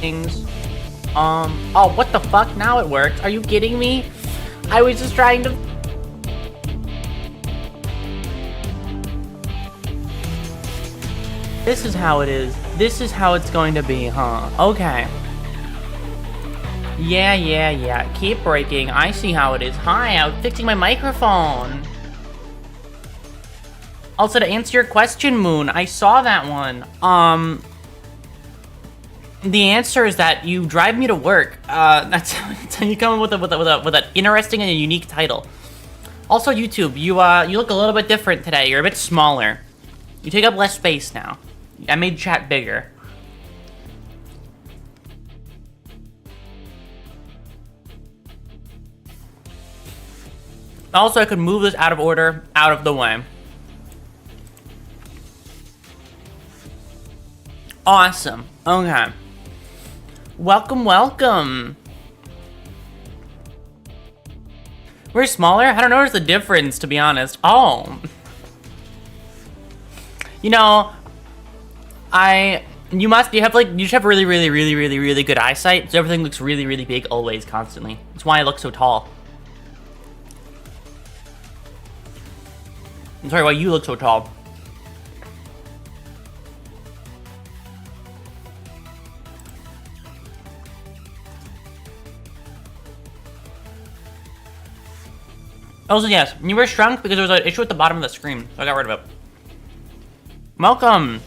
settings. Oh, what the fuck? Now it worked. Are you kidding me? I was just trying to... This is how it is. This is how it's going to be, huh? Okay. Yeah. Keep breaking. I see how it is. Hi, I was fixing my microphone. Also, to answer your question, Moon, I saw that one. The answer is that you drive me to work. That's how you come up with an interesting and a unique title. Also, YouTube, you look a little bit different today. You're a bit smaller. You take up less space now. I made chat bigger. Also, I could move this out of order, out of the way. Awesome. Okay. Welcome. We're smaller? I don't notice the difference, to be honest. Oh. You know, you just have really good eyesight, so everything looks really big always, constantly. That's why I look so tall. I'm sorry, why you look so tall. Also, yes, you were shrunk because there was an issue at the bottom of the screen, so I got rid of it. Welcome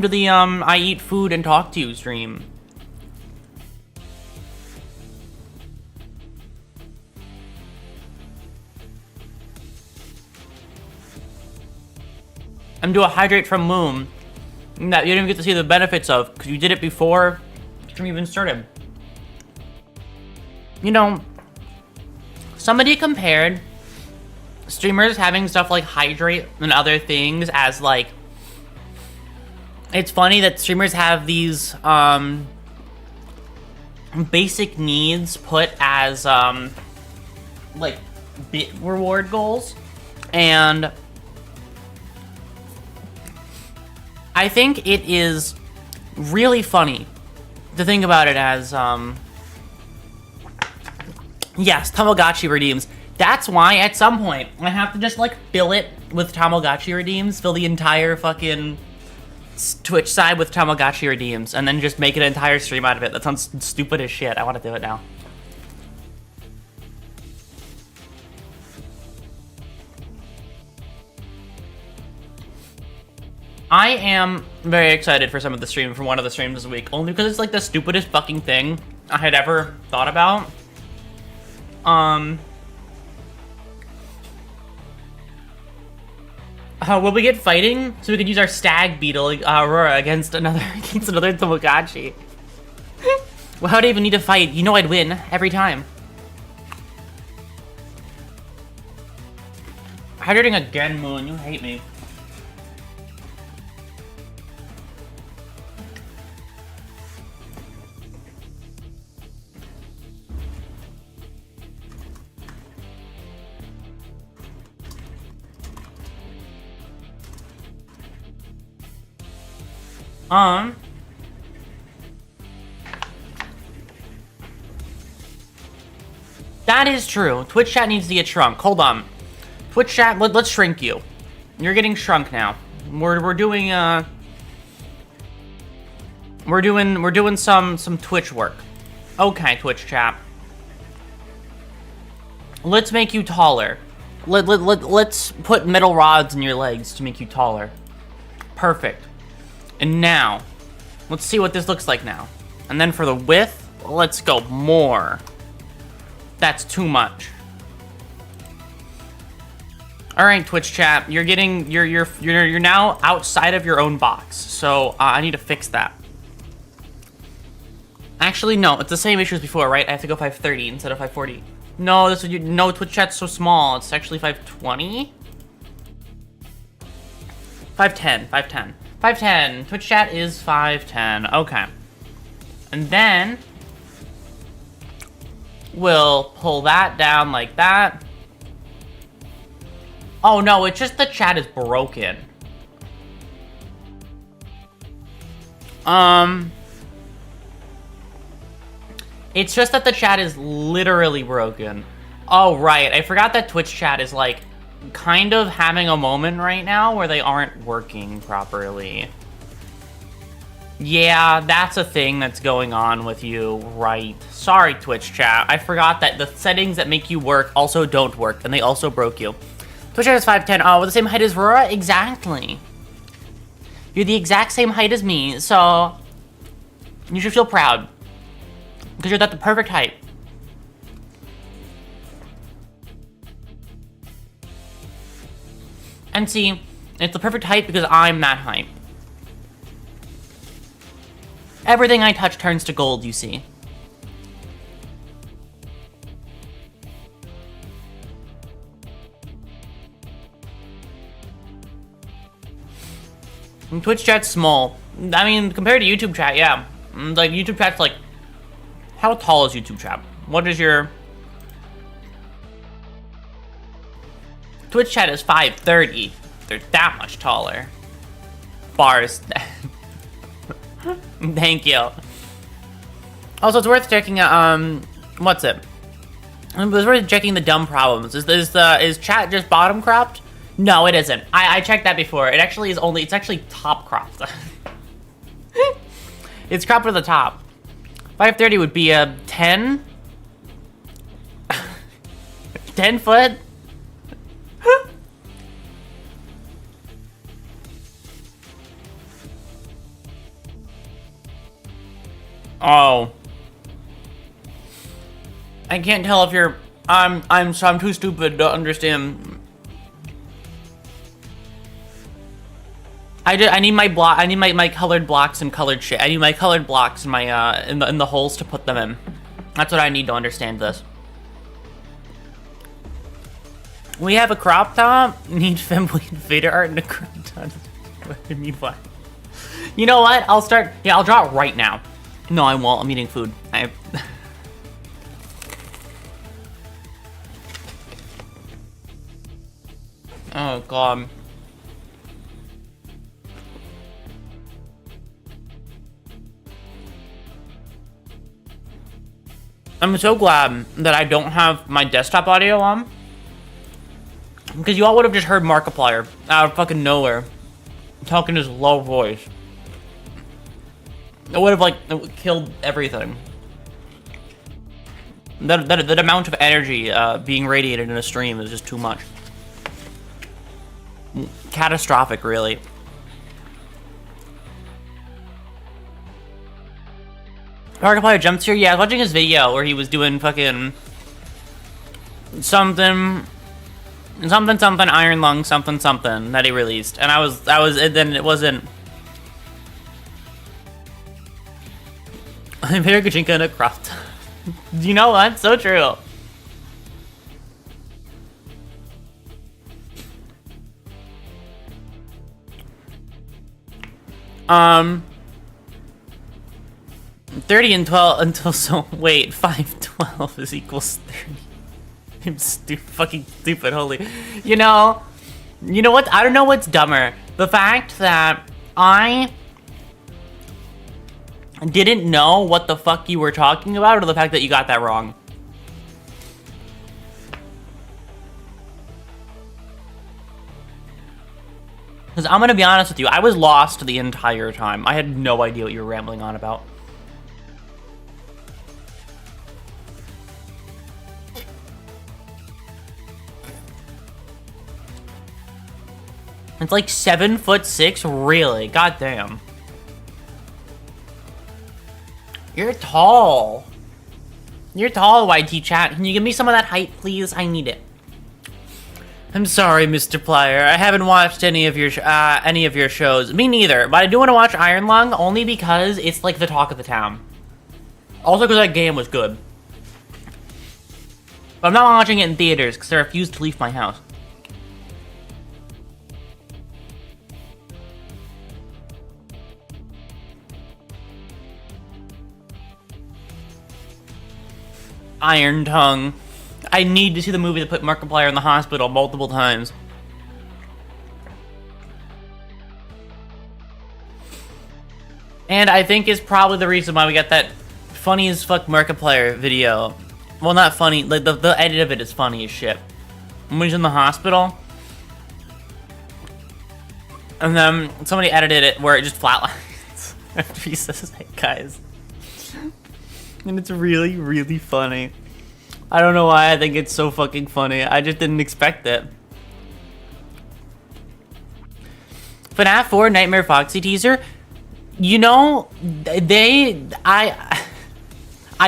to the, I eat food and talk to you stream. I'm doing a hydrate from Moon that you didn't even get to see the benefits of because you did it before the stream even started. You know, somebody compared streamers having stuff like hydrate and other things as like, it's funny that streamers have these basic needs put as like bit reward goals, and I think it is really funny to think about it as yes, Tamagotchi redeems. That's why at some point I have to just like fill it with Tamagotchi redeems, fill the entire fucking Twitch side with Tamagotchi redeems, and then just make an entire stream out of it. That sounds stupid as shit. I want to do it now. I am very excited for some of the stream, for one of the streams this week, only because it's like the stupidest fucking thing I had ever thought about. Will we get fighting? So we could use our stag beetle, Aurora, against another Tamagotchi. Well, how do I even need to fight? You know I'd win every time. Hydrating again, Moon. You hate me. That is true. Twitch chat needs to get shrunk. Hold on. Twitch chat, let's shrink you. You're getting shrunk now. We're doing some Twitch work. Okay, Twitch chat. Let's make you taller. Let's put metal rods in your legs to make you taller. Perfect. And now, let's see what this looks like now. And then for the width, let's go more. That's too much. All right, Twitch chat, you're now outside of your own box. So I need to fix that. Actually, no, it's the same issue as before, right? I have to go 530 instead of 540. No, no, Twitch chat's so small. It's actually 520. 510. 510. Twitch chat is 510. Okay. And then we'll pull that down like that. Oh no, it's just the chat is broken. It's just that the chat is literally broken. Oh, right. I forgot that Twitch chat is, like, kind of having a moment right now where they aren't working properly. Yeah, that's a thing that's going on with you, right. Sorry, Twitch chat. I forgot that the settings that make you work also don't work, and they also broke you. Twitch chat is 5'10". Oh, we're the same height as Aurora? Exactly. You're the exact same height as me, so you should feel proud. Because you're at the perfect height. And see, it's the perfect height because I'm that height. Everything I touch turns to gold, you see. And Twitch chat's small. I mean, compared to YouTube chat, yeah. Like, YouTube chat's like... How tall is YouTube chat? What is your... Twitch chat is 5'30". They're that much taller. Bars. Thank you. Also, it's worth checking, what's it? It was worth checking the dumb problems. Is chat just bottom cropped? No, it isn't. I checked that before. It actually is only, it's actually top cropped. It's cropped at the top. 5'30" would be a 10? 10 foot? Oh. I can't tell if you're... I'm too stupid to understand. I need my block. I need my colored blocks and colored shit. I need my colored blocks in my in the holes to put them in. That's what I need to understand this. We have a crop top. Need femboy Vader art and a crop top. What do you mean what? You know what? I'll start. Yeah, I'll draw it right now. No, I won't. I'm eating food. Oh god. I'm so glad that I don't have my desktop audio on. Because you all would have just heard Markiplier out of fucking nowhere. Talking his low voice. It would have, like, killed everything. That amount of energy being radiated in a stream is just too much. Catastrophic, really. Markiplier jumps here? Yeah, I was watching his video where he was doing fucking... something Iron Lung something that he released. And then it wasn't... I'm very Gachinka in a crop top. You know what? So true. Um... 30 and 12 until so wait 512 is equals 30. I'm fucking stupid. Holy, you know what? I don't know what's dumber, the fact that I didn't know what the fuck you were talking about, or the fact that you got that wrong. Because I'm gonna be honest with you, I was lost the entire time. I had no idea what you were rambling on about. It's like 7'6", really? Goddamn. You're tall. You're tall, YT chat. Can you give me some of that height, please? I need it. I'm sorry, Mr. Plier. I haven't watched any of your shows. Me neither. But I do want to watch Iron Lung only because it's like the talk of the town. Also because that game was good. But I'm not watching it in theaters because I refuse to leave my house. Iron Tongue. I need to see the movie that put Markiplier in the hospital multiple times. And I think is probably the reason why we got that funny as fuck Markiplier video. Well, not funny. Like the edit of it is funny as shit. When he's in the hospital, and then somebody edited it where it just flatlines after he says, "Hey guys," and it's really, really funny. I don't know why I think it's so fucking funny. I just didn't expect it. FNAF 4 Nightmare Foxy teaser. You know, I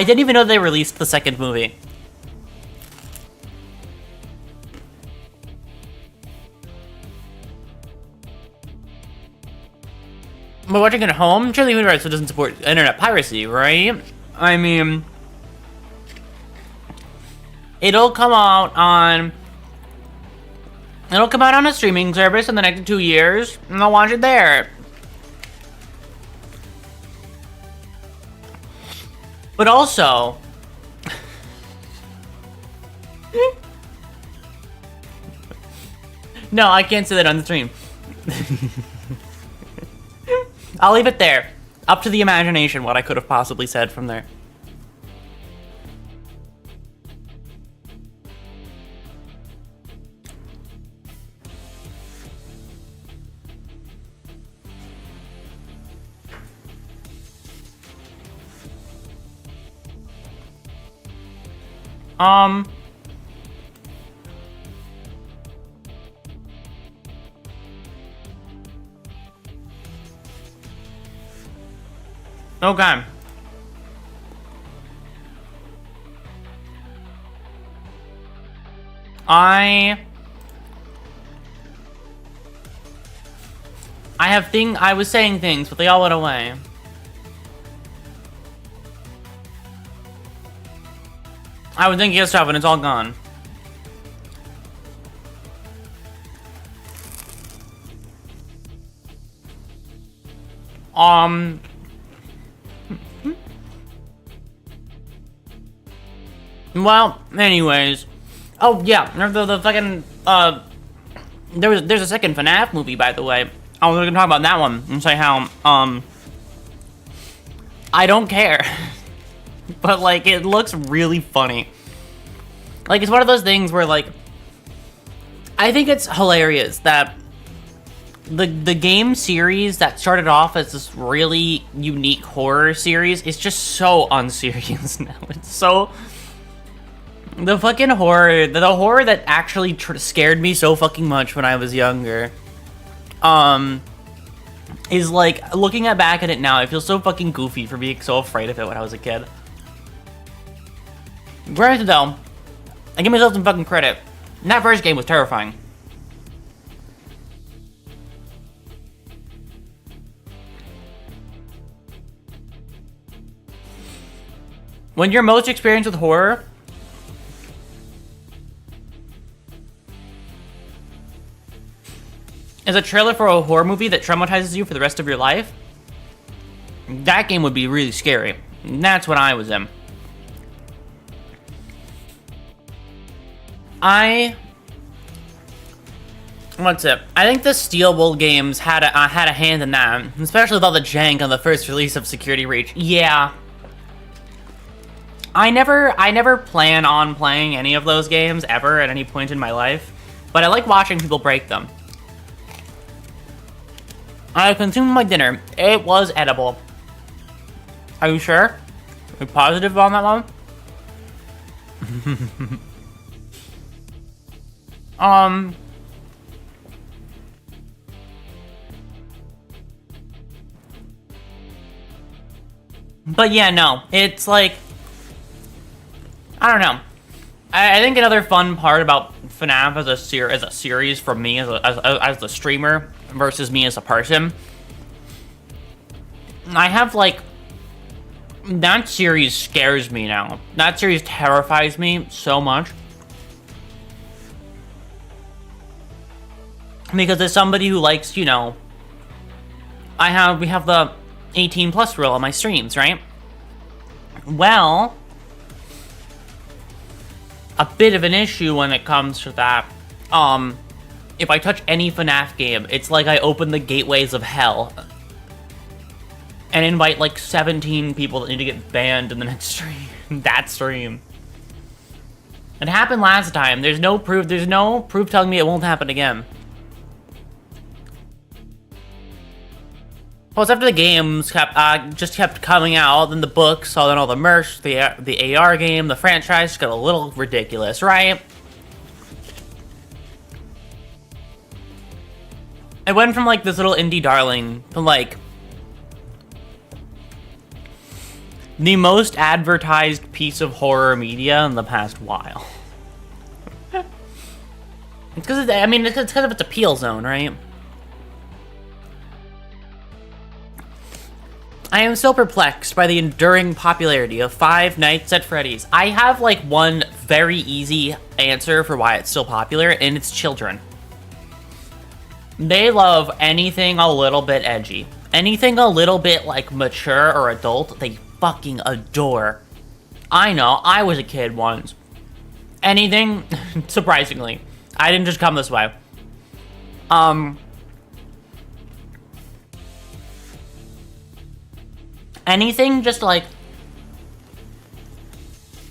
didn't even know they released the second movie. But watching it at home, surely human rights doesn't support internet piracy, right? I mean, it'll come out on a streaming service in the next 2 years, and I'll watch it there. But also, no, I can't say that on the stream. I'll leave it there. Up to the imagination what I could have possibly said from there. Okay. I was saying things, but they all went away. I was thinking of stuff and it's all gone. Well, anyways. Oh, yeah, the fucking, there's a second FNAF movie, by the way. I was gonna talk about that one and say how, I don't care. But, like, it looks really funny. Like, it's one of those things where, like, I think it's hilarious that the game series that started off as this really unique horror series is just so unserious now. It's so... The fucking horror, the horror that actually scared me so fucking much when I was younger, is like, looking back at it now, I feel so fucking goofy for being so afraid of it when I was a kid. Granted though, I give myself some fucking credit. And that first game was terrifying. When you're most experienced with horror, is a trailer for a horror movie that traumatizes you for the rest of your life, that game would be really scary. And that's what I was in. What's it? I think the Steelwool games had a hand in that, especially with all the jank on the first release of Security Breach. Yeah. I never plan on playing any of those games ever at any point in my life, but I like watching people break them. I consumed my dinner. It was edible. Are you sure? Are you positive on that one? But yeah, no. It's like... I don't know. I think another fun part about FNAF as a series for me as the streamer versus me as a person, I have like, that series scares me now. That series terrifies me so much. Because as somebody who likes, you know, we have the 18 plus rule on my streams, right? Well, a bit of an issue when it comes to that. If I touch any FNAF game, it's like I open the gateways of hell. and invite like 17 people that need to get banned in the next stream. That stream. It happened last time. There's no proof telling me it won't happen again. Plus, after the games just kept coming out, then the books, then all the merch, the AR game, the franchise just got a little ridiculous, right? It went from like this little indie darling to like the most advertised piece of horror media in the past while. It's because it's because of its appeal zone, right? I am so perplexed by the enduring popularity of Five Nights at Freddy's. I have like one very easy answer for why it's so popular, and it's children. They love anything a little bit edgy. Anything a little bit like mature or adult, they fucking adore. I know, I was a kid once. Anything, surprisingly, I didn't just come this way. Anything just like...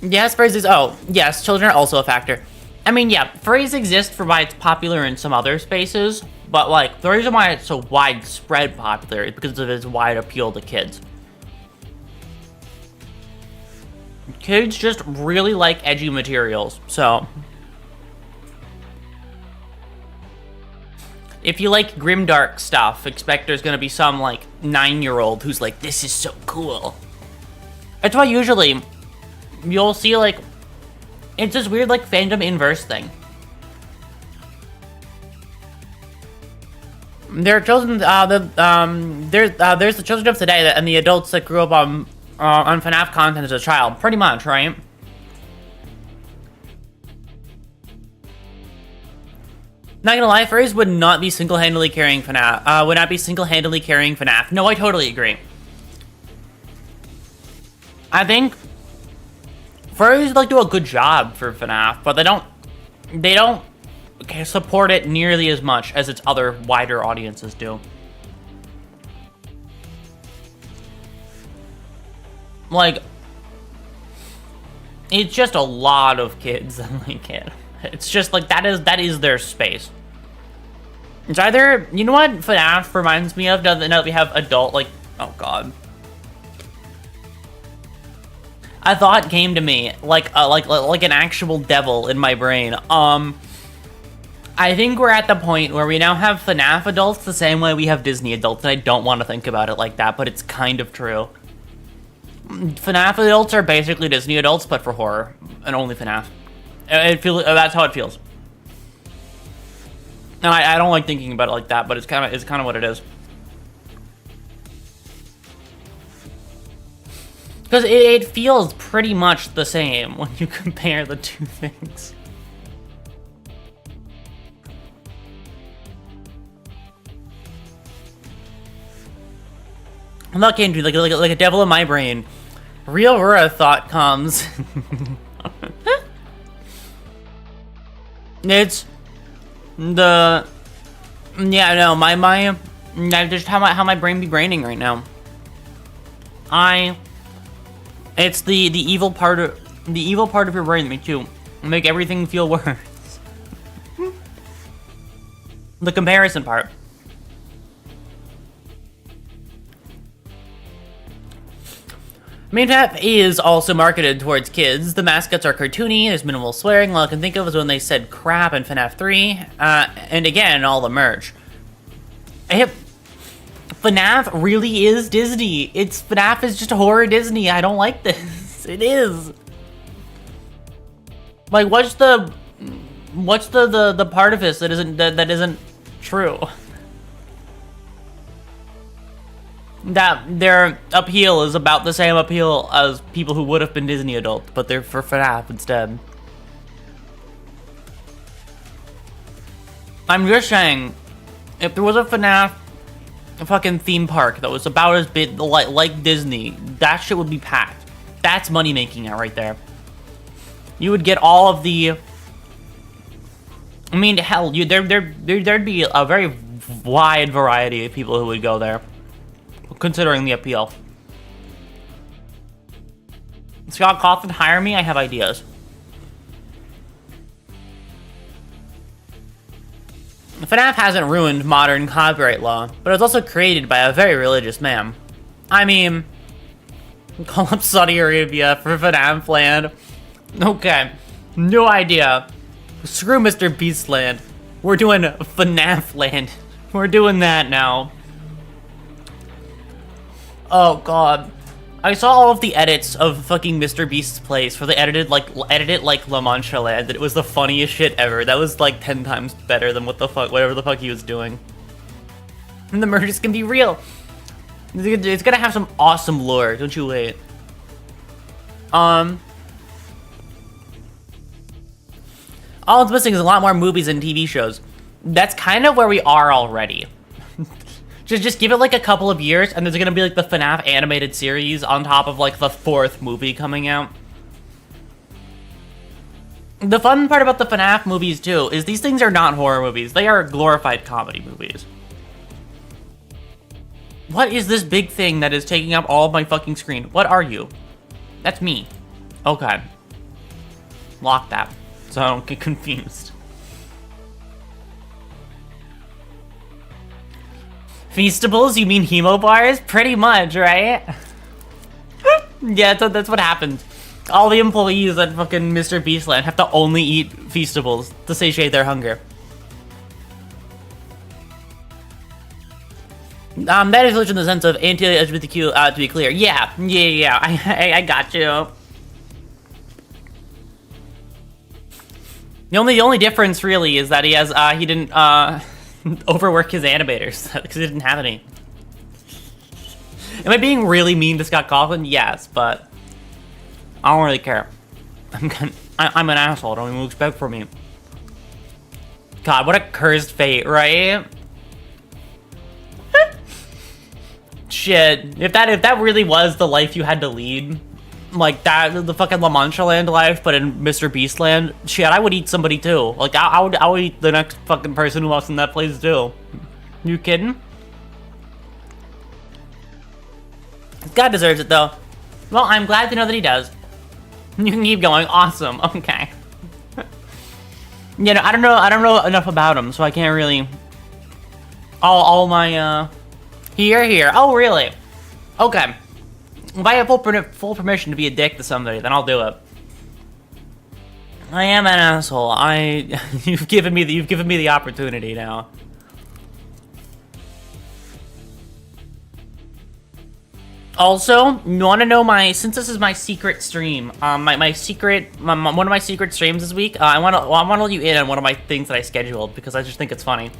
Yes, phrases... Oh, yes, children are also a factor. I mean, yeah, phrase exists for why it's popular in some other spaces, but like, the reason why it's so widespread popular is because of its wide appeal to kids. Kids just really like edgy materials, so... If you like grimdark stuff, expect there's gonna be some, like, 9-year-old who's like, this is so cool. That's why usually, you'll see, like, it's this weird, like, fandom inverse thing. There are children, there's the children of today and the adults that grew up on FNAF content as a child, pretty much, right? Not gonna lie, furries would not be single-handedly carrying FNAF. Would not be single-handedly carrying FNAF. No, I totally agree. I think furries like do a good job for FNAF, but they don't support it nearly as much as its other wider audiences do. Like, it's just a lot of kids that like it. It's just like that is their space. It's either, you know what FNAF reminds me of now that we have adult, like, oh god. A thought came to me like an actual devil in my brain. I think we're at the point where we now have FNAF adults the same way we have Disney adults, and I don't want to think about it like that, but it's kind of true. FNAF adults are basically Disney adults, but for horror, and only FNAF. That's how it feels. And I don't like thinking about it like that, but it's kind of what it is. Because it feels pretty much the same when you compare the two things. I'm not kidding, dude. Like a devil in my brain. Real Aurora thought comes. It's the just how my brain be braining right now. It's the evil part of your brain that makes you make everything feel worse. The comparison part. FNAF is also marketed towards kids. The mascots are cartoony, there's minimal swearing. All I can think of is when they said crap in FNAF 3, and again, all the merch. FNAF really is Disney. FNAF is just horror Disney. I don't like this. It is. Like, what's the part of this that isn't true? That their appeal is about the same appeal as people who would have been Disney adults, but they're for FNAF instead. I'm just saying, if there was a FNAF fucking theme park that was about as big like Disney, that shit would be packed. That's money making right there. You would get all of the. I mean, hell, there'd be a very wide variety of people who would go there. considering the appeal. Scott Cawthon, hire me, I have ideas. FNAF hasn't ruined modern copyright law, but it's also created by a very religious man. I mean, call up Saudi Arabia for FNAF land. Okay, no idea. Screw Mr. Beast land. We're doing FNAF land. We're doing that now. Oh god. I saw all of the edits of fucking Mr. Beast's place where they edited it like La Mancha Land, and it was the funniest shit ever. That was like 10 times better than whatever the fuck he was doing. And the murders can be real. It's gonna have some awesome lore, don't you wait. All it's missing is a lot more movies and TV shows. That's kind of where we are already. Just give it like a couple of years, and there's gonna be like the FNAF animated series on top of like the 4th movie coming out. The fun part about the FNAF movies too is these things are not horror movies. They are glorified comedy movies. What is this big thing that is taking up all of my fucking screen? What are you? That's me. Okay. Lock that so I don't get confused. Feastables? You mean hemo bars? Pretty much, right? Yeah, that's what happened. All the employees at fucking Mr. Beastland have to only eat Feastables to satiate their hunger. That is literally in the sense of anti-LGBTQ, to be clear. Yeah, I got you. The only difference really is that he didn't overwork his animators because he didn't have any. Am I being really mean to Scott Cawthon? Yes, but I don't really care. I'm an asshole. Don't even expect from me. God, what a cursed fate, right? Shit, if that really was the life you had to lead, like that, the fucking La Mancha Land life, but in Mr. Beast Land, shit, I would eat somebody too. Like, I would eat the next fucking person who else in that place too. You kidding? God deserves it though. Well, I'm glad to know that he does. You can keep going. Awesome. Okay. You know, I don't know enough about him, so I can't really. All my here. Oh, really? Okay. If I have full permission to be a dick to somebody, then I'll do it. I am an asshole. You've given me the opportunity now. Also, you want to know since this is my secret stream, one of my secret streams this week, I want to let you in on one of my things that I scheduled because I just think it's funny.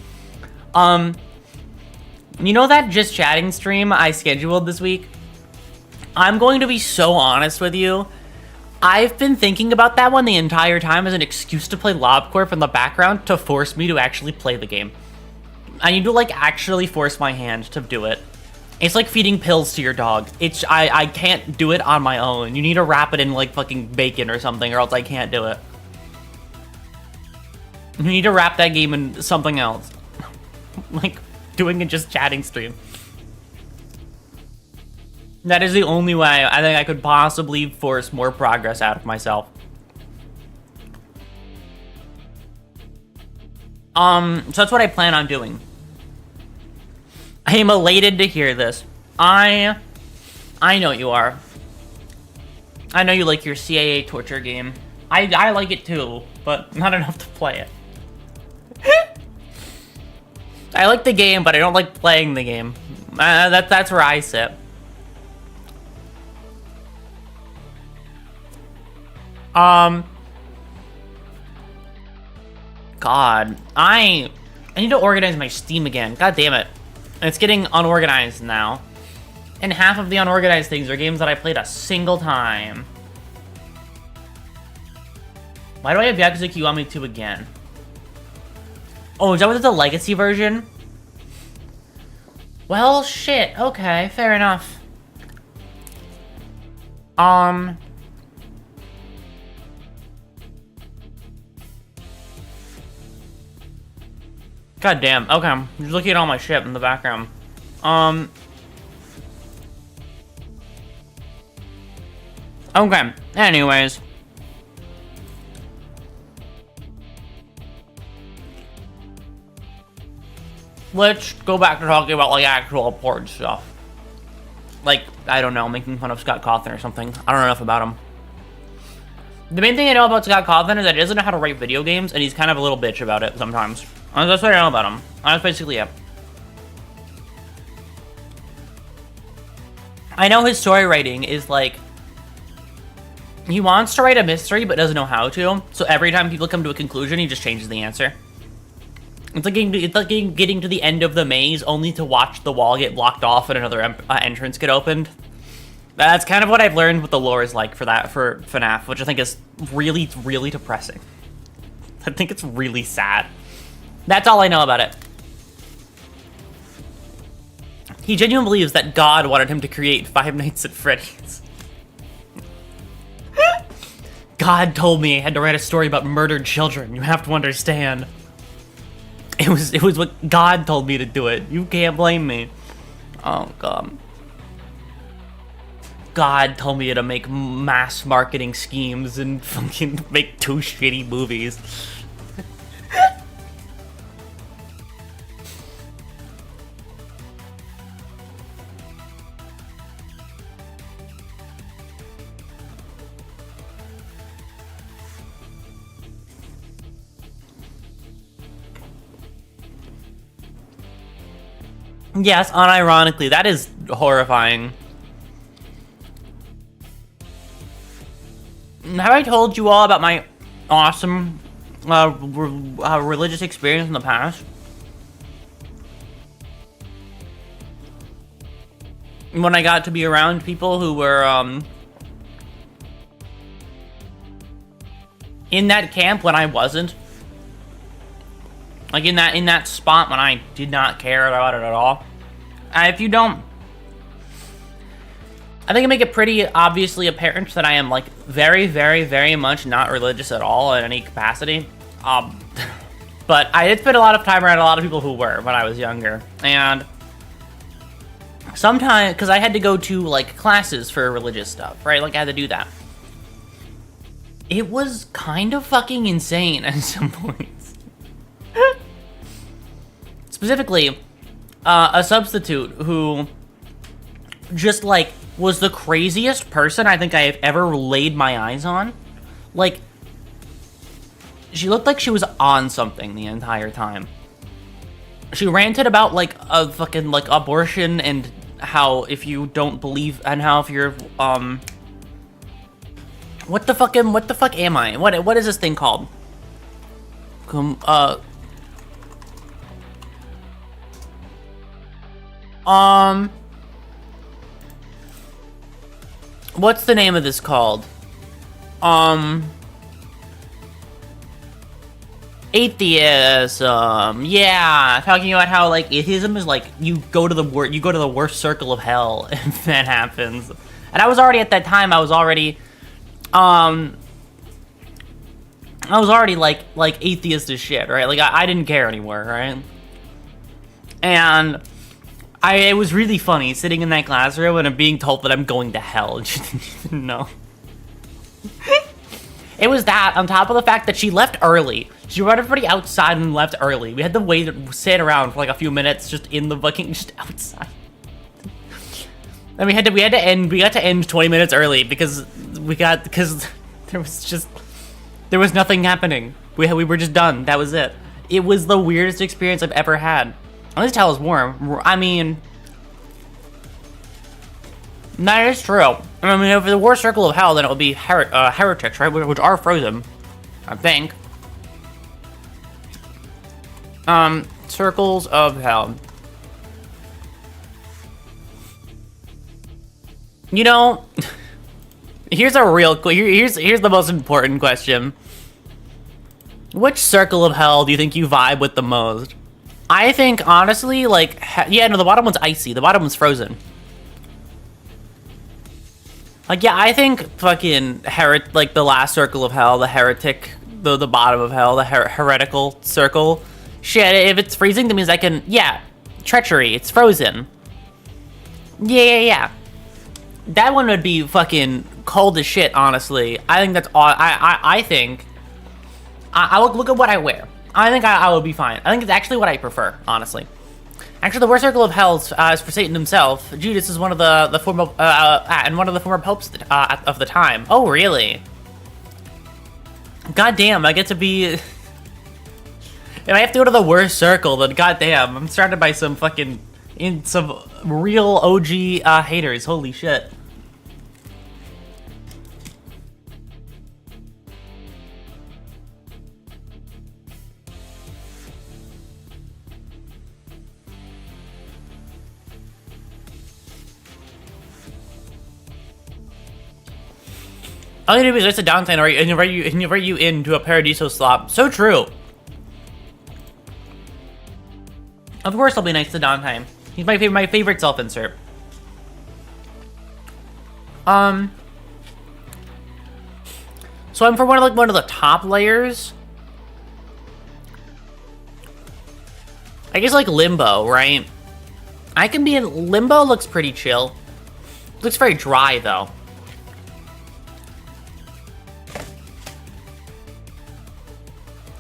You know that just chatting stream I scheduled this week? I'm going to be so honest with you. I've been thinking about that one the entire time as an excuse to play LobCorp in the background to force me to actually play the game. I need to like actually force my hand to do it. It's like feeding pills to your dog. I can't do it on my own. You need to wrap it in like fucking bacon or something or else I can't do it. You need to wrap that game in something else. Like doing a just chatting stream. That is the only way I think I could possibly force more progress out of myself. So that's what I plan on doing. I am elated to hear this. I know you are. I know you like your CAA torture game. I like it too, but not enough to play it. I like the game, but I don't like playing the game. That's where I sit. God, I need to organize my Steam again. God damn it. It's getting unorganized now. And half of the unorganized things are games that I played a single time. Why do I have Yakuza Kiwami 2 again? Oh, is that what the legacy version? Well, shit. Okay, fair enough. God damn. Okay, I'm just looking at all my shit in the background. Okay, anyways. Let's go back to talking about, like, actual important stuff. Like, I don't know, making fun of Scott Cawthon or something. I don't know enough about him. The main thing I know about Scott Cawthon is that he doesn't know how to write video games, and he's kind of a little bitch about it sometimes. That's what I know about him. That's basically it. I know his story writing is, like, he wants to write a mystery, but doesn't know how to. So every time people come to a conclusion, he just changes the answer. It's like getting to the end of the maze, only to watch the wall get blocked off and another entrance get opened. That's kind of what I've learned what the lore is like for FNAF, which I think is really, really depressing. I think it's really sad. That's all I know about it. He genuinely believes that God wanted him to create Five Nights at Freddy's. God told me I had to write a story about murdered children. You have to understand. It was what God told me to do it. You can't blame me. Oh, God. God told me to make mass marketing schemes and fucking make 2 shitty movies. Yes, unironically, that is horrifying. Have I told you all about my awesome religious experience in the past? When I got to be around people who were in that camp when I wasn't. Like in that spot when I did not care about it at all. If you don't, I think I make it pretty obviously apparent that I am like very, very, very much not religious at all in any capacity. But I did spend a lot of time around a lot of people who were when I was younger, and sometimes because I had to go to like classes for religious stuff, right? Like I had to do that. It was kind of fucking insane at some points. Specifically, a substitute who just, like, was the craziest person I think I have ever laid my eyes on. Like, she looked like she was on something the entire time. She ranted about, like, a fucking, like, abortion and how if you don't believe, and how if you're, what the fuck am I? What is this thing called? What's the name of this called? Atheism. Yeah, talking about how like atheism is like you go to the worst circle of hell if that happens. And I was already at that time. I was already like atheist as shit, right? Like I didn't care anymore, right? And it was really funny sitting in that classroom and being told that I'm going to hell and she didn't know. It was that, on top of the fact that she left early. She brought everybody outside and left early. We had to wait and sit around for like a few minutes just in the fucking, just outside. And we got to end 20 minutes early because there was nothing happening. We were just done. That was it. It was the weirdest experience I've ever had. At least hell is warm. I mean, that is true. I mean, if the worst circle of hell, then it would be heretics, right? Which are frozen, I think. Circles of hell. You know, here's the most important question. Which circle of hell do you think you vibe with the most? I think, honestly, like, yeah, no, the bottom one's icy. The bottom one's frozen. Like, yeah, I think fucking like, the last circle of hell, the heretic, the bottom of hell, the heretical circle. Shit, if it's freezing, that means I can, yeah, treachery, it's frozen. Yeah. That one would be fucking cold as shit, honestly. I think that's all. I think I look at what I wear. I think I would be fine. I think it's actually what I prefer, honestly. Actually, the worst circle of hell is for Satan himself. Judas is one of the former and one of the former popes of the time. Oh, really? God damn, I get to be. If I have to go to the worst circle, then goddamn, I'm surrounded by some fucking some real OG haters. Holy shit. All you need to do is just a downtime and invite you into a Paradiso slot. So true. Of course I'll be nice to downtime. He's my favorite self-insert. So I'm for one of the top layers. I guess like Limbo, right? I can be in Limbo. Looks pretty chill. Looks very dry though.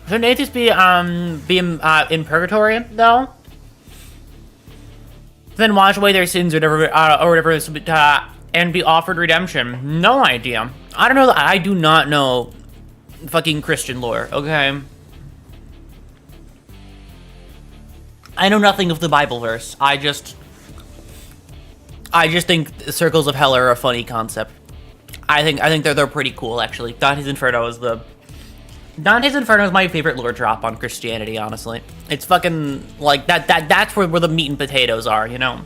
Shouldn't atheists be in purgatory though? Then wash away their sins or whatever, and be offered redemption. No idea. I don't know. I do not know fucking Christian lore. Okay. I know nothing of the Bible verse. I just think circles of hell are a funny concept. I think they're pretty cool actually. Dante's Inferno is my favorite lore drop on Christianity, honestly. It's fucking, like, that's where the meat and potatoes are, you know?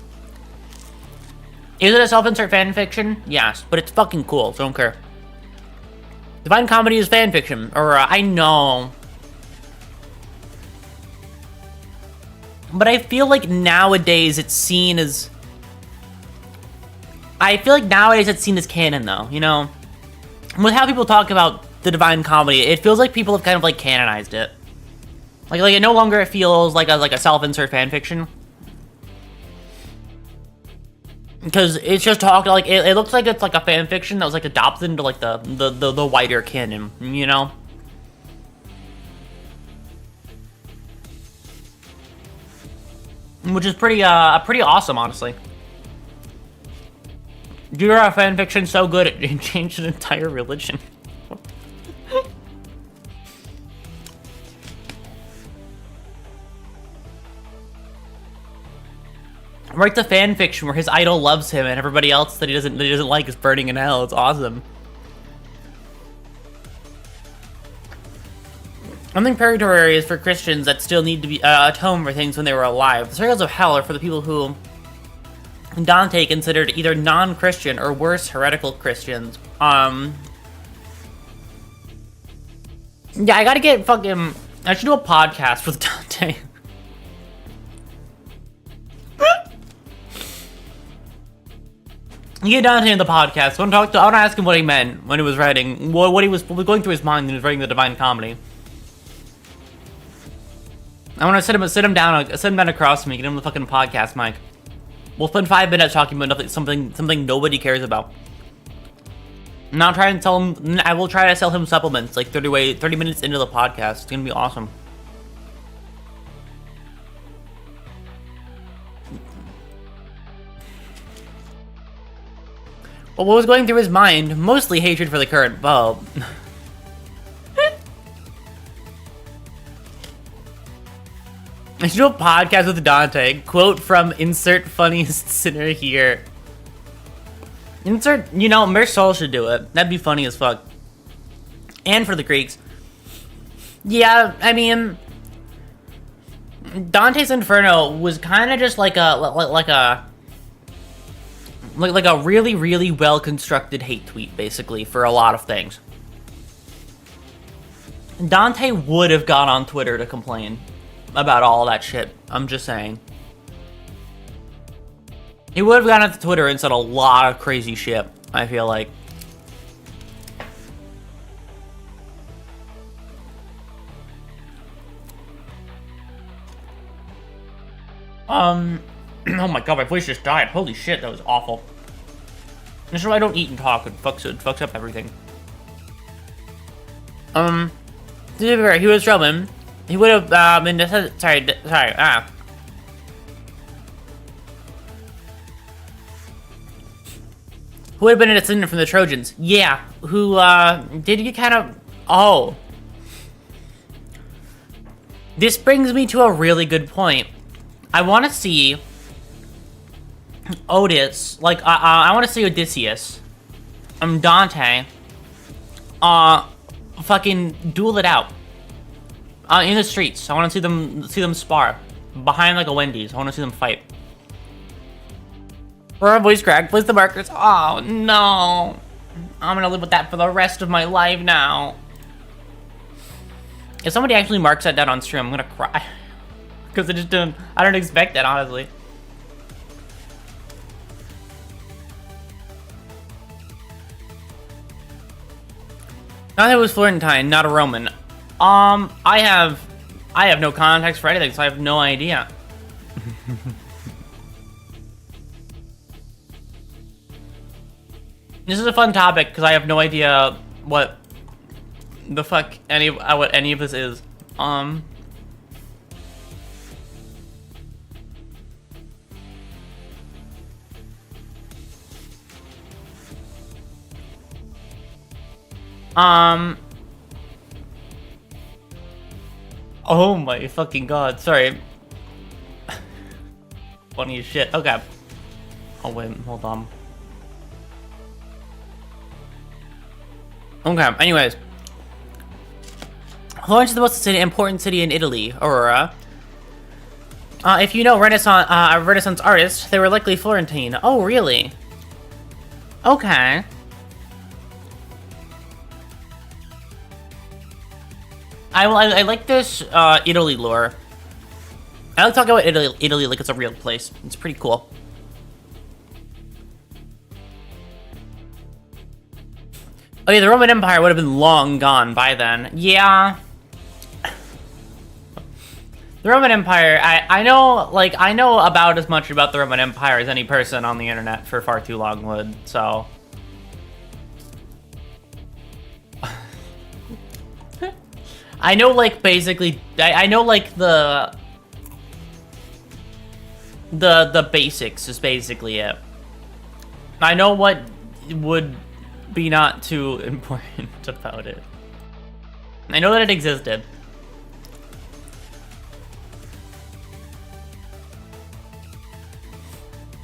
Is it a self-insert fanfiction? Yes, but it's fucking cool, so I don't care. Divine Comedy is fanfiction, or, I know. But I feel like nowadays it's seen as... it's seen as canon, though, you know? With how people talk about the Divine Comedy, it feels like people have kind of like canonized it. Like it no longer feels like a self-insert fanfiction. Because it's just talked like it looks like it's like a fanfiction that was like adopted into like the wider canon, you know? Which is pretty awesome, honestly. You're a fanfiction so good it changed an entire religion. Writes a fan fiction where his idol loves him and everybody else that he doesn't like is burning in hell. It's awesome. I think purgatory is for Christians that still need to be atone for things when they were alive. The circles of hell are for the people who Dante considered either non-Christian or worse, heretical Christians. Yeah, I gotta get fucking... I should do a podcast with Dante. You get Dante in the podcast. I want to ask him what he meant when he was writing, what he was going through his mind when he was writing the Divine Comedy. I want to sit him down across from me, get him the fucking podcast mic. We'll spend 5 minutes talking about nothing, something nobody cares about. And I'll try and tell him. I will try to sell him supplements like 30 minutes into the podcast. It's gonna be awesome. Well, what was going through his mind? Mostly hatred for the current Pope. I should do a podcast with Dante. Quote from insert funniest sinner here. Insert, Mer Sol should do it. That'd be funny as fuck. And for the Greeks. Yeah, I mean, Dante's Inferno was kind of just like a really, really well-constructed hate tweet, basically, for a lot of things. Dante would have gone on Twitter to complain about all that shit. I'm just saying. He would have gone onto Twitter and said a lot of crazy shit, I feel like. Oh my god, my voice just died. Holy shit, that was awful. This is why I don't eat and talk. It fucks up everything. To be fair, he was Roman. He would have been sorry. Who would have been a descendant from the Trojans? Yeah. Who did you kind of? Oh. This brings me to a really good point. I want to see Otis, like I want to see Odysseus, Dante, fucking duel it out in the streets. I want to see them spar behind like a Wendy's. I want to see them fight. Aurora voice crack. Place the markers. Oh no, I'm gonna live with that for the rest of my life now. If somebody actually marks that down on stream, I'm gonna cry. Because I don't expect that, honestly. I was Florentine, not a Roman. I have no context for anything, so I have no idea. This is a fun topic, because I have no idea what the fuck what any of this is. Oh my fucking god, sorry. Funny as shit. Okay. Oh wait, hold on. Okay, anyways. Florence is the most important city in Italy, Aurora. If you know Renaissance artists, they were likely Florentine. Oh, really? Okay. I like this Italy lore. I like talking about Italy like it's a real place. It's pretty cool. Oh yeah, the Roman Empire would have been long gone by then. Yeah. The Roman Empire, I know about as much about the Roman Empire as any person on the internet for far too long would, so. I know, like, basically, I know, like, the basics is basically it. I know what would be not too important about it. I know that it existed.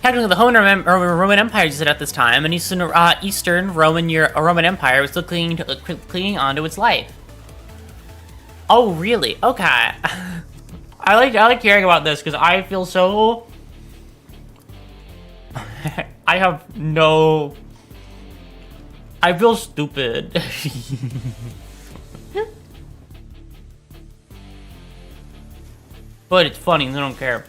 Technically, the Roman Empire existed at this time, and Eastern Roman Empire was still clinging onto its life. Oh, really? Okay. I like hearing about this because I feel so. I feel stupid. But it's funny, I don't care.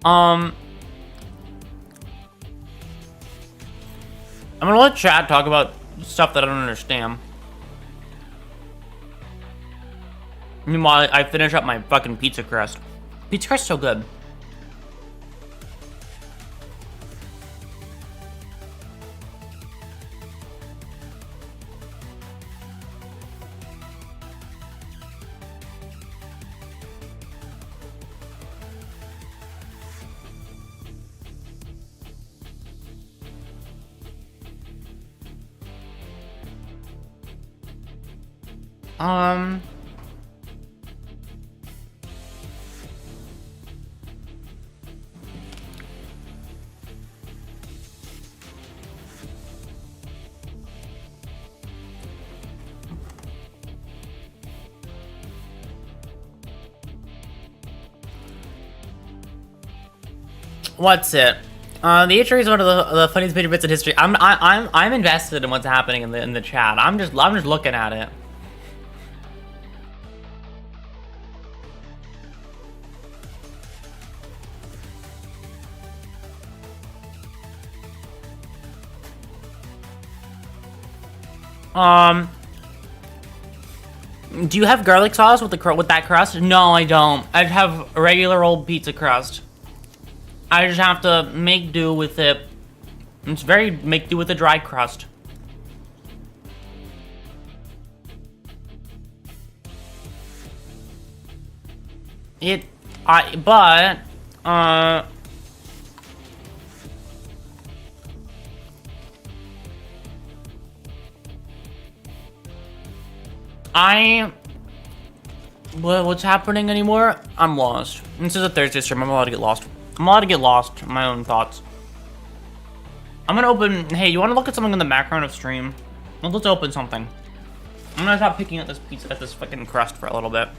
I'm gonna let chat talk about stuff that I don't understand. Meanwhile, I finish up my fucking pizza crust. Pizza crust's so good. What's it? The history is one of the funniest major bits in history. I'm invested in what's happening in the chat. I'm just looking at it. Do you have garlic sauce with that crust? No, I don't. I have regular old pizza crust. I just have to make do with it. It's make do with a dry crust. What's happening anymore? I'm lost. This is a Thursday stream. I'm allowed to get lost. I'm allowed to get lost in my own thoughts. I'm gonna open. Hey, you want to look at something in the background of stream? Well, let's open something. I'm gonna stop picking at this pizza, at this fucking crust for a little bit.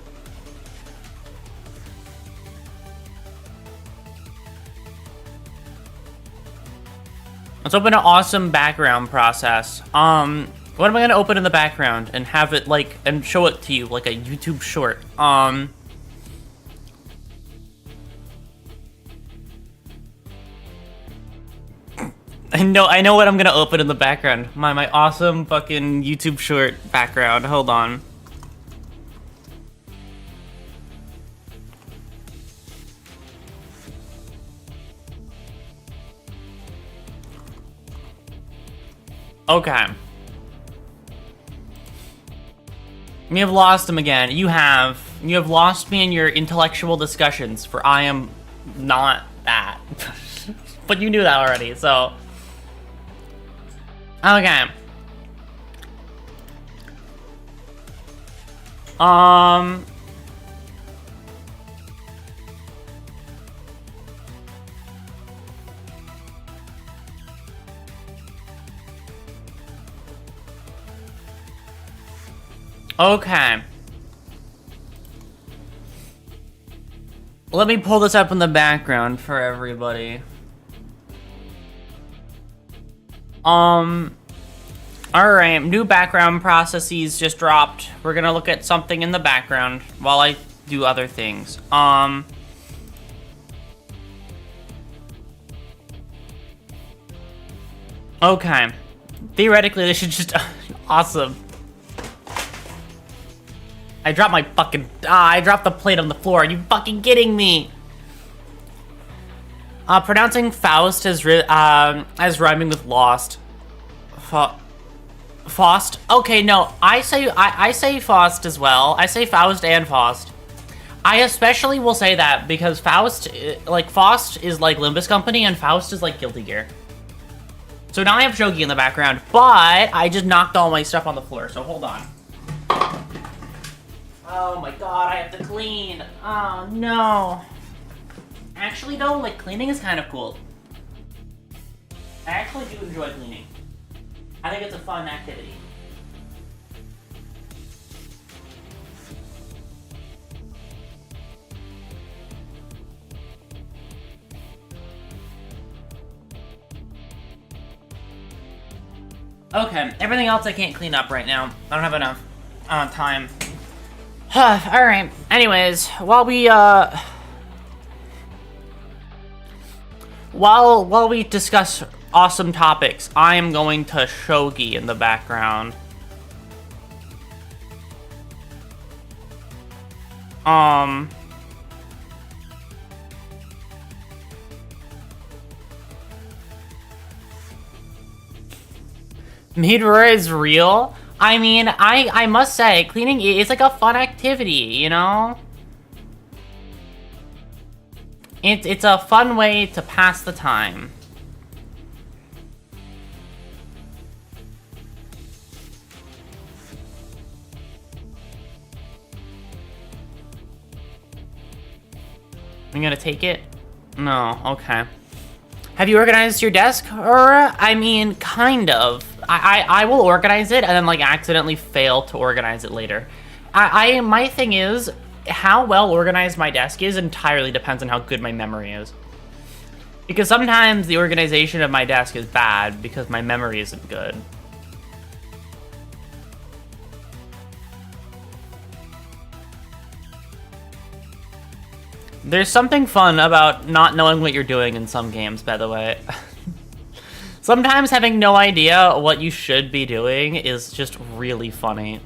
Let's open an awesome background process. What am I gonna open in the background and have it and show it to you like a YouTube short? I know what I'm gonna open in the background. My awesome fucking YouTube short background. Hold on. Okay. We have lost him again. You have lost me in your intellectual discussions, for I am not that. But you knew that already, so. Okay. Okay. Let me pull this up in the background for everybody. Alright, new background processes just dropped. We're gonna look at something in the background while I do other things. Okay. Theoretically, this should just... Awesome. I dropped my fucking... I dropped the plate on the floor. Are you fucking kidding me? Pronouncing Faust as rhyming with lost. Faust? Okay, no. I say Faust as well. I say Faust and Faust. I especially will say that because Faust... Faust is like Limbus Company and Faust is like Guilty Gear. So now I have Shogi in the background, but I just knocked all my stuff on the floor, so hold on. Oh my god, I have to clean. Oh no. Actually though, cleaning is kind of cool. I actually do enjoy cleaning. I think it's a fun activity. Okay, everything else I can't clean up right now. I don't have enough time. Alright, anyways, while we discuss awesome topics, I am going to Shogi in the background. Midora is real? I mean, I must say, cleaning is like a fun activity, you know? It's a fun way to pass the time. I'm gonna take it? No, okay. Have you organized your desk, Aurora? I mean, kind of. I will organize it and then accidentally fail to organize it later. My thing is, how well organized my desk is entirely depends on how good my memory is. Because sometimes the organization of my desk is bad because my memory isn't good. There's something fun about not knowing what you're doing in some games, by the way. Sometimes having no idea what you should be doing is just really funny.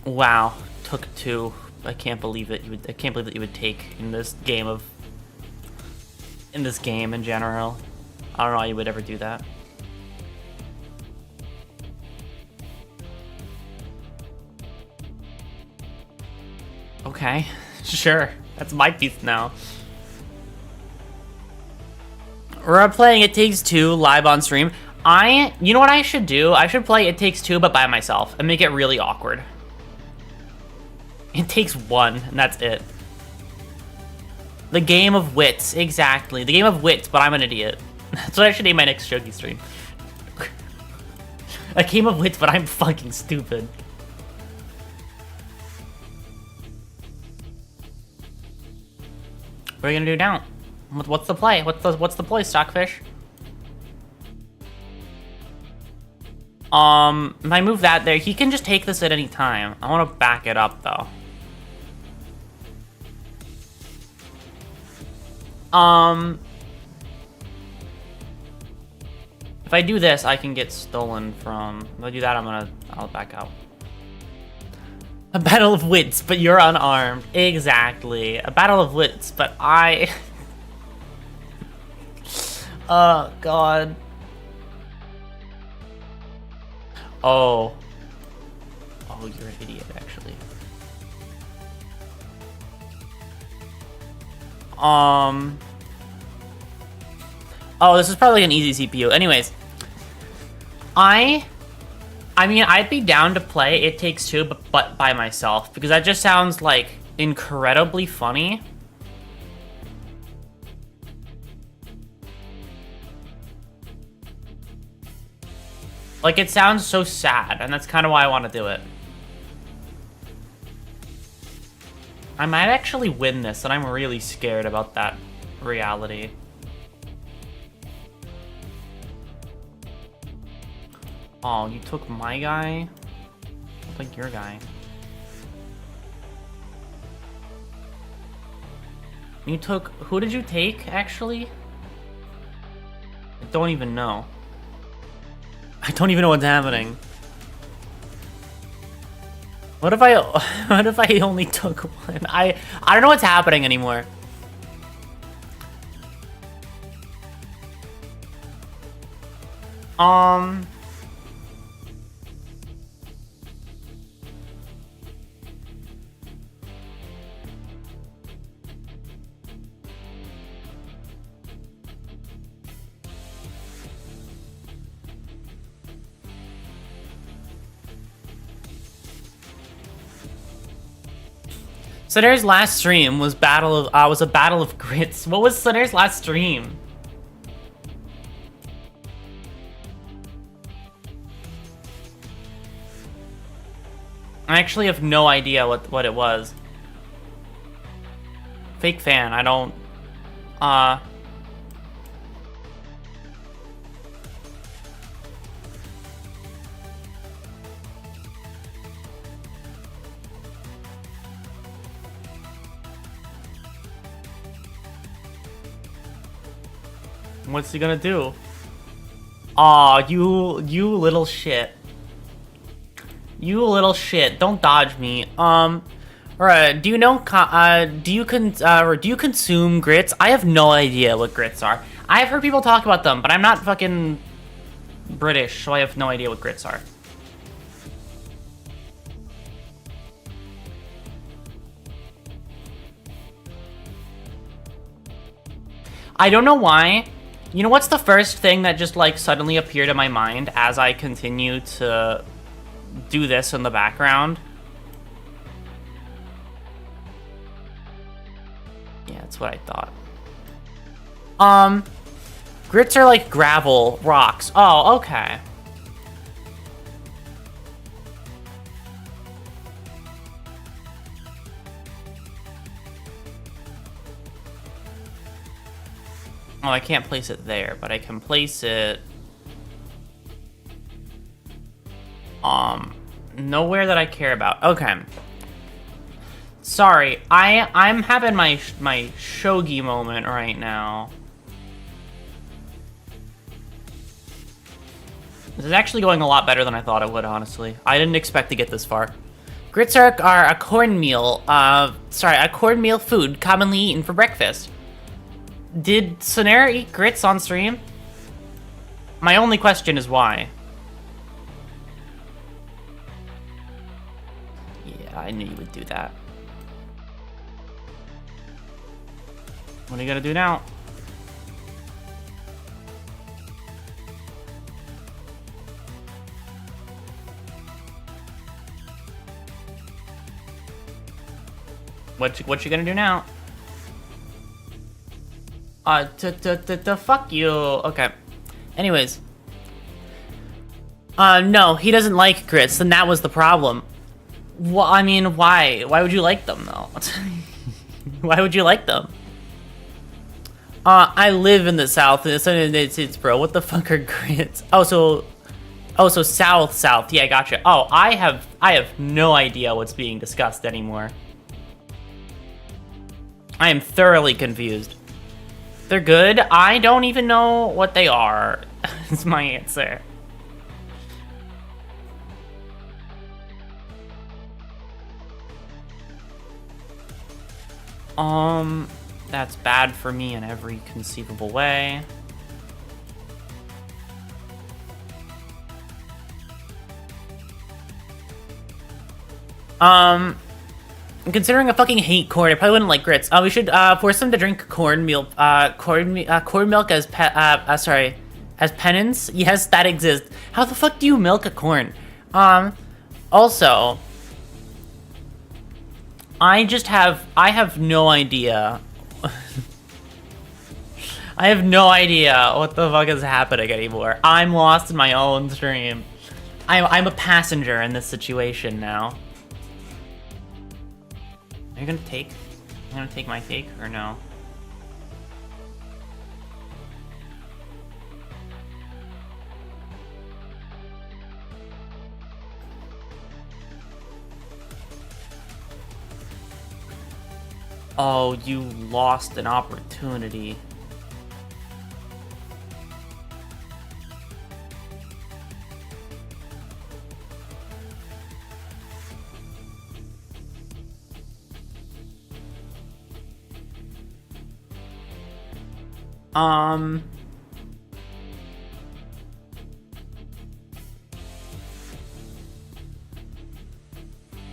Wow, took 2. I can't believe that I can't believe that you would take in this game in general. I don't know how you would ever do that. Okay, sure. That's my piece now. We're playing It Takes Two live on stream. You know what I should do? I should play It Takes Two, but by myself, and make it really awkward. It takes 1, and that's it. The game of wits, exactly. The game of wits, but I'm an idiot. That's what I should name my next Shogi stream. A game of wits, but I'm fucking stupid. What are you gonna do now? What's the play? What's the play, Stockfish? If I move that there, he can just take this at any time. I want to back it up, though. If I do this, I can get stolen from... If I do that, I'll back out. A battle of wits, but you're unarmed. Exactly. A battle of wits, but I... Oh, God. Oh. Oh, you're an idiot, actually. Oh, this is probably an easy CPU. Anyways. I mean, I'd be down to play It Takes Two, but by myself. Because that just sounds, like, incredibly funny. Like, it sounds so sad, and that's kind of why I want to do it. I might actually win this, and I'm really scared about that reality. Oh, you took my guy? I'll take your guy. You took... Who did you take, actually? I don't even know. I don't even know what's happening. What if I only took one? I don't know what's happening anymore. Suner's last stream was a battle of grits. What was Suner's last stream? I actually have no idea what it was. Fake fan, I don't... What's he gonna do? Aw, you little shit. You little shit. Don't dodge me. Alright, do you consume grits? I have no idea what grits are. I've heard people talk about them, but I'm not fucking British, so I have no idea what grits are. I don't know why. You know what's the first thing that just, like, suddenly appeared in my mind as I continue to do this in the background? Yeah, that's what I thought. Grits are like gravel, rocks. Oh, okay. Oh, I can't place it there, but I can place it... nowhere that I care about. Okay. Sorry, I'm having my shogi moment right now. This is actually going a lot better than I thought it would, honestly. I didn't expect to get this far. Grits are a cornmeal, a cornmeal food commonly eaten for breakfast. Did Sonera eat grits on stream? My only question is why. Yeah, I knew you would do that. What are you gonna do now? What you gonna do now? Fuck you. Okay. Anyways. No, he doesn't like grits, and that was the problem. Well, I mean, why? Why would you like them, though? Why would you like them? I live in the South, it's bro, what the fuck are grits? Oh, so South. Yeah, gotcha. Oh, I have no idea what's being discussed anymore. I am thoroughly confused. They're good? I don't even know what they are, is my answer. That's bad for me in every conceivable way. Considering I fucking hate corn, I probably wouldn't like grits. We should force them to drink corn milk as as penance. Yes, that exists. How the fuck do you milk a corn? Also, I have no idea. I have no idea what the fuck is happening anymore. I'm lost in my own stream. I'm a passenger in this situation now. Are you gonna take? You gonna take my cake or no? Oh, you lost an opportunity.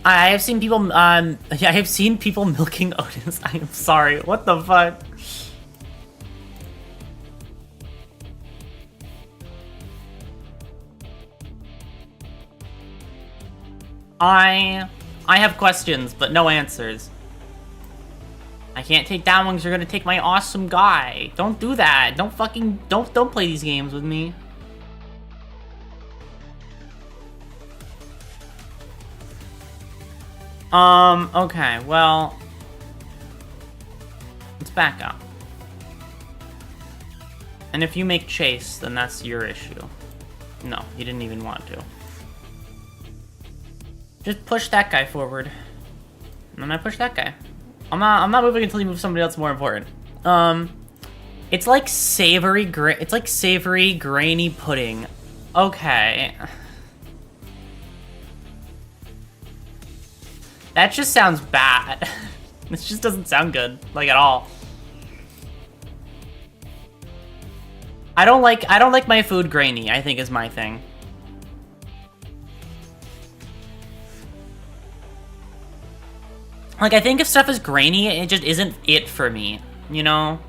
I have seen people, yeah, I have seen people milking Otis. I am sorry. What the fuck? I have questions, but no answers. I can't take that one because you're gonna take my awesome guy. Don't do that. Don't play these games with me. Okay, well, let's back up. And if you make Chase, then that's your issue. No, you didn't even want to. Just push that guy forward. And then I push that guy. I'm not moving until you move somebody else more important. It's like savory grainy pudding. Okay. That just sounds bad. This just doesn't sound good, like, at all. I don't like my food grainy, I think is my thing. Like, I think if stuff is grainy, it just isn't it for me, you know?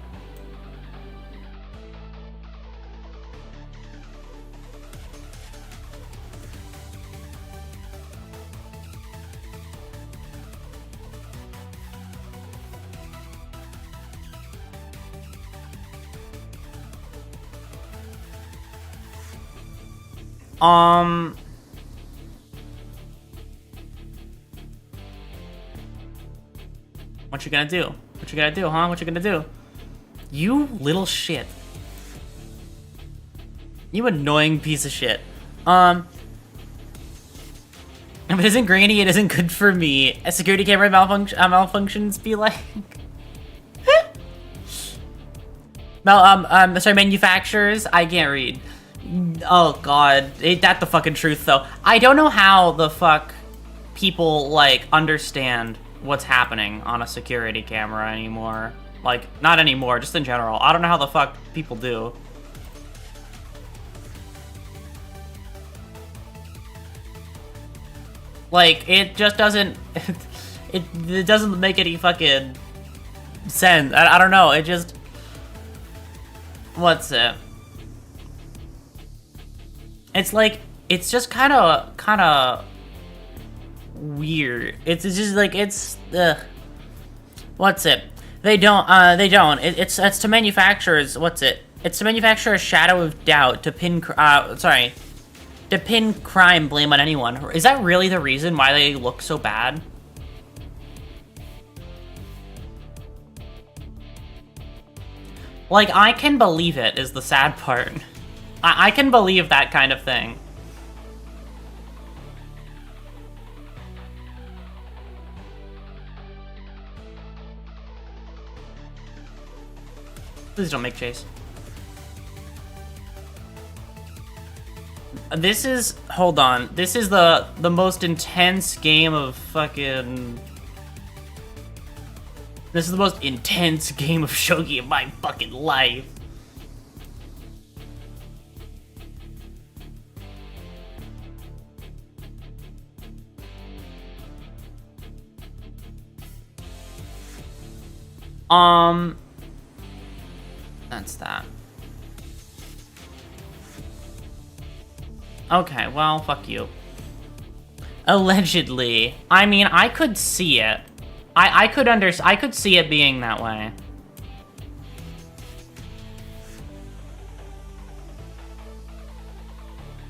What you gonna do? What you gonna do, huh? What you gonna do? You little shit. You annoying piece of shit. If it isn't grainy, it isn't good for me. A security camera malfunctions be like... sorry, manufacturers? I can't read. Oh god, ain't that the fucking truth though. I don't know how the fuck people, like, understand what's happening on a security camera anymore. Like, not anymore, just in general. I don't know how the fuck people do. Like, it just doesn't... it doesn't make any fucking sense. I don't know, it just... What's it? It's like, it's just kind of weird. It's just like, it's, what's it? They don't. It's to manufacturers, what's it? It's to manufacture a shadow of doubt to pin, to pin crime blame on anyone. Is that really the reason why they look so bad? Like, I can believe it, is the sad part. I can believe that kind of thing. Please don't make chase. This is, hold on. This is the most intense game of fucking... This is the most intense game of shogi of my fucking life. That's that. Okay, well, fuck you. Allegedly. I mean, I could see it. I could see it being that way.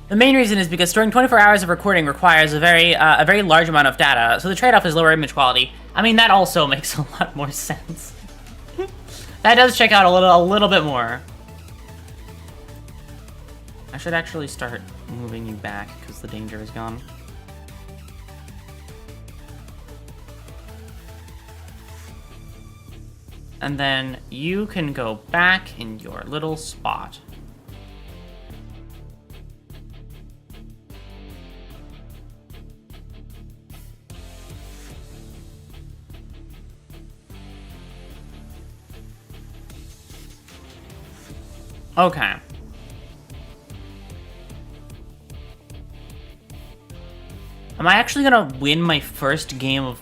The main reason is because storing 24 hours of recording requires a very large amount of data, so the trade-off is lower image quality. I mean, that also makes a lot more sense. That does check out a little bit more. I should actually start moving you back because the danger is gone. And then you can go back in your little spot. Okay. Am I actually gonna win my first real game of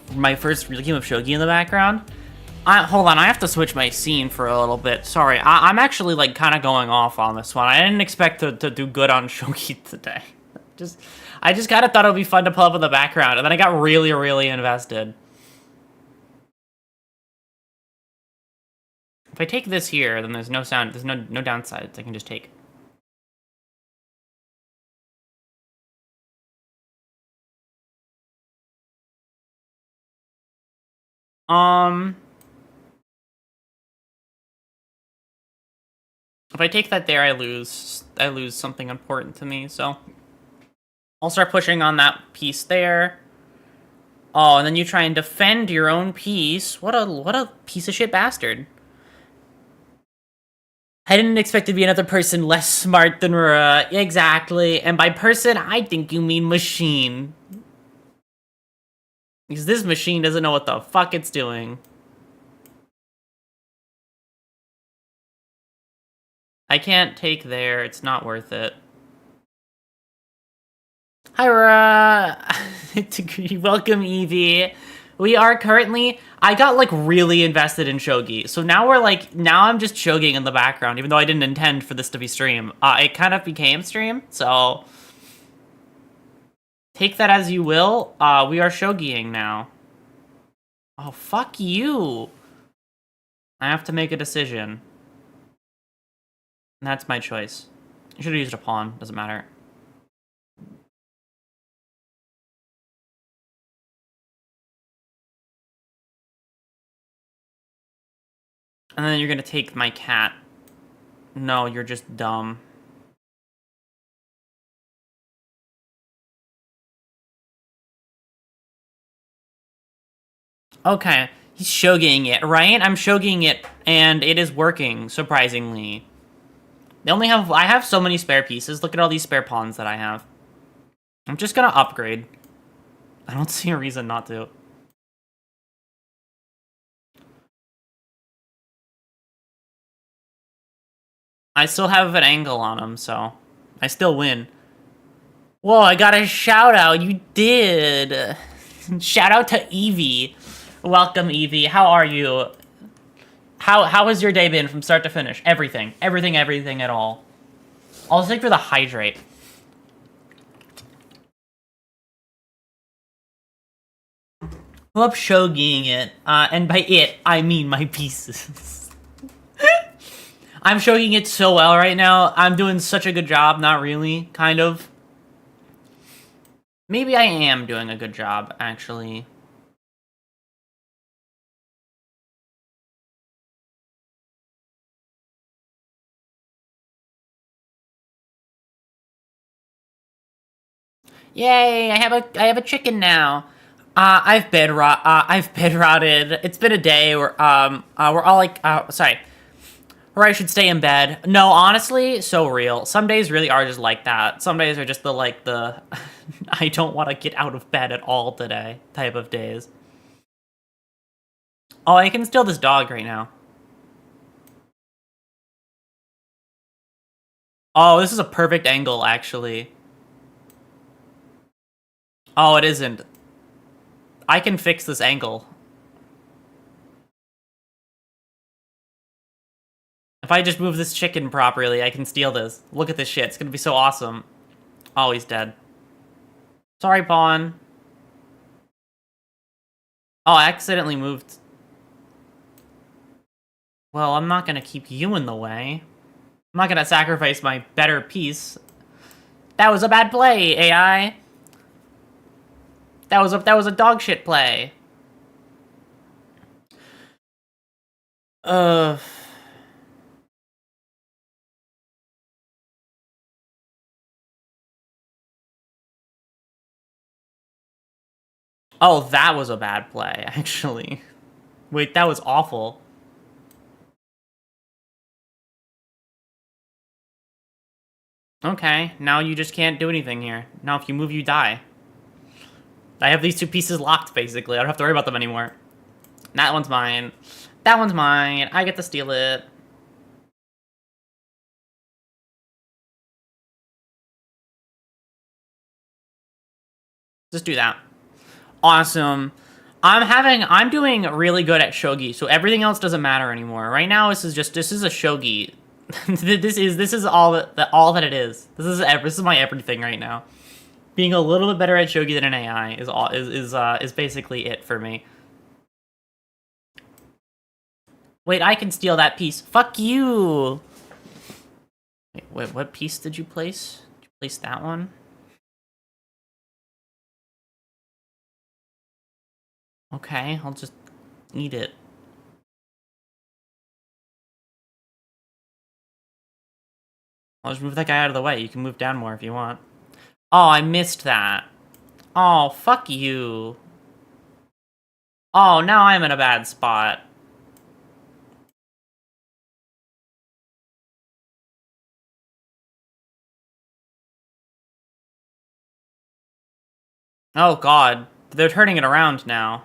shogi in the background? Hold on, I have to switch my scene for a little bit. Sorry, I'm actually like kind of going off on this one. I didn't expect to do good on shogi today. I just kind of thought it would be fun to pull up in the background, and then I got really, really invested. If I take this here, then there's no sound, there's no downsides I can just take. If I take that there, I lose something important to me, so I'll start pushing on that piece there. Oh, and then you try and defend your own piece. What a piece of shit bastard. I didn't expect to be another person less smart than Aurora. Exactly. And by person, I think you mean machine. Because this machine doesn't know what the fuck it's doing. I can't take there. It's not worth it. Hi, Aurora. Welcome, Evie. We are currently... I got, like, really invested in shogi. So now now I'm just shogging in the background, even though I didn't intend for this to be stream. It kind of became stream, so... Take that as you will. We are shogiing now. Oh, fuck you. I have to make a decision. And that's my choice. I should have used a pawn. Doesn't matter. And then you're gonna take my cat. No, you're just dumb. Okay, he's shogiing it, right? I'm shogiing it, and it is working, surprisingly. I have so many spare pieces. Look at all these spare pawns that I have. I'm just gonna upgrade. I don't see a reason not to. I still have an angle on him, so I still win. Whoa, I got a shout out. You did. Shout out to Evie. Welcome, Evie. How are you? How has your day been from start to finish? Everything. Everything at all. I'll take for the hydrate. Love shogiing it. And by it, I mean my pieces. I'm shogiing it so well right now. I'm doing such a good job. Not really. Kind of. Maybe I am doing a good job, actually. Yay! I have a chicken now. I've bed rotted. It's been a day. We're all like, sorry. Or I should stay in bed. No, honestly, so real. Some days really are just like that. Some days are just the I don't want to get out of bed at all today type of days. Oh, I can steal this dog right now. Oh, this is a perfect angle, actually. Oh, it isn't. I can fix this angle. If I just move this chicken properly, I can steal this. Look at this shit. It's gonna be so awesome. Oh, he's dead. Sorry, pawn. Oh, I accidentally moved. Well, I'm not gonna keep you in the way. I'm not gonna sacrifice my better piece. That was a bad play, AI. That was a dog shit play. Uh. Oh, that was a bad play, actually. Wait, that was awful. Okay, now you just can't do anything here. Now if you move, you die. I have these two pieces locked, basically. I don't have to worry about them anymore. That one's mine. That one's mine. I get to steal it. Just do that. Awesome. I'm doing really good at shogi, so everything else doesn't matter anymore. Right now, this is a shogi. this is all that it is. This is my everything right now. Being a little bit better at shogi than an AI is basically it for me. Wait, I can steal that piece. Fuck you. Wait, what piece did you place? Did you place that one? Okay, I'll just eat it. I'll just move that guy out of the way. You can move down more if you want. Oh, I missed that. Oh, fuck you. Oh, now I'm in a bad spot. Oh, God. They're turning it around now.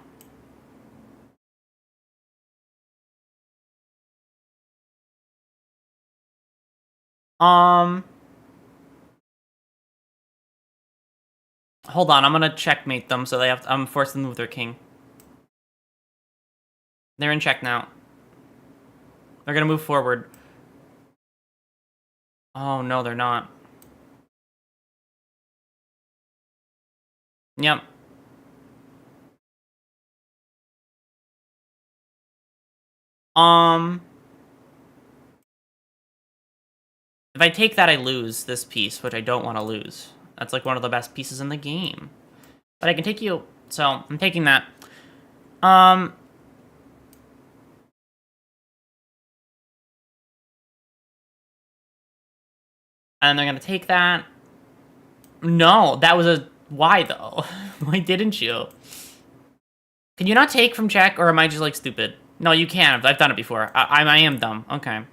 Hold on, I'm gonna checkmate them so I'm forced to move their king. They're in check now. They're gonna move forward. Oh, no, they're not. Yep. If I take that, I lose this piece, which I don't want to lose. That's like one of the best pieces in the game. But I can take you, so I'm taking that. And they're gonna take that. No, that was a... Why, though? Why didn't you? Can you not take from check, or am I just, like, stupid? No, you can. I've done it before. I am dumb. Okay.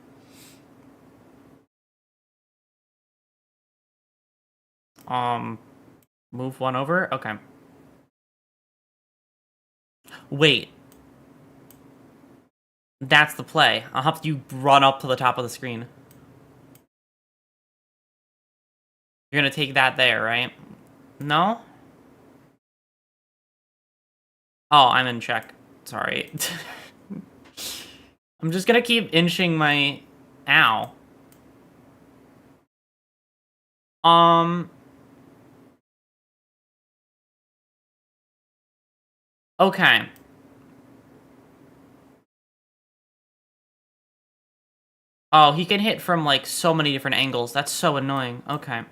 Move one over? Okay. Wait. That's the play. I'll have you run up to the top of the screen. You're gonna take that there, right? No? Oh, I'm in check. Sorry. I'm just gonna keep inching my... Ow. Okay. Oh, he can hit from, like, so many different angles. That's so annoying. Okay.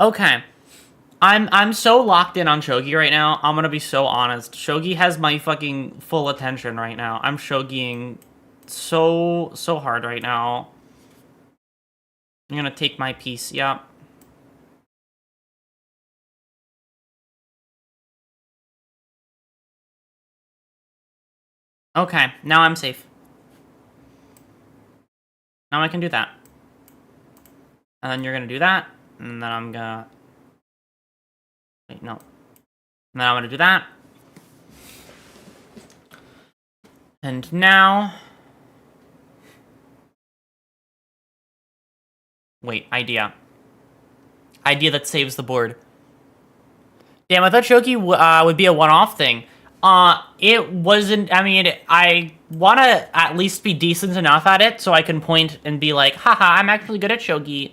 Okay. I'm so locked in on Shogi right now. I'm gonna be so honest. Shogi has my fucking full attention right now. I'm Shogiing so hard right now. I'm gonna take my piece. Yep. Okay, now I'm safe. Now I can do that. And then you're gonna do that. And then I'm gonna... Wait, no. And then I'm gonna do that. And now... Wait, idea. Idea that saves the board. Damn, I thought Shogi would be a one-off thing. It wasn't... I mean, I want to at least be decent enough at it so I can point and be like, haha, I'm actually good at Shogi.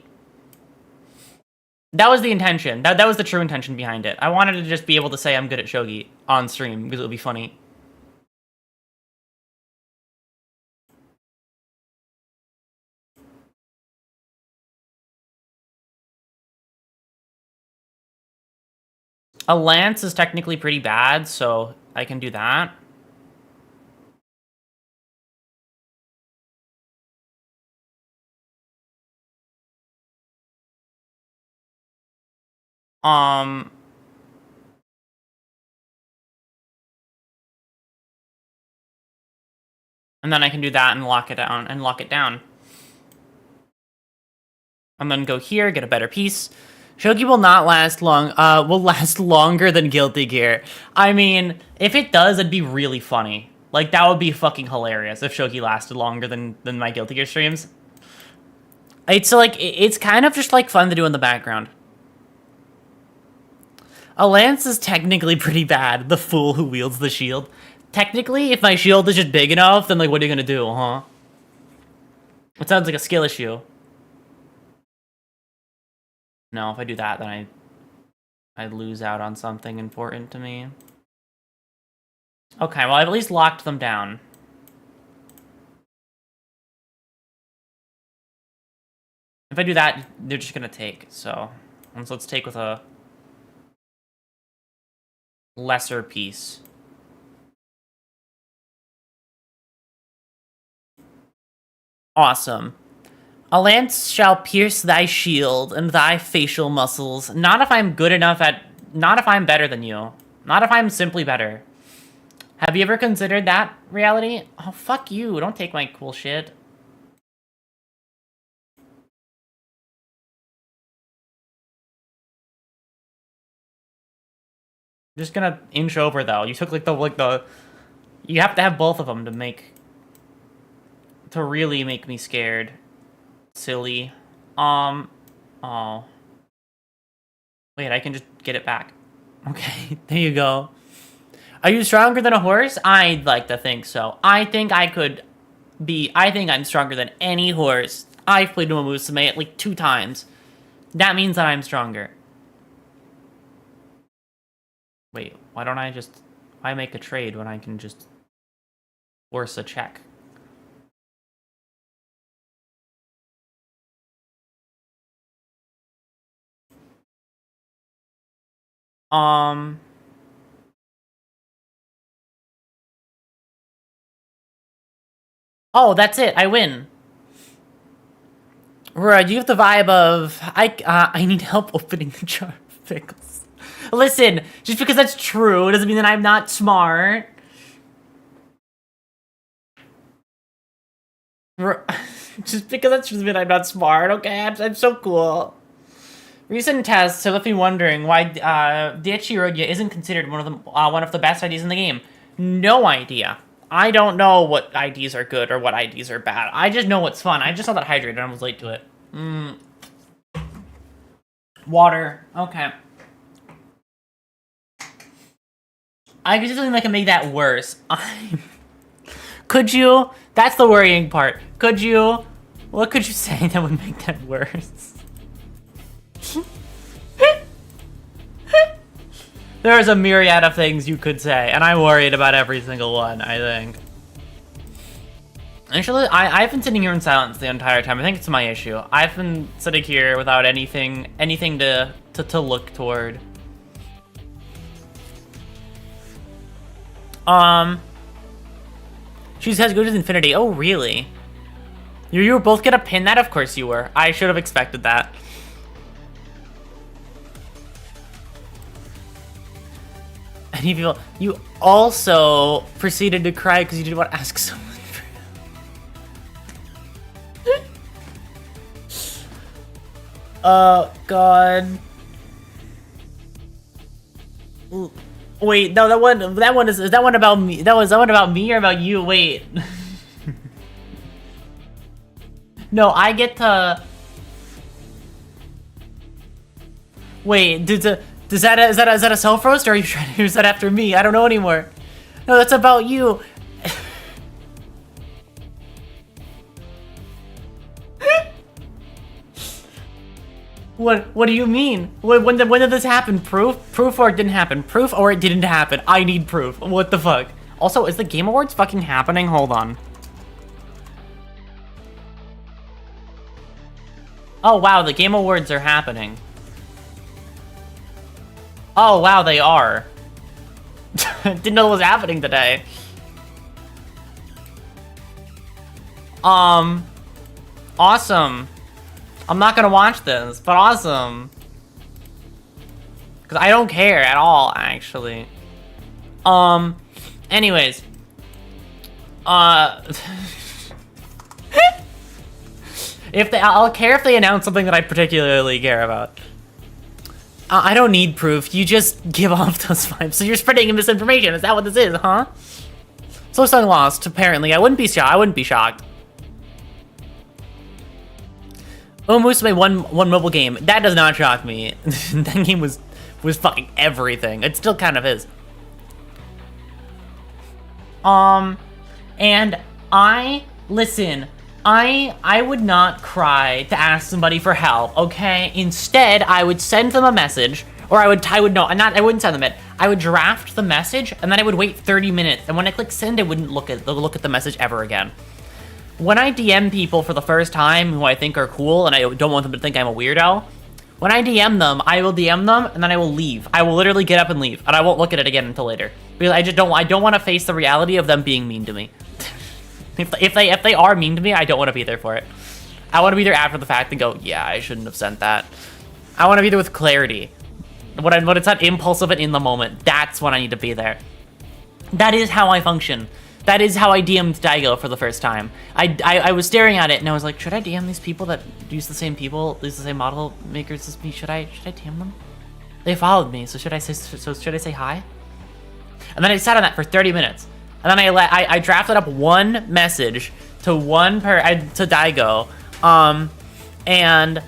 That was the intention. That was the true intention behind it. I wanted to just be able to say I'm good at Shogi on stream because it would be funny. A lance is technically pretty bad, so I can do that. And then I can do that and lock it down, And then go here, get a better piece. Shogi will not last long, will last longer than Guilty Gear. I mean, if it does, it'd be really funny. Like, that would be fucking hilarious if Shogi lasted longer than my Guilty Gear streams. It's like, it's kind of just like fun to do in the background. A lance is technically pretty bad, the fool who wields the shield. Technically, if my shield is just big enough, then like, what are you gonna do, huh? It sounds like a skill issue. No, if I do that, then I lose out on something important to me. Okay, well, I've at least locked them down. If I do that, they're just gonna take, so let's take with a lesser piece. Awesome. A lance shall pierce thy shield and thy facial muscles. Not if I'm good enough at... Not if I'm better than you. Not if I'm simply better. Have you ever considered that reality? Oh, fuck you. Don't take my cool shit. I'm just gonna inch over, though. You took, like, the... You have to have both of them to make... To really make me scared. Silly. Oh. Wait, I can just get it back. Okay, there you go. Are you stronger than a horse? I'd like to think so. I think I could be... I think I'm stronger than any horse. I've played Uma Musume at like 2 times. That means that I'm stronger. Wait, why don't I just... Why make a trade when I can just force a check? Oh, that's it. I win. Aurora, you have the vibe of I need help opening the jar of pickles. Listen, just because that's true doesn't mean that I'm not smart. Just because that's just mean I'm not smart, okay? I'm so cool. Recent tests have left me wondering why Dichirogia isn't considered one of the best IDs in the game. No idea. I don't know what IDs are good or what IDs are bad. I just know what's fun. I just saw that hydrated and I was late to it. Water. Okay. I could just something that can make that worse. Could you? That's the worrying part. Could you? What could you say that would make that worse? There's a myriad of things you could say, and I'm worried about every single one, I think. Actually, I've been sitting here in silence the entire time. I think it's my issue. I've been sitting here without anything to look toward. She's as good as infinity. Oh, really? You were both gonna pin that? Of course you were. I should have expected that. And you also proceeded to cry because you didn't want to ask someone for help. Oh, God. Wait, no, that one is that one about me? That one about me or about you? Wait. No, I get to. Wait, is that a self roast or are you trying to use that after me? I don't know anymore. No, that's about you. What do you mean? When did this happen? Proof or it didn't happen? Proof or it didn't happen? I need proof. What the fuck? Also, is the Game Awards fucking happening? Hold on. Oh wow, the Game Awards are happening. Oh wow, they are. Didn't know what was happening today. Awesome. I'm not gonna watch this, but awesome. Cause I don't care at all, actually. Anyways. I'll care if they announce something that I particularly care about. I don't need proof. You just give off those vibes. So you're spreading misinformation. Is that what this is, huh? So Song lost. Apparently, I wouldn't be shocked. Oh, Moose made one mobile game. That does not shock me. That game was fucking everything. It still kind of is. And listen. I would not cry to ask somebody for help, okay? Instead, I would send them a message, or I wouldn't send them it. I would draft the message, and then I would wait 30 minutes, and when I click send, I wouldn't look at the message ever again. When I DM people for the first time who I think are cool, and I don't want them to think I'm a weirdo, when I DM them, I will DM them, and then I will leave. I will literally get up and leave, and I won't look at it again until later. Because I don't want to face the reality of them being mean to me. If they are mean to me, I don't want to be there for it. I want to be there after the fact and go, yeah, I shouldn't have sent that. I want to be there with clarity. When it's not impulsive and in the moment, that's when I need to be there. That is how I function. That is how I DM'd Daigo for the first time. I was staring at it and I was like, should I DM these people that use the same model makers as me? Should I DM them? They followed me, so should I say hi? And then I sat on that for 30 minutes. And then I drafted up one message to to Daigo, and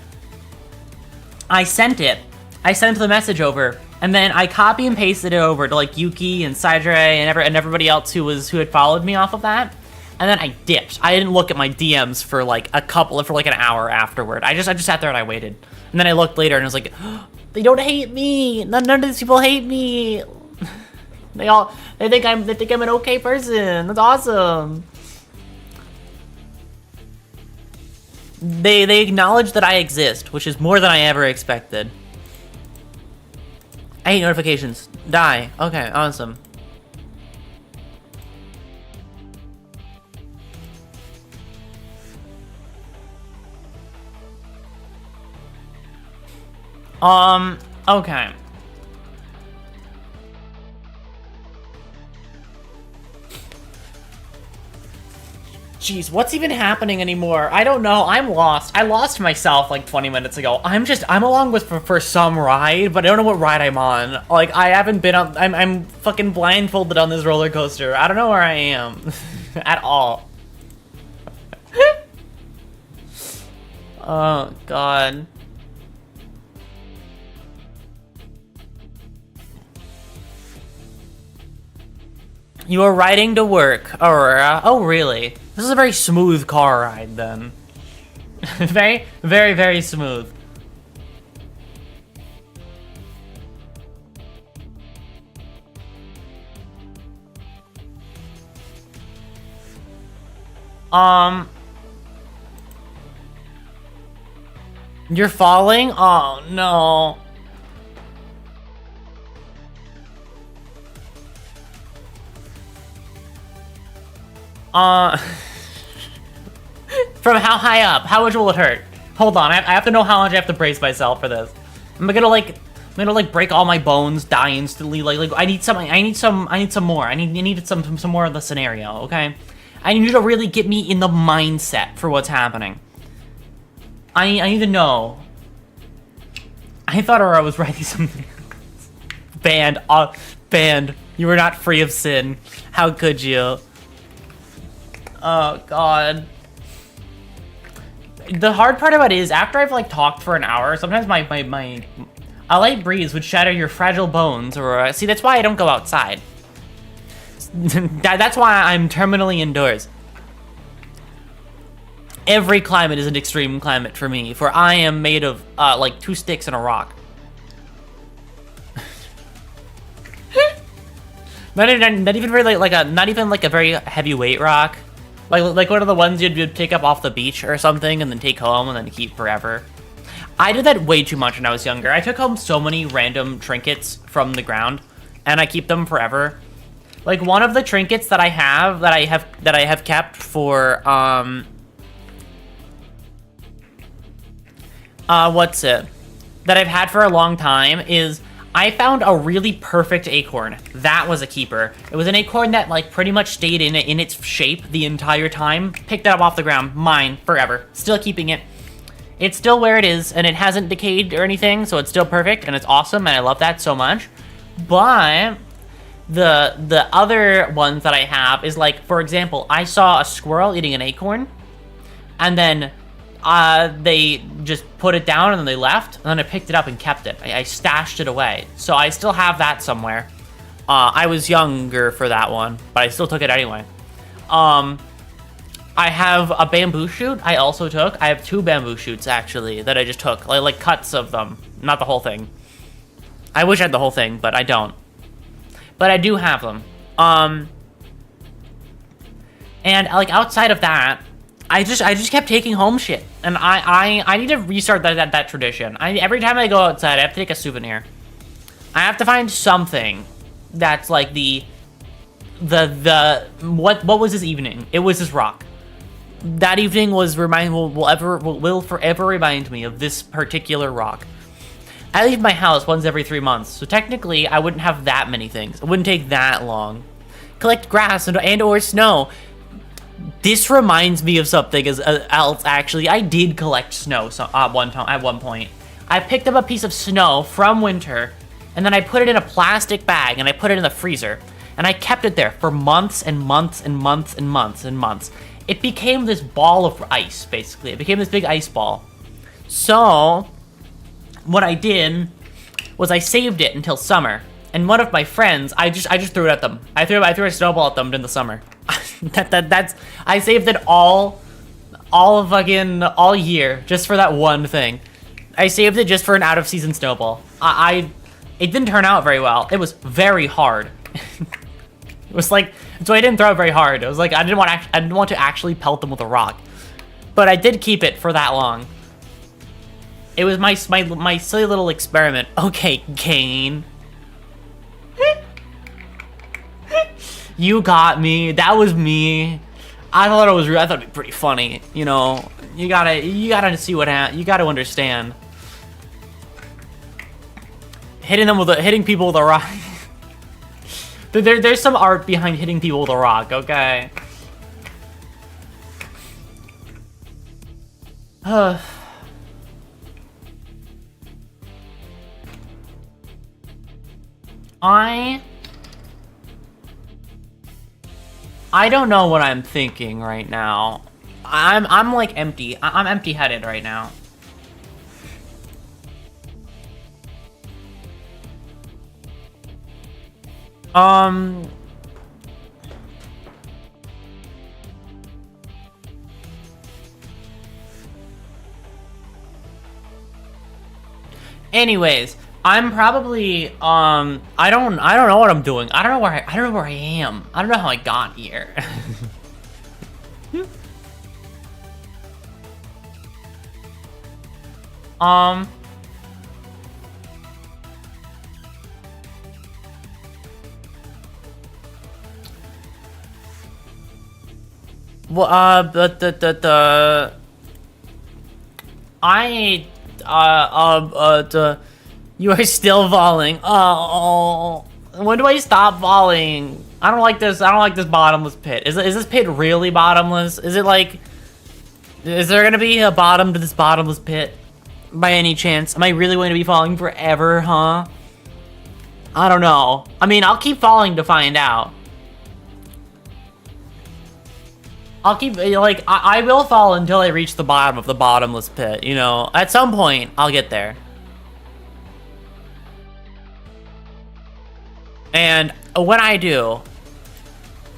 I sent it. I sent the message over, and then I copy and pasted it over to like Yuki and Saidre and everybody else who had followed me off of that. And then I dipped. I didn't look at my DMs for like an hour afterward. I just sat there and I waited. And then I looked later and I was like, oh, they don't hate me. None of these people hate me. They think I'm an okay person. That's awesome. They acknowledge that I exist, which is more than I ever expected. I hate notifications. Die. Okay, awesome. Okay. Jeez, what's even happening anymore? I don't know. I'm lost. I lost myself like 20 minutes ago. I'm along with for some ride, but I don't know what ride I'm on. Like, I haven't been on. I'm fucking blindfolded on this roller coaster. I don't know where I am at all. Oh God. You are riding to work, Aurora. Oh, really? This is a very smooth car ride, then. Very, very, very smooth. You're falling? Oh, no. From how high up? How much will it hurt? Hold on, I have to know how much I have to brace myself for this. I'm gonna break all my bones, die instantly. Like I need some more. I needed some more of the scenario. Okay, I need you to really get me in the mindset for what's happening. I need to know. I thought Aurora was writing something. Banned. Banned. You were not free of sin. How could you? Oh God. The hard part about it is after I've like talked for an hour, sometimes a light breeze would shatter your fragile bones. Or see, that's why I don't go outside. That's why I'm terminally indoors. Every climate is an extreme climate for me, for I am made of like 2 sticks and a rock. not even really not even like a very heavyweight rock. Like one of the ones you'd pick up off the beach or something and then take home and then keep forever. I did that way too much when I was younger. I took home so many random trinkets from the ground, and I keep them forever. Like one of the trinkets that I have kept for what's it? That I've had for a long time is I found a really perfect acorn. That was a keeper. It was an acorn that like pretty much stayed in its shape the entire time. Picked it up off the ground. Mine forever. Still keeping it. It's still where it is, and it hasn't decayed or anything, so it's still perfect, and it's awesome, and I love that so much. But the other ones that I have is like, for example, I saw a squirrel eating an acorn, and then they just put it down and then they left, and then I picked it up and kept it. I stashed it away. So I still have that somewhere. I was younger for that one, but I still took it anyway. I have a bamboo shoot I also took. I have 2 bamboo shoots, actually, that I just took. Like cuts of them. Not the whole thing. I wish I had the whole thing, but I don't. But I do have them. And, like, outside of that, I just kept taking home shit, and I need to restart that tradition. Every time I go outside, I have to take a souvenir. I have to find something that's like what was this evening? It was this rock. That evening will forever remind me of this particular rock. I leave my house once every 3 months, so technically I wouldn't have that many things. It wouldn't take that long. Collect grass and or snow. This reminds me of something else, actually. I did collect snow at one point. I picked up a piece of snow from winter, and then I put it in a plastic bag, and I put it in the freezer. And I kept it there for months and months and months and months and months. It became this ball of ice, basically. It became this big ice ball. So, what I did was I saved it until summer. And one of my friends, I just threw it at them. I threw a snowball at them in the summer. I saved it all year just for that one thing. I saved it just for an out-of-season snowball. It didn't turn out very well. It was very hard. It was like, so I didn't throw it very hard. It was like I didn't want to actually pelt them with a rock, but I did keep it for that long. It was my silly little experiment. Okay, Kane. You got me. That was me. I thought it'd be pretty funny. You know, you gotta see you gotta understand. Hitting people with a rock. There's some art behind hitting people with a rock, okay? I don't know what I'm thinking right now. I'm like empty. I'm empty-headed right now. Anyways, I'm probably I don't know what I'm doing. I don't know where I am. I don't know how I got here. Well, you are still falling. Oh, when do I stop falling? I don't like this. I don't like this bottomless pit. Is this pit really bottomless? Is it like, is there gonna be a bottom to this bottomless pit by any chance? Am I really going to be falling forever, huh? I don't know. I mean, I'll keep falling to find out. I'll keep, like, I will fall until I reach the bottom of the bottomless pit, you know? At some point, I'll get there. And when I do,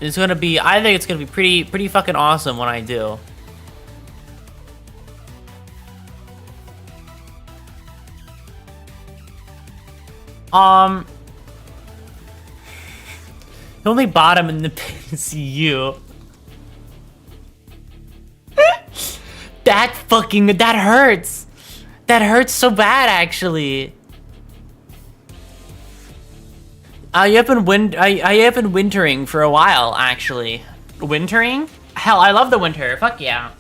it's gonna be, I think it's gonna be pretty fucking awesome when I do. The only bottom in the pit is you. That hurts. That hurts so bad, actually. I have been wintering for a while, actually. Wintering? Hell, I love the winter. Fuck yeah.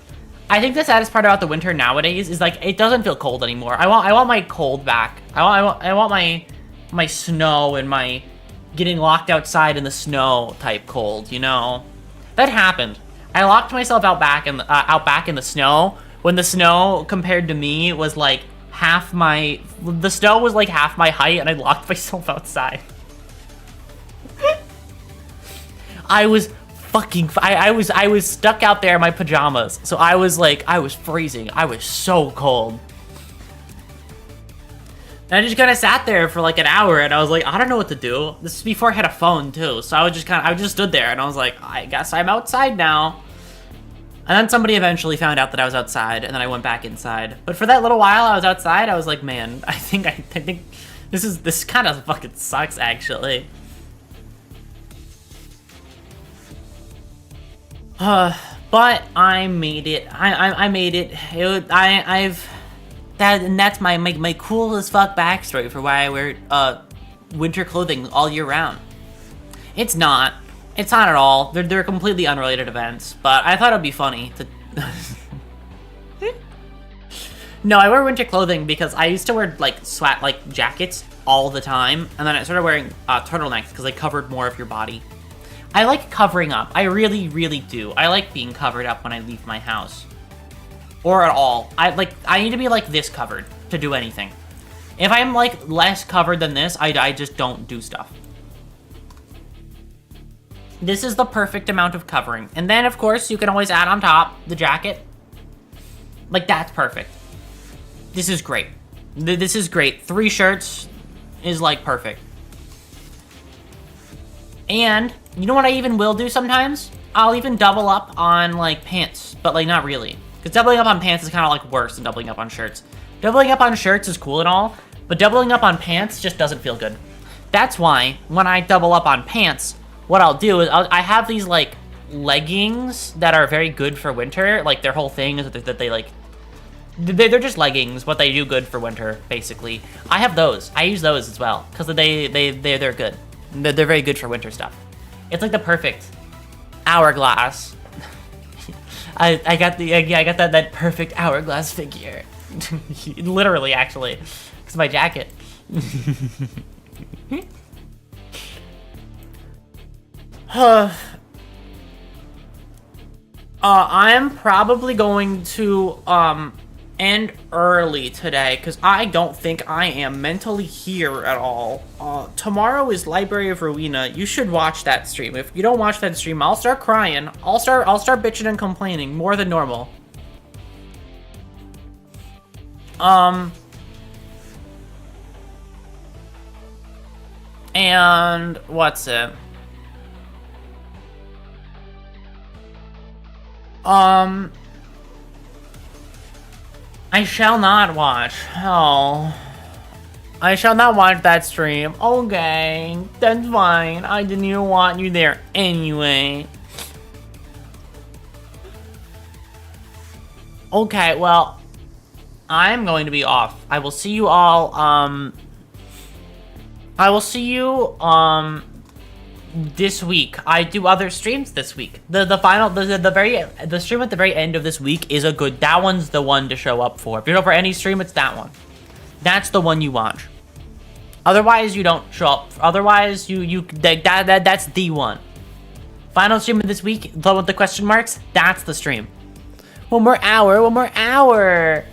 I think the saddest part about the winter nowadays is like it doesn't feel cold anymore. I want my cold back. I want my snow and my getting locked outside in the snow type cold, you know? That happened. I locked myself out back in the snow when the snow compared to me was like the snow was like half my height, and I locked myself outside. I was stuck out there in my pajamas, so I was freezing. I was so cold. And I just kind of sat there for like an hour, and I was like, I don't know what to do. This is before I had a phone too, so I just stood there, and I was like, I guess I'm outside now. And then somebody eventually found out that I was outside, and then I went back inside. But for that little while I was outside, I was like, man, I think this kind of fucking sucks, actually. But I made it. I made it. That's my cool as fuck backstory for why I wear winter clothing all year round. It's not at all. They're completely unrelated events, but I thought it'd be funny to. No, I wear winter clothing because I used to wear like jackets all the time, and then I started wearing turtlenecks because they covered more of your body. I like covering up. I really, really do. I like being covered up when I leave my house. Or at all. I need to be like this covered to do anything. If I'm like less covered than this, I just don't do stuff. This is the perfect amount of covering. And then of course you can always add on top the jacket. Like that's perfect. This is great. This is great. 3 shirts is like perfect. And you know what I even will do sometimes? I'll even double up on like pants, but like not really. Because doubling up on pants is kind of like worse than doubling up on shirts. Doubling up on shirts is cool and all, but doubling up on pants just doesn't feel good. That's why when I double up on pants, what I'll do is I have these like leggings that are very good for winter. Like their whole thing is that they like, they're just leggings, but they do good for winter, basically. I have those. I use those as well because they're good. They're very good for winter stuff. It's like the perfect hourglass. I got that perfect hourglass figure. Literally, actually, because my jacket. I'm probably going to end early today because I don't think I am mentally here at all. Tomorrow is Library of Rowena. You should watch that stream. If you don't watch that stream, I'll start crying. I'll start bitching and complaining more than normal. And what's it? I shall not watch. Oh. I shall not watch that stream. Okay, that's fine. I didn't even want you there anyway. Okay, well, I'm going to be off. I will see you all, I will see you, this week. I do other streams this week. The stream at the very end of this week is a good, that one's the one to show up for. If you're up for any stream, it's that one. That's the one you watch. Otherwise, you don't show up. Otherwise, that's the one. Final stream of this week, the one with the question marks, that's the stream. One more hour.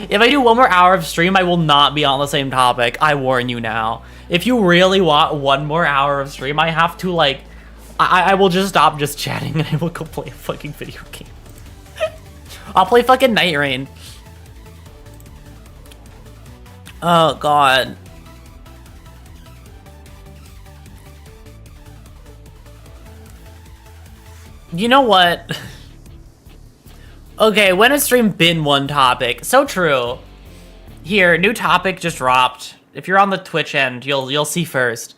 If I do one more hour of stream, I will not be on the same topic. I warn you now. If you really want one more hour of stream, I have to, like... I will just stop just chatting and I will go play a fucking video game. I'll play fucking Night Rain. Oh, God. You know what? Okay, when has stream been one topic? So true. Here, new topic just dropped. If you're on the Twitch end, you'll see first.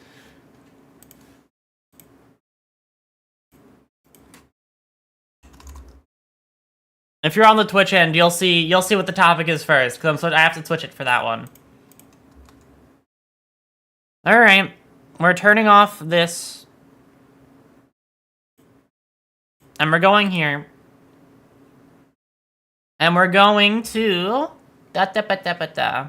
If you're on the Twitch end, you'll see what the topic is first, because I have to switch it for that one. All right, we're turning off this, and we're going here, and we're going to da.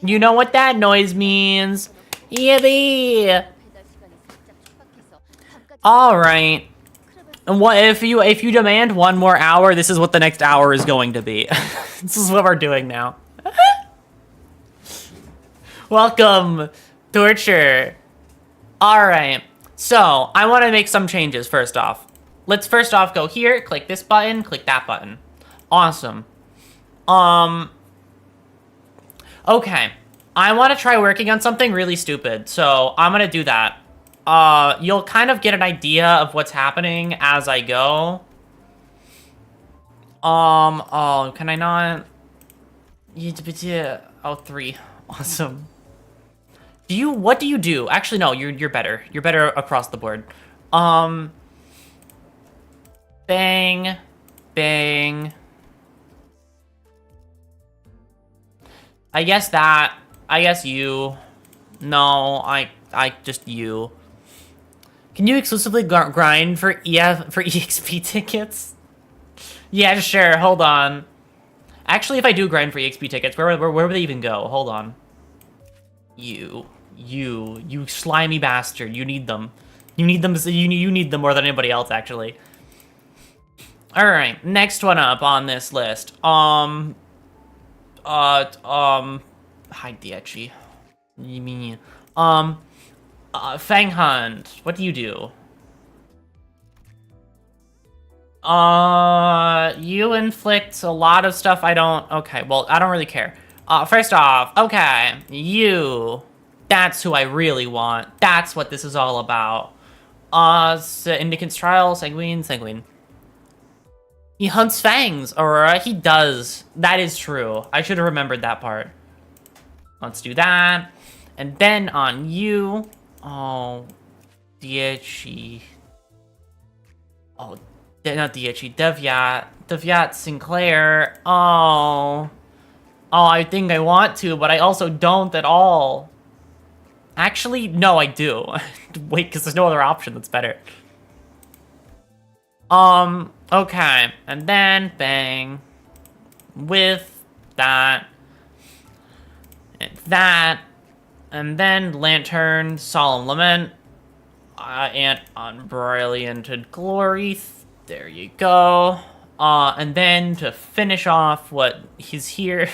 You know what that noise means? Yippee! All right. And what if you demand one more hour? This is what the next hour is going to be. This is what we're doing now. Welcome, torture. All right. So I want to make some changes. First off, let's first off go here. Click this button. Click that button. Awesome. Okay, I want to try working on something really stupid, so I'm gonna do that. You'll kind of get an idea of what's happening as I go. Oh, can I not? Oh, 3. Awesome. What do you do? Actually, no, you're better. You're better across the board. Bang, bang. I guess you. No, I just you. Can you exclusively grind for EXP tickets? Yeah, sure, hold on. Actually, if I do grind for EXP tickets, where would they even go? Hold on. You slimy bastard, you need them. You need them more than anybody else, actually. Alright, next one up on this list. Hi, Dietchi. You mean, Fang Hunt, what do you do? You inflict a lot of stuff I don't, okay, well, I don't really care. First off, okay, that's who I really want. That's what this is all about. Indicant's trial, sanguine. He hunts fangs, Aurora. He does. That is true. I should have remembered that part. Let's do that. And then on you. Oh, Dietchi. Oh, not Dietchi. Devyat Sinclair. Oh, I think I want to, but I also don't at all. Actually, no, I do. Wait, because there's no other option that's better. Okay, and then bang with that, and then Lantern, Solemn Lament. and unbrillianted glory. There you go. And then to finish off what he's here,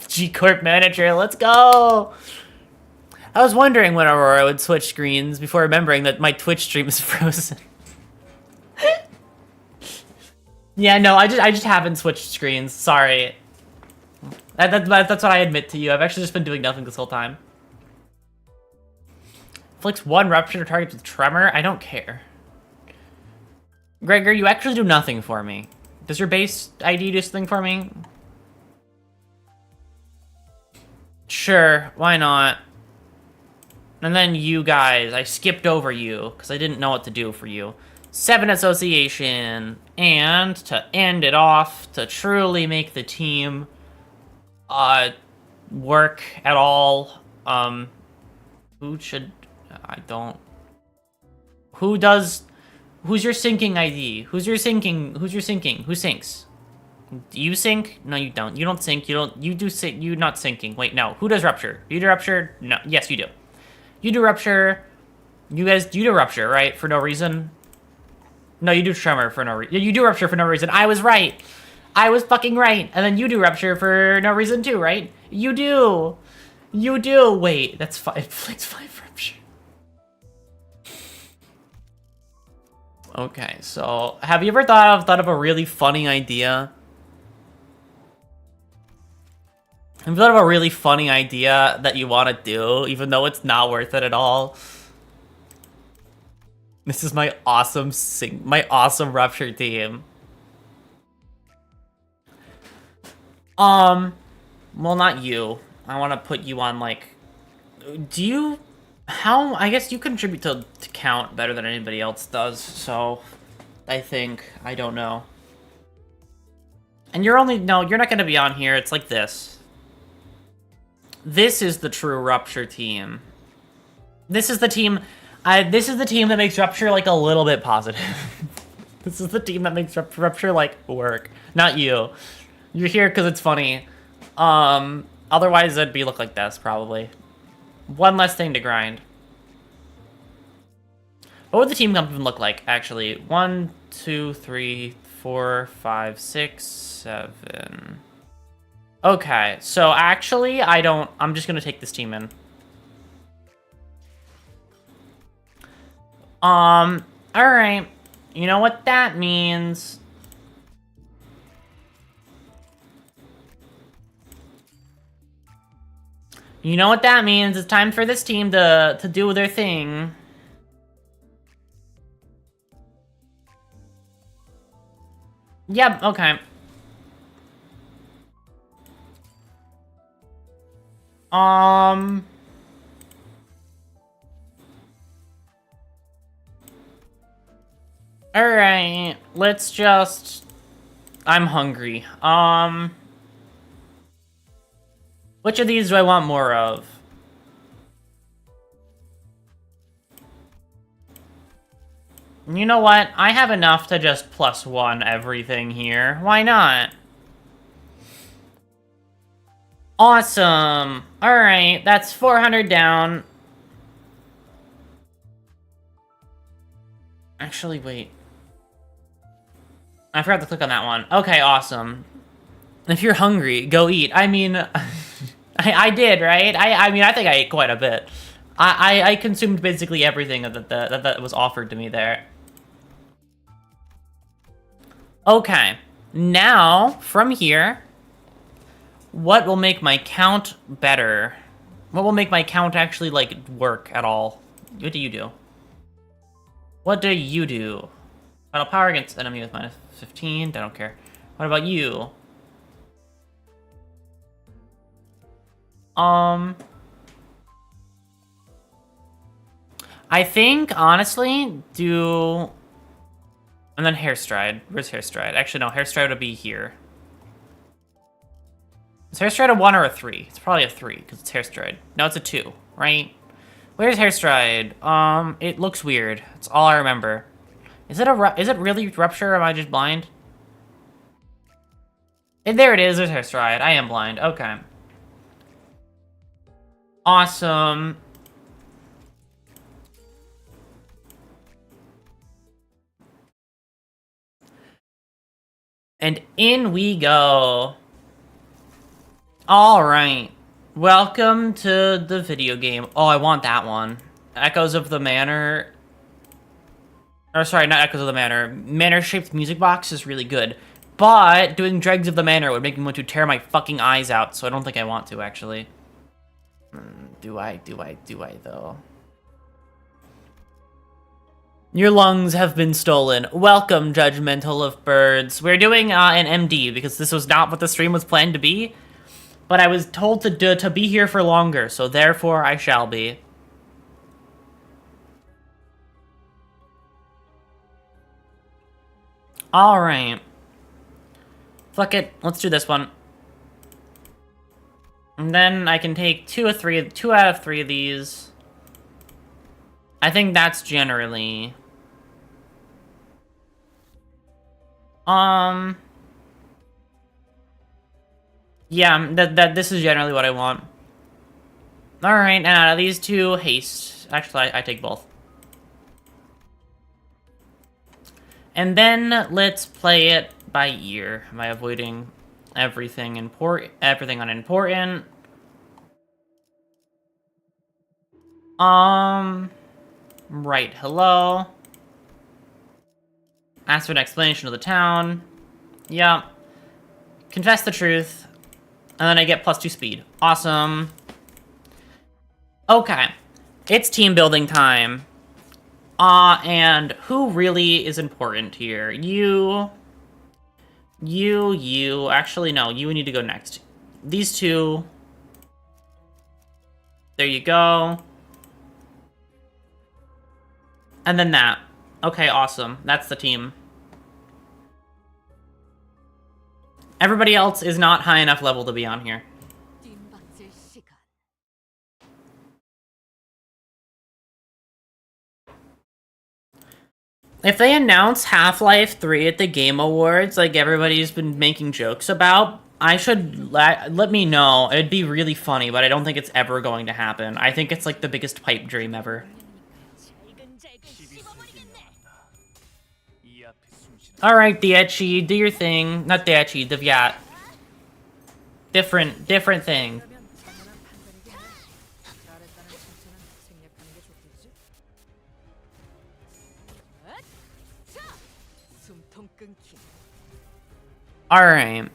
G Corp manager, let's go. I was wondering when Aurora would switch screens before remembering that my Twitch stream is frozen. Yeah, no, I just haven't switched screens. Sorry. That's what I admit to you. I've actually just been doing nothing this whole time. Flicks 1 rupture targets with tremor. I don't care. Gregor, you actually do nothing for me. Does your base ID do something for me? Sure, why not? And then you guys, I skipped over you because I didn't know what to do for you. 7 association, and to end it off, to truly make the team work at all, who should, who's your syncing ID? Who syncing? Who syncs? Do you sync? No, you don't. You don't sync. You're not syncing. Wait, no. Who does rupture? You do rupture? No. Yes, you do. You do rupture. You do rupture, right? For no reason? No, you do tremor for no reason. You do rupture for no reason. I was right. I was fucking right. And then you do rupture for no reason too, right? You do. You do. Wait, that's 5. It's 5 rupture. Okay, so have you ever thought of a really funny idea? Have you thought of a really funny idea that you want to do, even though it's not worth it at all? This is my awesome rupture team. Well, not you. I want to put you on, like, I guess you contribute to count better than anybody else does, so I don't know. And you're not going to be on here. It's like this. This is the true rupture team. This is the team that makes rupture, like, a little bit positive. This is the team that makes rupture, like, work. Not you. You're here because it's funny. Otherwise it'd look like this, probably. One less thing to grind. What would the team even look like, actually? 1, 2, 3, 4, 5, 6, 7. Okay, so actually, I'm just gonna take this team in. Alright. You know what that means? You know what that means? It's time for this team to do their thing. Yep, okay. Alright, let's just... I'm hungry. Which of these do I want more of? You know what? I have enough to just +1 everything here. Why not? Awesome! Alright, that's 400 down. Actually, wait. I forgot to click on that one. Okay, awesome. If you're hungry, go eat. I mean, I did, right? I mean, I think I ate quite a bit. I consumed basically everything that was offered to me there. Okay, now, from here, what will make my count better? What will make my count actually, like, work at all? What do you do? What do you do? Final power against enemy with -15. I don't care. What about you? I think, honestly, do... And then hair stride. Where's hair stride? Actually, no, hair stride would be here. Is hair stride a 1 or a 3? It's probably a 3, because it's hair stride. No, it's a 2, right? Where's hair stride? It looks weird. That's all I remember. Is it really rupture, or am I just blind? And there it is, there's hair stride. I am blind, okay. Awesome. And in we go. Alright. Welcome to the video game. Oh, I want that one. Echoes of the Manor. Or sorry, not Echoes of the Manor. Manor-shaped music box is really good. But doing Dregs of the Manor would make me want to tear my fucking eyes out, so I don't think I want to, actually. Do I, though? Your lungs have been stolen. Welcome, judgmental of birds. We're doing an MD, because this was not what the stream was planned to be. But I was told to be here for longer, so therefore I shall be. Alright. Fuck it, let's do this one. And then I can take two out of three of these. I think that's generally... Yeah, this is generally what I want. Alright, and out of these two, haste. Actually, I take both. And then let's play it by ear by avoiding everything unimportant. Right, hello. Ask for an explanation of the town. Yeah. Confess the truth. And then I get +2 speed. Awesome. Okay. It's team building time. And who really is important here? You. Actually, no. You need to go next. These two. There you go. And then that. Okay, awesome. That's the team. Everybody else is not high enough level to be on here. If they announce Half-Life 3 at the Game Awards, like everybody's been making jokes about, I should let me know. It'd be really funny, but I don't think it's ever going to happen. I think it's like the biggest pipe dream ever. Alright, Diechi, do your thing. Not Diechi, Deviat. Different thing. Alright.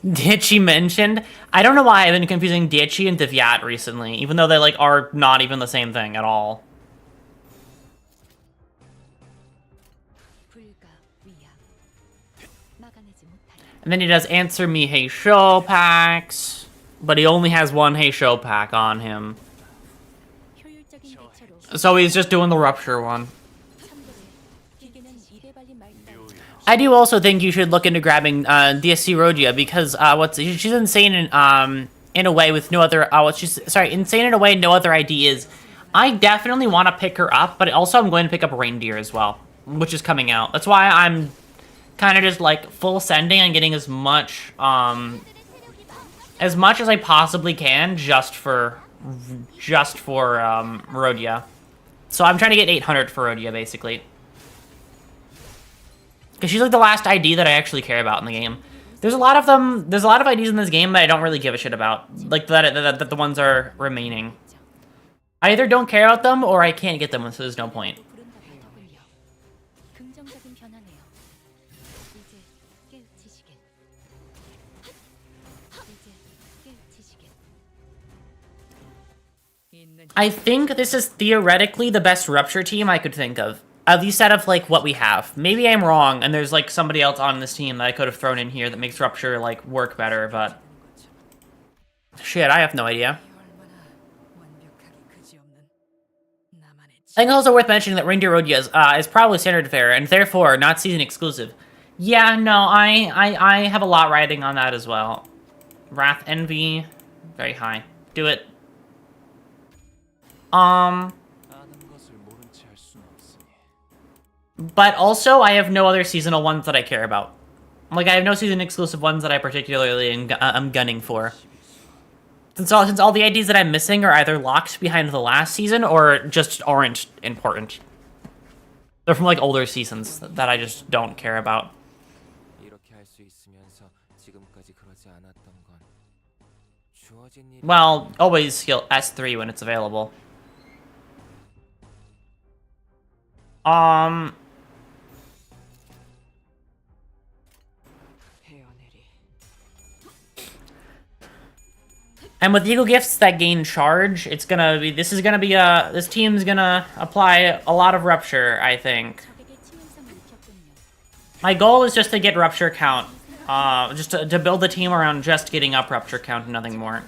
Diechi mentioned. I don't know why I've been confusing Diechi and Deviat recently, even though they like are not even the same thing at all. And then he does Answer Me Hey Show packs, but he only has one Hey Show pack on him. So he's just doing the Rupture one. I do also think you should look into grabbing DSC Rogia because she's insane in a way with no other insane in a way no other ID is. I definitely want to pick her up, but also I'm going to pick up Reindeer as well, which is coming out. That's why I'm kind of just like full sending and getting as much as I possibly can just for Rodia. So I'm trying to get 800 for Rodia basically. Because she's like the last ID that I actually care about in the game. There's a lot of them. There's a lot of IDs in this game that I don't really give a shit about. Like that the ones are remaining. I either don't care about them or I can't get them, so there's no point. I think this is theoretically the best Rupture team I could think of. At least out of, like, what we have. Maybe I'm wrong, and there's, like, somebody else on this team that I could have thrown in here that makes Rupture, like, work better, but... Shit, I have no idea. I think it's also worth mentioning that Reindeer Rodia is probably standard fare, and therefore not season exclusive. Yeah, no, I have a lot riding on that as well. Wrath Envy, very high. Do it. But also, I have no other seasonal ones that I care about. Like, I have no season exclusive ones that I particularly am gunning for. Since all the IDs that I'm missing are either locked behind the last season or just aren't important. They're from, like, older seasons that I just don't care about. Well, always skill S3 when it's available. And with Eagle Gifts that gain charge, it's gonna be, this team's gonna apply a lot of Rupture, I think. My goal is just to get Rupture count. Just to build the team around just getting up Rupture count and nothing more.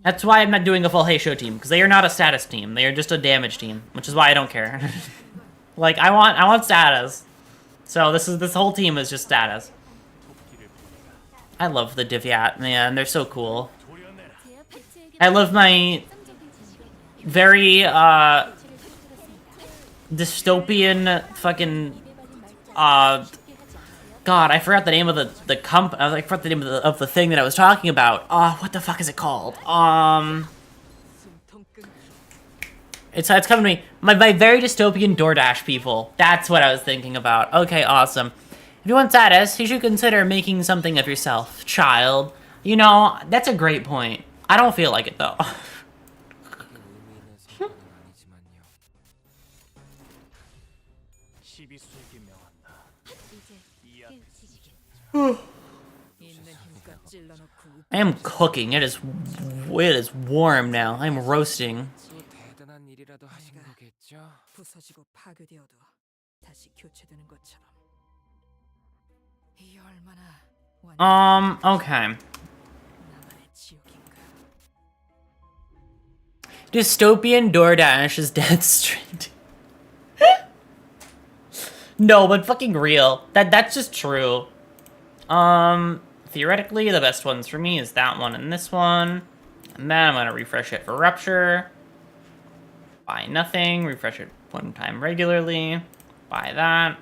That's why I'm not doing a full Heisho team, because they are not a status team. They are just a damage team, which is why I don't care. Like, I want status. So this whole team is just status. I love the Divyat, man. They're so cool. I love my very dystopian fucking God, I forgot the name of I forgot the name of the thing that I was talking about. What the fuck is it called? It's coming to me. My very dystopian DoorDash people. That's what I was thinking about. Okay, awesome. If you want status, you should consider making something of yourself, child. You know, that's a great point. I don't feel like it, though. I am cooking. It is warm now. I'm roasting. Okay. Dystopian DoorDash is dead straight. No, but fucking real. That's just true. Theoretically, the best ones for me is that one and this one. And then I'm gonna refresh it for Rupture. Buy nothing. Refresh it one time regularly. Buy that.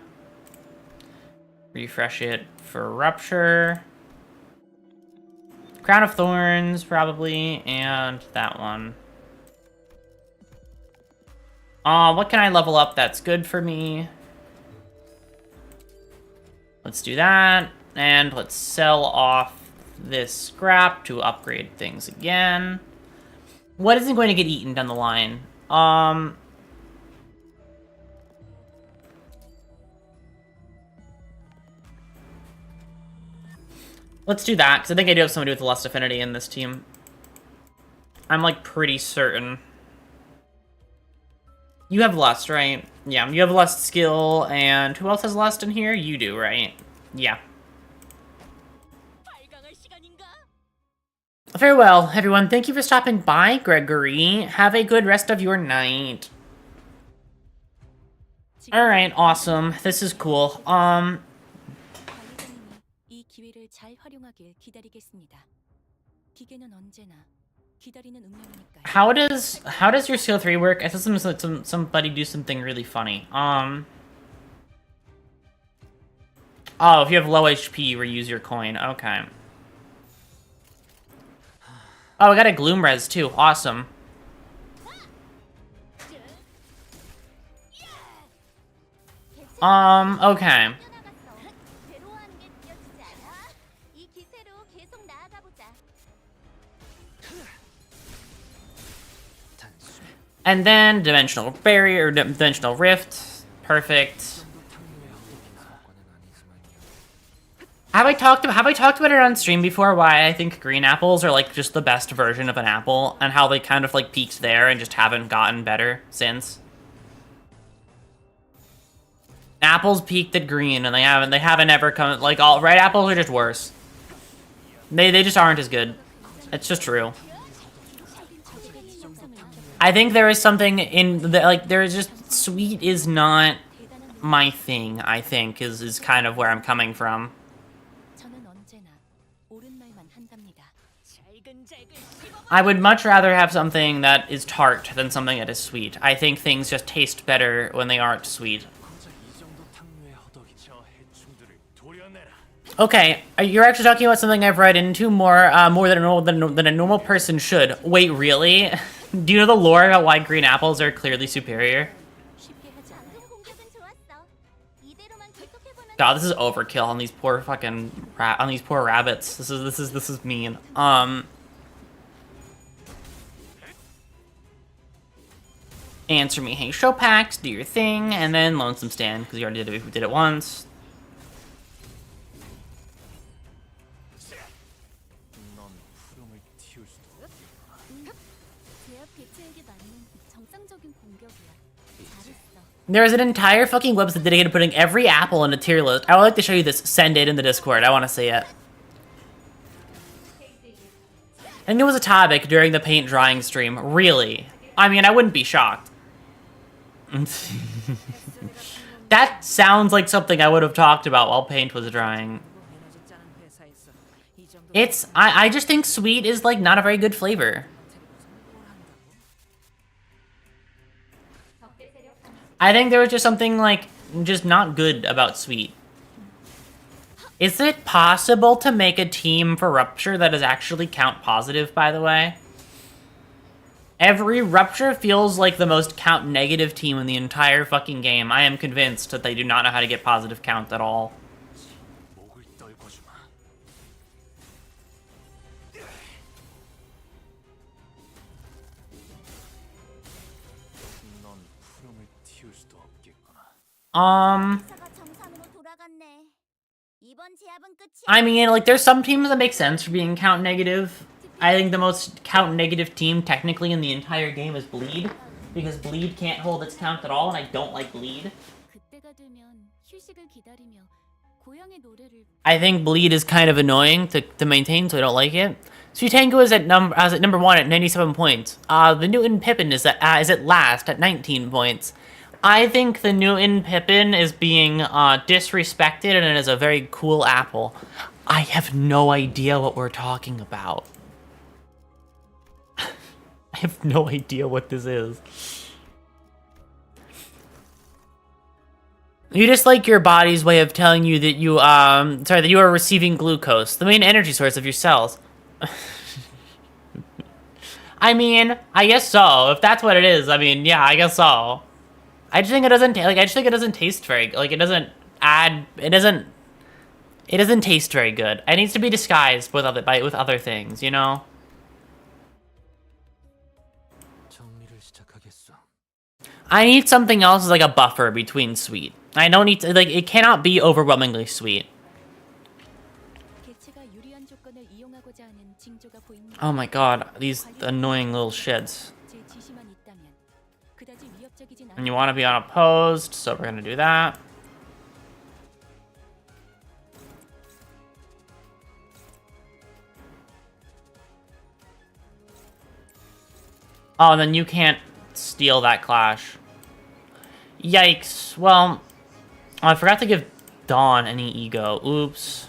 Refresh it for Rupture. Crown of Thorns, probably, and that one. What can I level up that's good for me? Let's do that, and let's sell off this scrap to upgrade things again. What isn't going to get eaten down the line? Let's do that, because I think I do have somebody with Lust Affinity in this team. I'm, like, pretty certain. You have Lust, right? Yeah, you have Lust skill, and who else has Lust in here? You do, right? Yeah. Very well, everyone. Thank you for stopping by, Gregory. Have a good rest of your night. Alright, awesome. This is cool. How does your skill 3 work? I saw somebody do something really funny. Oh, if you have low HP, reuse your coin. Okay. Oh, I got a Gloom Res too. Awesome. Okay. And then Dimensional Barrier, or Dimensional Rift. Perfect. Have I talked about it on stream before, why I think green apples are, like, just the best version of an apple, and how they kind of, like, peaked there and just haven't gotten better since? Apples peaked at green, and they haven't ever come, like, all red apples are just worse. They just aren't as good. It's just true. I think there is something in the, like, there is just, sweet is not my thing, I think, is kind of where I'm coming from. I would much rather have something that is tart than something that is sweet. I think things just taste better when they aren't sweet. Okay, you're actually talking about something I've read into more than a normal person should. Wait, really? Do you know the lore about why green apples are clearly superior? God, this is overkill on these poor fucking on these poor rabbits. This is mean. Answer me, hey, show packs, do your thing, and then Lonesome Stand, because you already did it once. There's an entire fucking website dedicated to putting every apple in a tier list. I would like to show you this. Send it in the Discord. I want to see it. And it was a topic during the paint drying stream. Really? I mean, I wouldn't be shocked. That sounds like something I would have talked about while paint was drying. I just think sweet is, like, not a very good flavor. I think there was just something, like, just not good about sweet. Is it possible to make a team for Rupture that is actually count positive, by the way? Every Rupture feels like the most count negative team in the entire fucking game. I am convinced that they do not know how to get positive count at all. I mean, like, there's some teams that make sense for being count negative. I think the most count negative team technically in the entire game is Bleed, because Bleed can't hold its count at all, and I don't like Bleed. I think Bleed is kind of annoying to maintain, so I don't like it. Sweet Tango is at number 1 at 97 points. The Newton Pippin is at last at 19 points. I think the Newton Pippin is being disrespected, and it is a very cool apple. I have no idea what we're talking about. I have no idea what this is. You just like your body's way of telling you that you, that you are receiving glucose, the main energy source of your cells. I mean, I guess so. If that's what it is, I mean, yeah, I guess so. I just think it doesn't, like, I just think it doesn't taste very, like, it doesn't taste very good. It needs to be disguised with other things, you know? I need something else as, like, a buffer between sweet. I don't need to, like, it cannot be overwhelmingly sweet. Oh my god, these annoying little shits. And you want to be unopposed, so we're gonna do that. Oh, and then you can't steal that clash. Yikes. Well, I forgot to give Dawn any ego. Oops.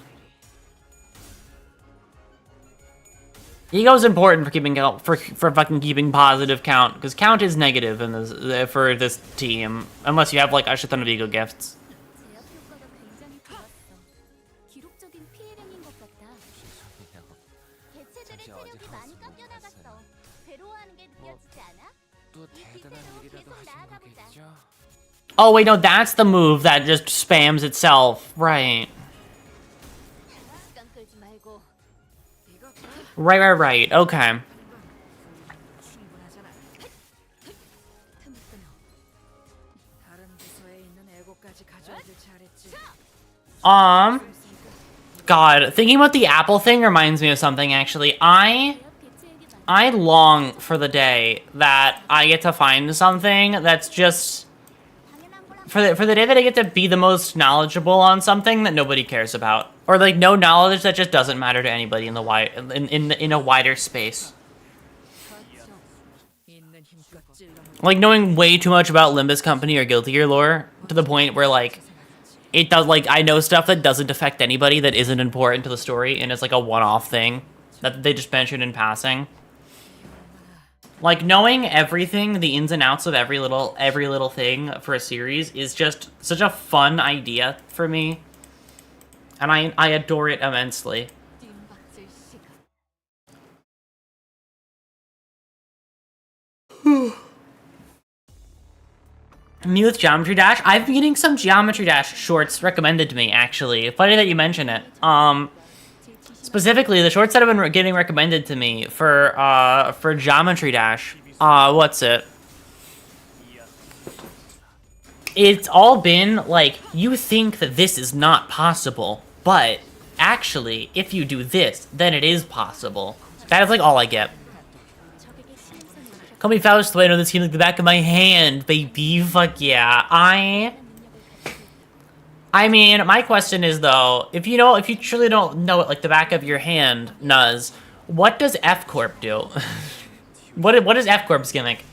Ego is important for keeping for fucking keeping positive count, because count is negative in this for this team, unless you have like a shit ton of ego gifts. Oh wait, no, that's the move that just spams itself, right? Right, okay. God, thinking about the apple thing reminds me of something, actually. I long for the day that I get to find something that's just... For the day that I get to be the most knowledgeable on something that nobody cares about. Or, like, no knowledge that just doesn't matter to anybody in the in a wider space. Like, knowing way too much about Limbus Company or Guilty Gear lore, to the point where, like, it does, like, I know stuff that doesn't affect anybody, that isn't important to the story, and it's, like, a one-off thing that they just mentioned in passing. Like, knowing everything, the ins and outs of every little thing for a series is just such a fun idea for me. And I adore it immensely. Me with Geometry Dash? I've been getting some Geometry Dash shorts recommended to me, actually. Funny that you mention it. Specifically, the shorts that have been getting recommended to me for Geometry Dash. What's it? It's all been, like, you think that this is not possible, but actually, if you do this, then it is possible. That is, like, all I get. Call me Faust, the way I know this game like the back of my hand, baby. Fuck yeah. I mean, my question is, though, if you truly don't know it like the back of your hand, Nuz, what does F-Corp do? What is F-Corp's gimmick?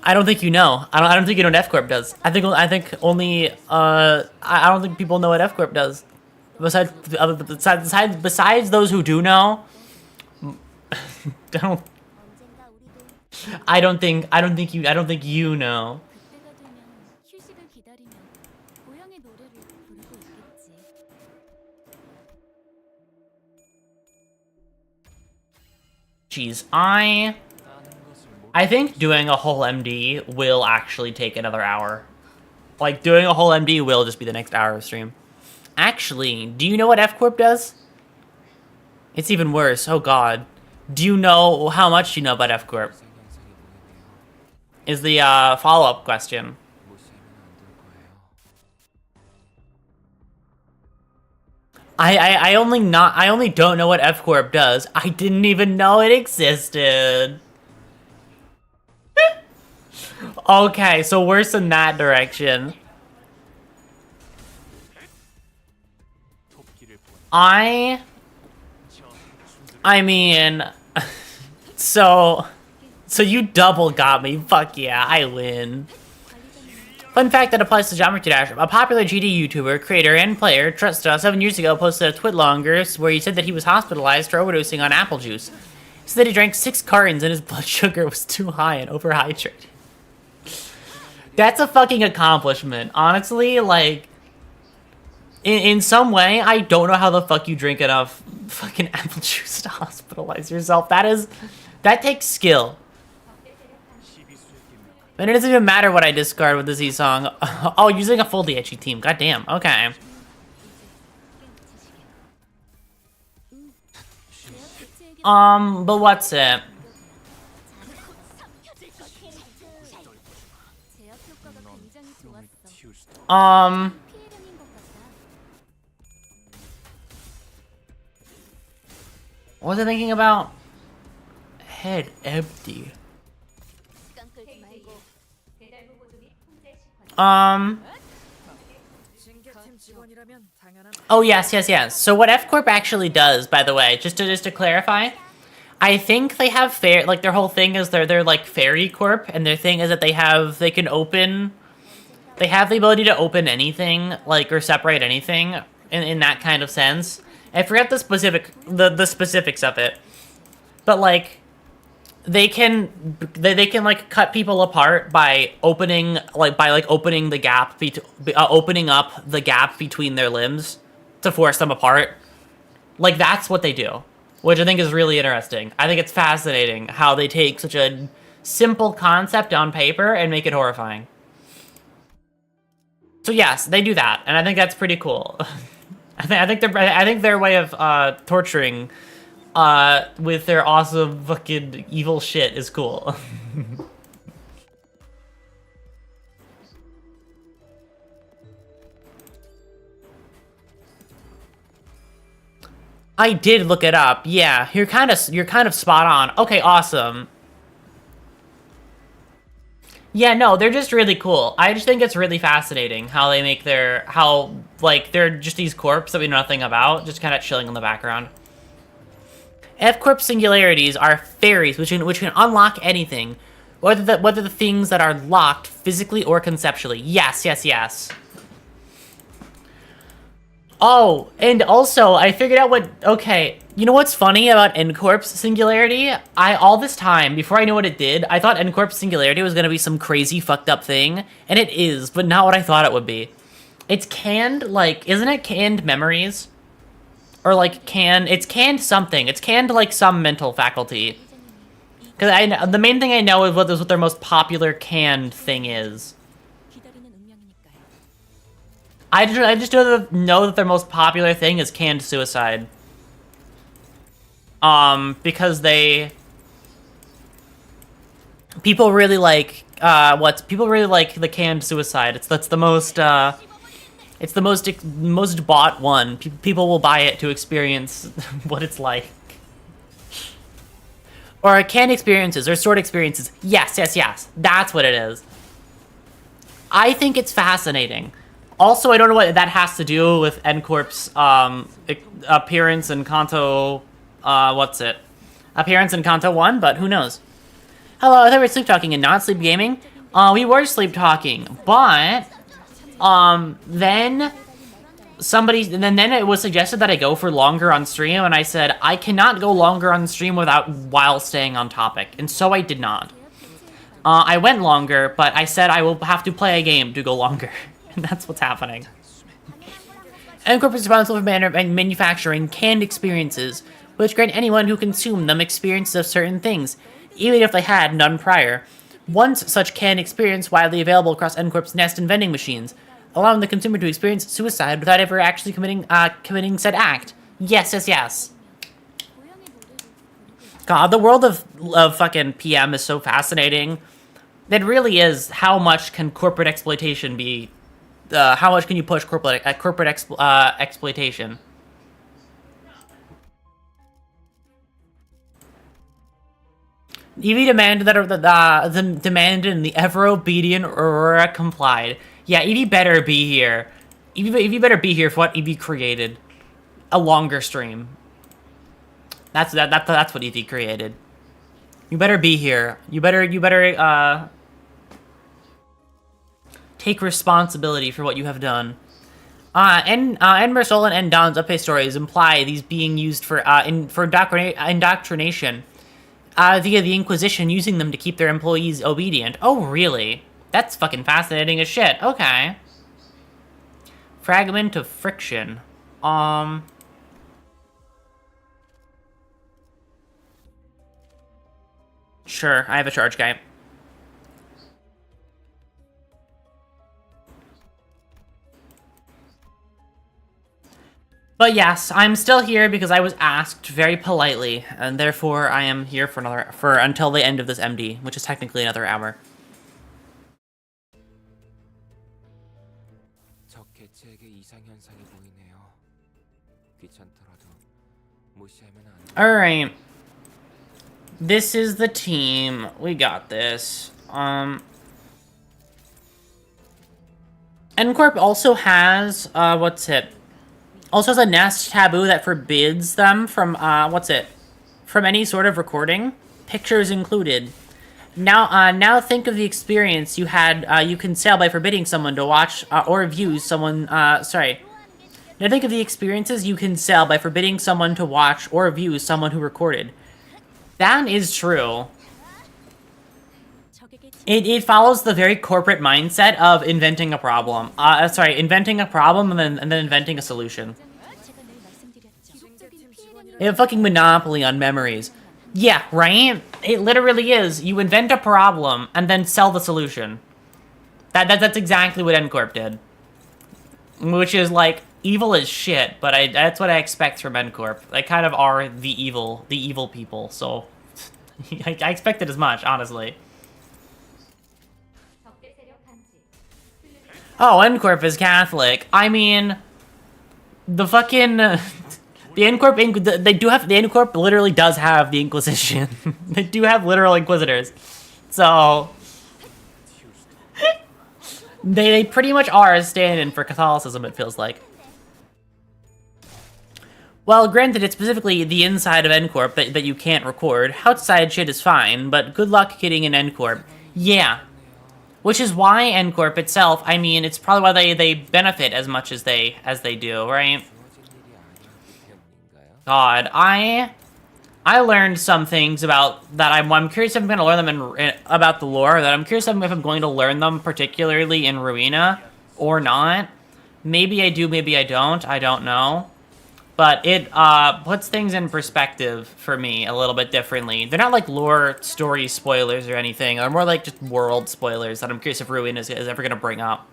I don't think you know. I don't think you know what F-Corp does. I think only I don't think people know what F-Corp does. Besides those who do know, I don't think you know. Jeez, I think doing a whole MD will actually take another hour. Like, doing a whole MD will just be the next hour of stream. Actually, do you know what F-Corp does? It's even worse. Oh, God. Do you know how much you know about F-Corp? Is the follow-up question. I only don't know what F-Corp does. I didn't even know it existed. Okay, so worse in that direction. I mean, so you double got me. Fuck yeah, I win. Fun fact that applies to Geometry Dash. A popular GD YouTuber, creator, and player, 7 years ago, posted a Twitlonger where he said that he was hospitalized for overdosing on apple juice. He said that he drank 6 cartons and his blood sugar was too high and overhydrated. That's a fucking accomplishment. Honestly, like, in some way, I don't know how the fuck you drink enough fucking apple juice to hospitalize yourself. That takes skill. And it doesn't even matter what I discard with the Z song. Oh, using a full DHE team. Goddamn. Okay. But what's it? What was I thinking about? Head empty. Oh, yes. So what F-Corp actually does, by the way, just to clarify, I think they have like their whole thing is they're like Fairy Corp, and their thing is that they have the ability to open anything, like, or separate anything in that kind of sense. I forget the specifics of it, but like they can like cut people apart by opening the gap opening up the gap between their limbs to force them apart. Like, that's what they do, which I think is really interesting. I think it's fascinating how they take such a simple concept on paper and make it horrifying. So yes, they do that, and I think that's pretty cool. I think their way of torturing with their awesome fucking evil shit is cool. I did look it up. Yeah, you're kind of spot on. Okay, awesome. Yeah, no, they're just really cool. I just think it's really fascinating how they make they're just these corps that we know nothing about, just kind of chilling in the background. F-Corp singularities are fairies which can unlock anything, whether the things that are locked physically or conceptually. Yes. Oh, and also, I figured out okay, you know what's funny about N-Corp's singularity? All this time, before I knew what it did, I thought N-Corp's singularity was gonna be some crazy fucked up thing, and it is, but not what I thought it would be. It's canned, like, isn't it canned memories? Or, like, it's canned something. It's canned, like, some mental faculty. Because the main thing I know is what their most popular canned thing is. I just know that their most popular thing is canned suicide. Because people really like, people really like the canned suicide. That's the most, it's the most bought one. People will buy it to experience what it's like. Or canned experiences, or sword experiences. Yes, yes, yes. That's what it is. I think it's fascinating. Also, I don't know what that has to do with N-Corp's, appearance in Kanto, appearance in Kanto 1, but who knows. Hello, I thought we were sleep talking and not sleep gaming. We were sleep talking, but, then it was suggested that I go for longer on stream, and I said, I cannot go longer on stream while staying on topic, and so I did not. I went longer, but I said I will have to play a game to go longer, and that's what's happening. N-Corp is responsible for manufacturing canned experiences, which grant anyone who consume them experiences of certain things, even if they had none prior. Once such canned experience widely available across N-Corp's Nest and vending machines, allowing the consumer to experience suicide without ever actually committing said act. Yes, yes, yes. God, the world of fucking PM is so fascinating. It really is. How much can corporate exploitation be? How much can you push corporate exploitation? Evie demanded that demanded and the ever-obedient Aurora complied. Yeah, Evie better be here. Evie better be here for what Evie created. A longer stream. That's what Evie created. You better be here. You better take responsibility for what you have done. Enmer Solon and Don's update stories imply these being used for indoctrination via the Inquisition, using them to keep their employees obedient. Oh, really? That's fucking fascinating as shit. Okay. Fragment of friction. Sure, I have a charge guy. But yes, I'm still here because I was asked very politely, and therefore I am here for until the end of this MD, which is technically another hour. Alright. This is the team. We got this. N-Corp also has, also has a Nest taboo that forbids them from, from any sort of recording, pictures included. Now think of the experience you had, you can sell by forbidding someone to watch, or view someone, Now think of the experiences you can sell by forbidding someone to watch or view someone who recorded. That is true. It follows the very corporate mindset of inventing a problem. Inventing a problem and then inventing a solution. They have a fucking monopoly on memories. Yeah, right? It literally is. You invent a problem and then sell the solution. That's exactly what N-Corp did. Which is like, evil as shit, but that's what I expect from N-Corp. They kind of are the evil people, so I expected as much, honestly. Oh, N-Corp is Catholic. I mean, the fucking the N-Corp the N-Corp literally does have the Inquisition. They do have literal inquisitors, so they pretty much are a stand-in for Catholicism. It feels like. Well, granted, it's specifically the inside of N-Corp that you can't record. Outside shit is fine, but good luck getting an N-Corp. Yeah. Which is why N-Corp itself, I mean, it's probably why they benefit as much as they do, right? God, I learned some things about that. I'm curious if I'm going to learn them about the lore. That I'm curious if I'm going to learn them particularly in Ruina or not. Maybe I do, maybe I don't. I don't know. But it puts things in perspective for me a little bit differently. They're not like lore story spoilers or anything. They're more like just world spoilers that I'm curious if Ruin is ever going to bring up.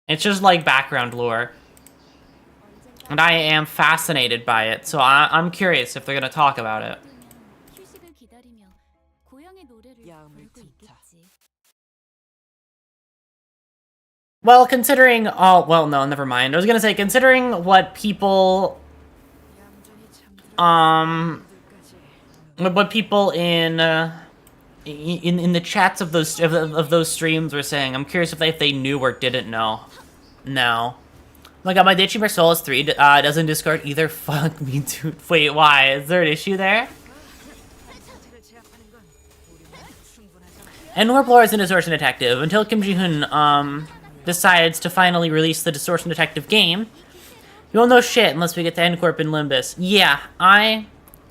It's just like background lore. And I am fascinated by it, so I'm curious if they're going to talk about it. Well, considering... Oh, well, no, never mind. I was gonna say, considering what people... What people in the chats of those streams were saying, I'm curious if they knew or didn't know. No. Oh my god, my Ditchy Mersolis 3 doesn't discard either. Fuck me, dude. Wait, why? Is there an issue there? And Warblore is a distortion detective until Kim Ji-hoon, decides to finally release the Distortion Detective game. We won't know shit unless we get to N-Corp and Limbus. Yeah,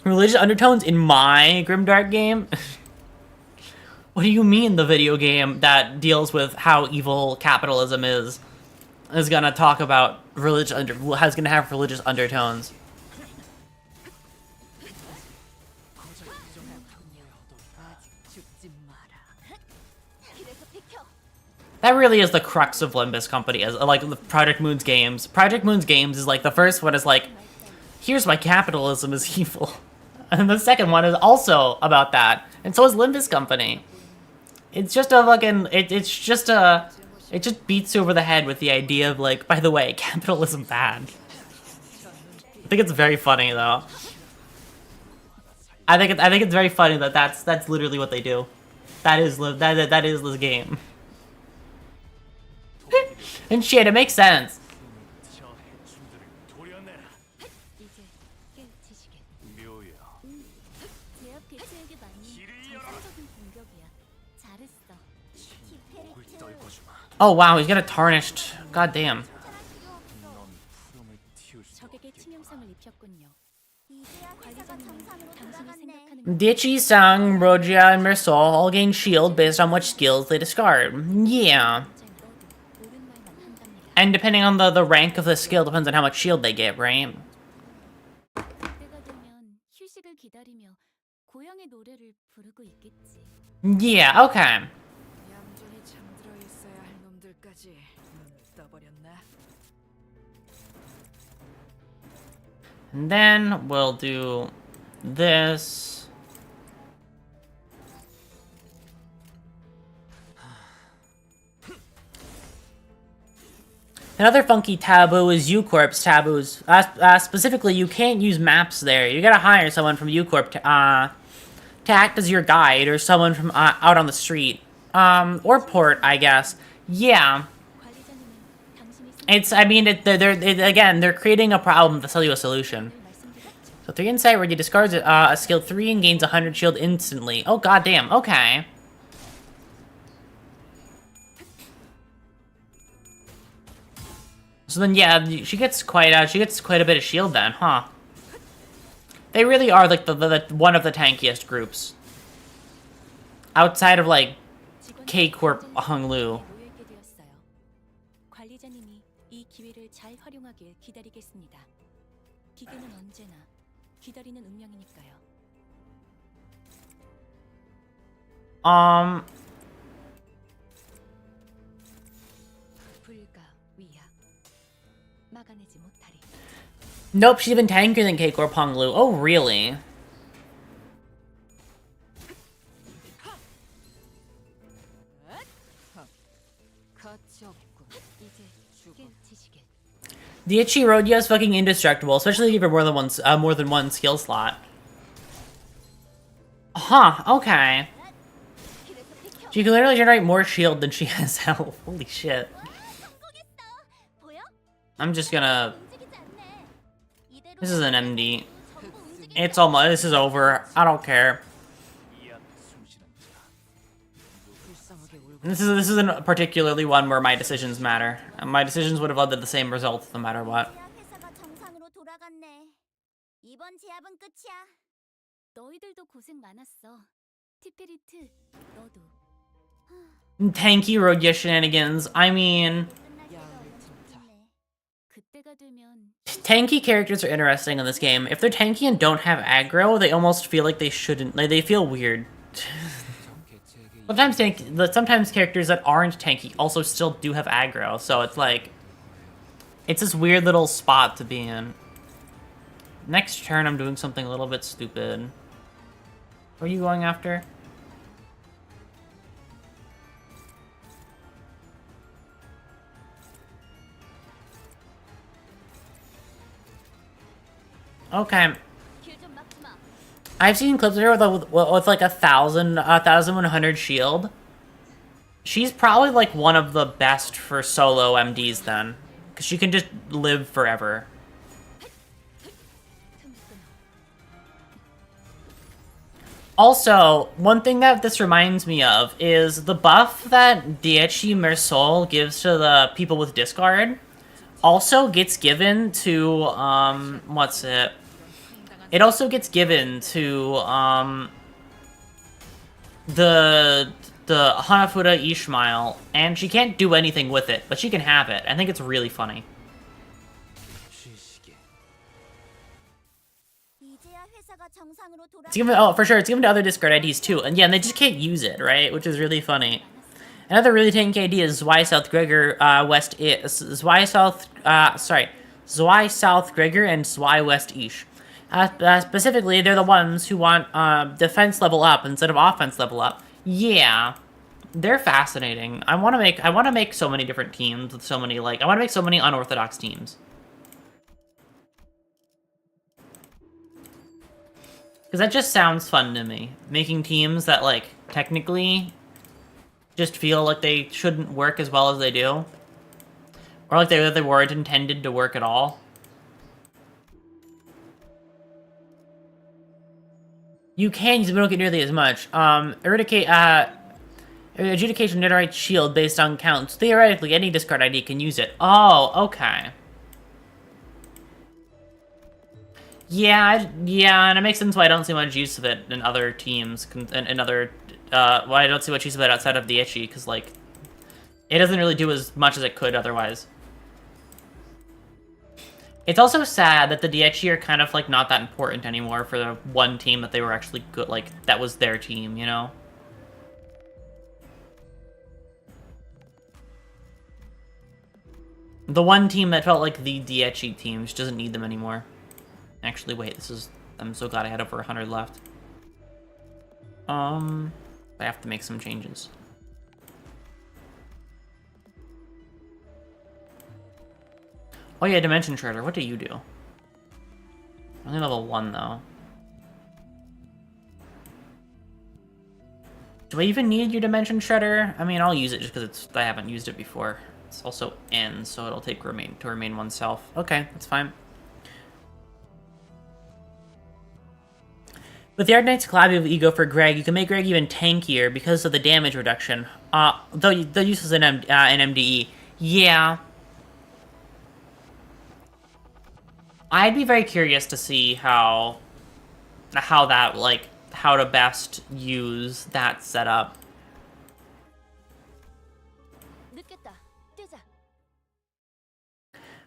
religious undertones in my Grimdark game? What do you mean the video game that deals with how evil capitalism is gonna talk about gonna have religious undertones? That really is the crux of Limbus Company, as like Project Moon's games. Project Moon's games is like the first one is like, here's why capitalism is evil, and the second one is also about that, and so is Limbus Company. It's just a fucking it just beats you over the head with the idea of like, by the way, capitalism bad. I think it's very funny though. I think it's very funny that that's literally what they do. That is the game. And shit, it makes sense. Oh wow, he's got a tarnished. God damn. Ditchy, Sang, Rogia, and Mersol all gain shield based on which skills they discard. Yeah. And depending on the rank of the skill, depends on how much shield they get, right? Yeah, okay. And then we'll do this. Another funky taboo is U-Corp's taboos. Specifically, you can't use maps there. You gotta hire someone from U-Corp to act as your guide, or someone from out on the street. Or port, I guess. Yeah. Again, they're creating a problem to sell you a solution. So 3 insight where you discards a skill 3 and gains 100 shield instantly. Oh, goddamn. Okay. So then, yeah, she gets quite a bit of shield then, huh? They really are like the one of the tankiest groups. Outside of like K-Corp Honglu. Nope, she's even tankier than K-Corp Honglu. Oh, really? The Itchy Rodia is fucking indestructible, especially if you have more than one skill slot. Huh, okay. She can literally generate more shield than she has health. Holy shit. I'm just gonna... This is an MD. It's almost... This is over. I don't care. This isn't particularly one where my decisions matter. My decisions would have led to the same results no matter what. Tanky Rodia shenanigans. I mean... Tanky characters are interesting in this game. If they're tanky and don't have aggro, they almost feel like they shouldn't. Like, they feel weird. Sometimes characters that aren't tanky also still do have aggro, so it's like... It's this weird little spot to be in. Next turn, I'm doing something a little bit stupid. What are you going after? Okay. I've seen clips of her with like 1,100 shield. She's probably like one of the best for solo MDs then. Because she can just live forever. Also, one thing that this reminds me of is the buff that Diechi Mersol gives to the people with discard also gets given to, what's it? It also gets given to, the Hanafuda Ishmael, and she can't do anything with it, but she can have it. I think it's really funny. It's given, oh, for sure, it's given to other discard IDs too, and yeah, and they just can't use it, right? Which is really funny. Another really tanky idea is Zwei South Gregor, Zwei South Gregor and Zwei West Ish. Specifically, they're the ones who want defense level up instead of offense level up. Yeah, they're fascinating. I want to make so many different teams with so many, like, I want to make so many unorthodox teams. Because that just sounds fun to me. Making teams that, like, technically just feel like they shouldn't work as well as they do. Or like they weren't intended to work at all. You can use it, but don't get nearly as much. Adjudication generates shield based on counts. Theoretically, any discard ID can use it. Oh, okay. Yeah, and it makes sense why I don't see much use of it in other teams, why I don't see much use of it outside of the Itchy, because, like, it doesn't really do as much as it could otherwise. It's also sad that the Dietchi are kind of, like, not that important anymore for the one team that they were actually good, like, that was their team, you know? The one team that felt like the Dietchi team just doesn't need them anymore. Actually, wait, I'm so glad I had over 100 left. I have to make some changes. Oh yeah, Dimension Shredder, what do you do? Only level 1, though. Do I even need your Dimension Shredder? I mean, I'll use it just because I haven't used it before. It's also N, so it'll take to remain oneself. Okay, that's fine. With the Arknight's Collab of Ego for Greg, you can make Greg even tankier because of the damage reduction. Though uses an MDE. Yeah. I'd be very curious to see how to best use that setup.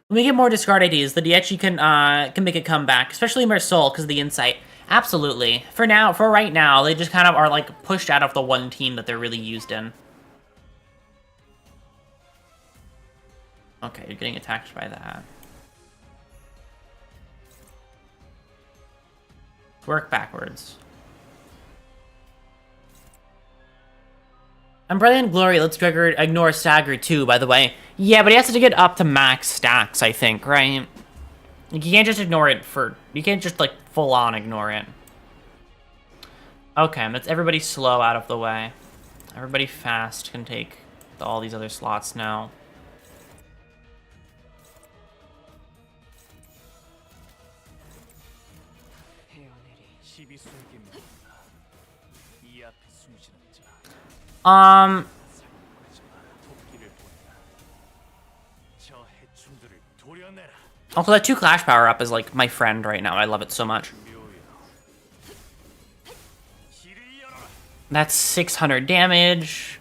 When we get more discard IDs, the Dietchi can make a comeback, especially Mersol because of the insight. Absolutely. For right now, they just kind of are, like, pushed out of the one team that they're really used in. Okay, you're getting attacked by that. Work backwards. And Brilliant Glory lets Gregor ignore Stagger too, by the way. Yeah, but he has to get up to max stacks, I think, right? Like, you can't just ignore it you can't just, like, full-on ignore it. Okay, that's everybody slow out of the way. Everybody fast can take all these other slots now. Also, that 2 Clash power up is, like, my friend right now. I love it so much. That's 600 damage.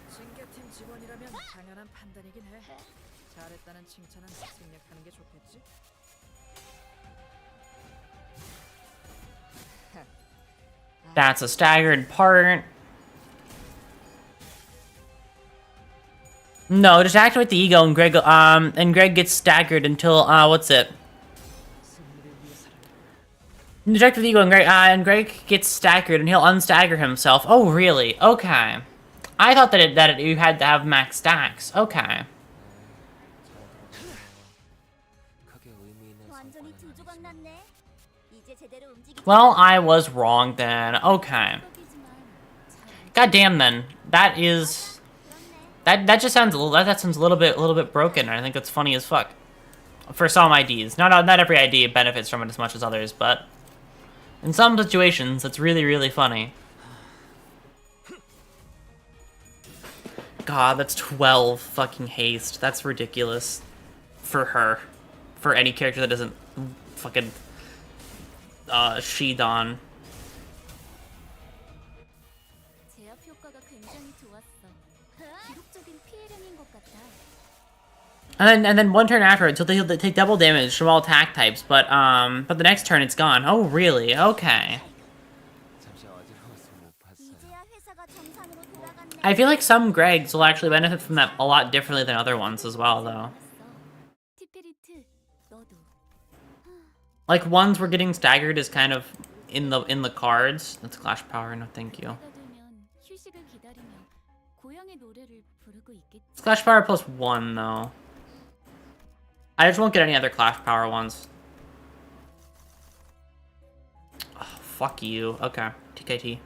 That's a staggered part. No, just activate the ego and Greg gets staggered until, what's it? Inject the ego and Greg gets staggered and he'll unstagger himself. Oh, really? Okay. I thought that you had to have max stacks. Okay. Well, I was wrong then. Okay. God damn then. That just sounds a little, that sounds a little bit broken. I think that's funny as fuck. For some IDs. Not every ID benefits from it as much as others, but in some situations, it's really, really funny. God, that's 12 fucking haste. That's ridiculous. For her. For any character that doesn't fucking Shidon. And then one turn afterwards, he'll take double damage from all attack types, but the next turn it's gone. Oh, really? Okay. I feel like some Gregs will actually benefit from that a lot differently than other ones as well, though. Like, ones where getting staggered is kind of in the cards. That's Clash Power, no thank you. It's Clash Power plus 1, though. I just won't get any other Clash Power ones. Oh, fuck you. Okay, TKT.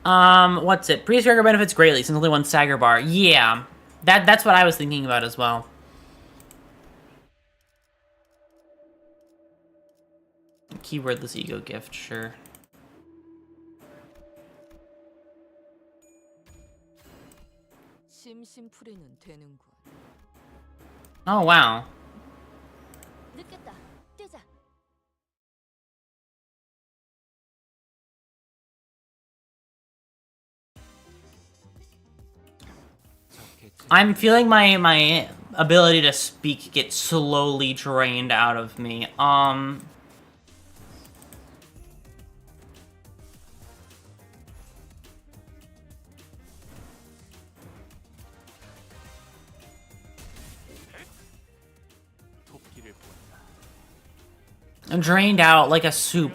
What's it? Pre-stagger benefits greatly since only one stagger bar. Yeah, that's what I was thinking about as well. Keywordless ego gift, sure. Oh, wow. I'm feeling my ability to speak get slowly drained out of me. I'm drained out like a soup.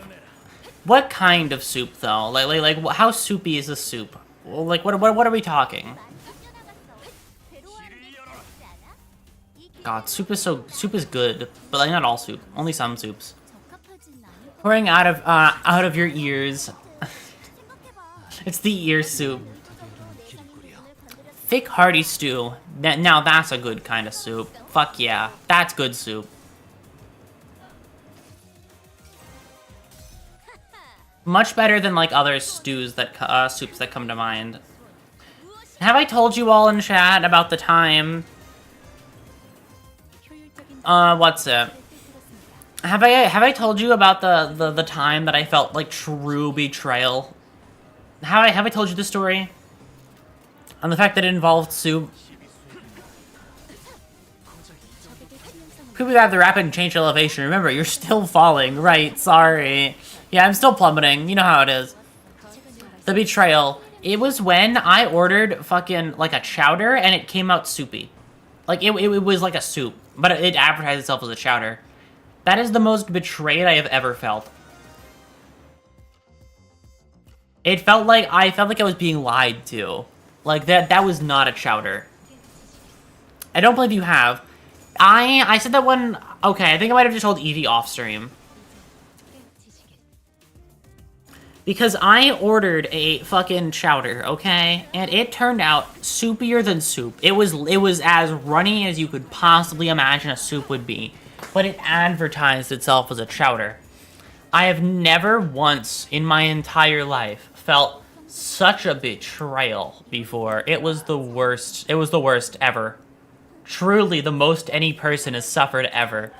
What kind of soup, though? Like how soupy is this soup? Like, what are we talking? God, soup is good, but like not all soup, only some soups. Pouring out of your ears. It's the ear soup. Thick hearty stew. Now that's a good kind of soup. Fuck yeah, that's good soup. Much better than like other stews that soups that come to mind. Have I told you all in chat about the time? What's it? Have I told you about the time that I felt like true betrayal? Have I told you the story? On the fact that it involved soup? Could we have the rapid change elevation? Remember, you're still falling. Right, sorry. Yeah, I'm still plummeting. You know how it is. The betrayal. It was when I ordered fucking, like, a chowder, and it came out soupy. Like, it was like a soup, but it advertised itself as a chowder. That is the most betrayed I have ever felt. I felt like I was being lied to. Like, that was not a chowder. I don't believe you have. I said that one... Okay, I think I might have just told Evie off stream. Because I ordered a fucking chowder, okay? And it turned out soupier than soup. It was as runny as you could possibly imagine a soup would be. But it advertised itself as a chowder. I have never once in my entire life felt such a betrayal before. It was the worst. It was the worst ever. Truly the most any person has suffered ever.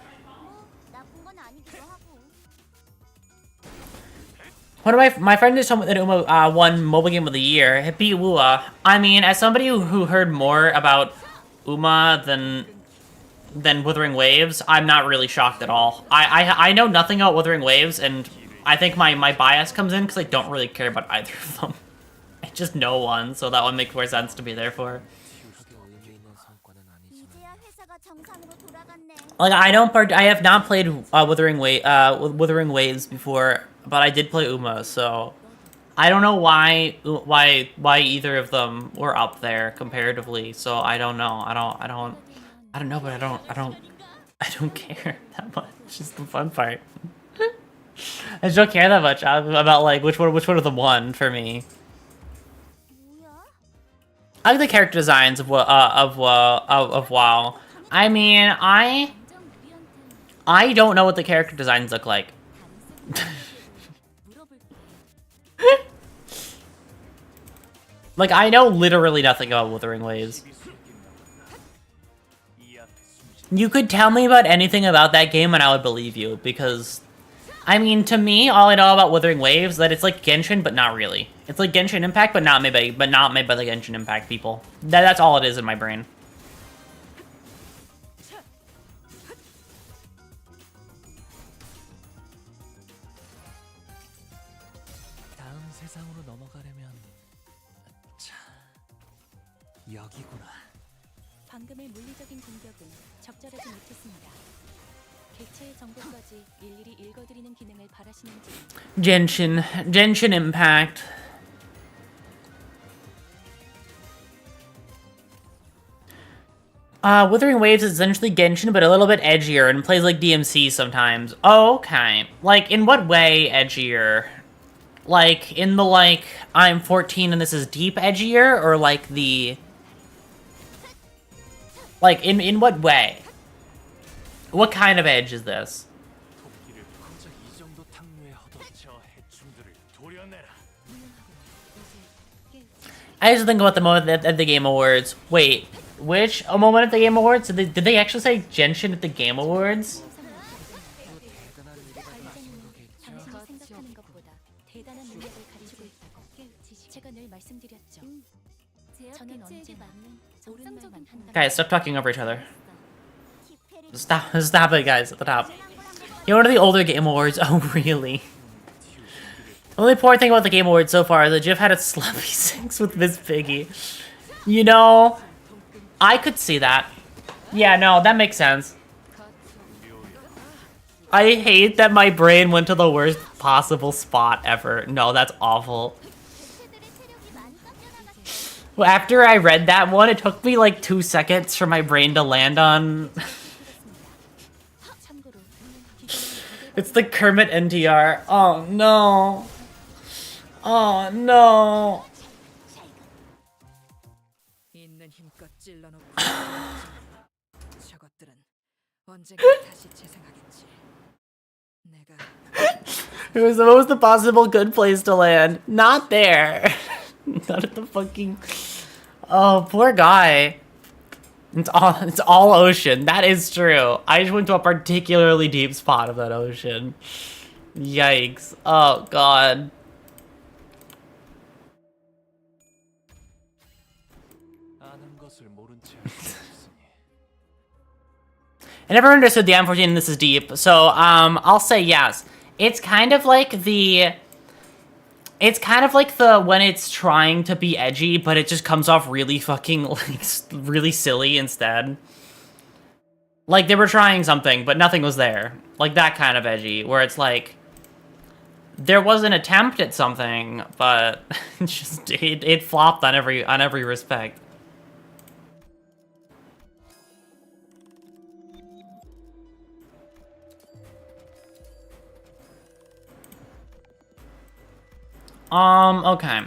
One of my friend just told me that Uma won Mobile Game of the Year. It beat Wua. I mean, as somebody who heard more about Uma than than Wuthering Waves, I'm not really shocked at all. I know nothing about Wuthering Waves, and I think my bias comes in because I don't really care about either of them. I just know one, so that one makes more sense to be there for. Like, I have not played Wuthering Waves before, but I did play Uma, so I don't know why either of them were up there comparatively. So I don't know. I don't know, but I don't care that much. It's just the fun part. I just don't care that much about like which one of them won for me. I like the character designs of WoW. I mean, I don't know what the character designs look like. Like, I know literally nothing about Wuthering Waves. You could tell me about anything about that game and I would believe you, because, I mean, to me, all I know about Wuthering Waves is that it's like Genshin, but not really. It's like Genshin Impact, but not made by the Genshin Impact people. That's all it is in my brain. 방금의 물리적인 공격은 적절하지 못했습니다. 객체의 정보까지 일일이 읽어드리는 기능을 바라시는지. Genshin Impact. Wuthering Waves is essentially Genshin, but a little bit edgier and plays like DMC sometimes. Oh, okay. Like, in what way edgier? Like, in the, like, I'm 14 and this is deep edgier? Or, like, the... Like, in what way? What kind of edge is this? I just think about the moment at the Game Awards. Wait, which a moment at the Game Awards? Did they actually say Genshin at the Game Awards? Guys, stop talking over each other. Stop it, guys, at the top. You know, one of the older Game Awards? Oh, really? The only poor thing about the Game Awards so far is that Jiff had a sloppy 6 with Miss Piggy. You know, I could see that. Yeah, no, that makes sense. I hate that my brain went to the worst possible spot ever. No, that's awful. Well, after I read that one, it took me like 2 seconds for my brain to land on. It's the Kermit NTR. Oh no. Oh no. It was the most possible good place to land. Not there. Not at the fucking... Oh, poor guy. It's all ocean. That is true. I just went to a particularly deep spot of that ocean. Yikes. Oh, God. I never understood the M14 and this is deep, so, I'll say yes. It's kind of like the... It's kind of like the when it's trying to be edgy, but it just comes off really fucking, like, really silly instead. Like, they were trying something, but nothing was there. Like, that kind of edgy, where it's like... There was an attempt at something, but it flopped on every respect. Okay.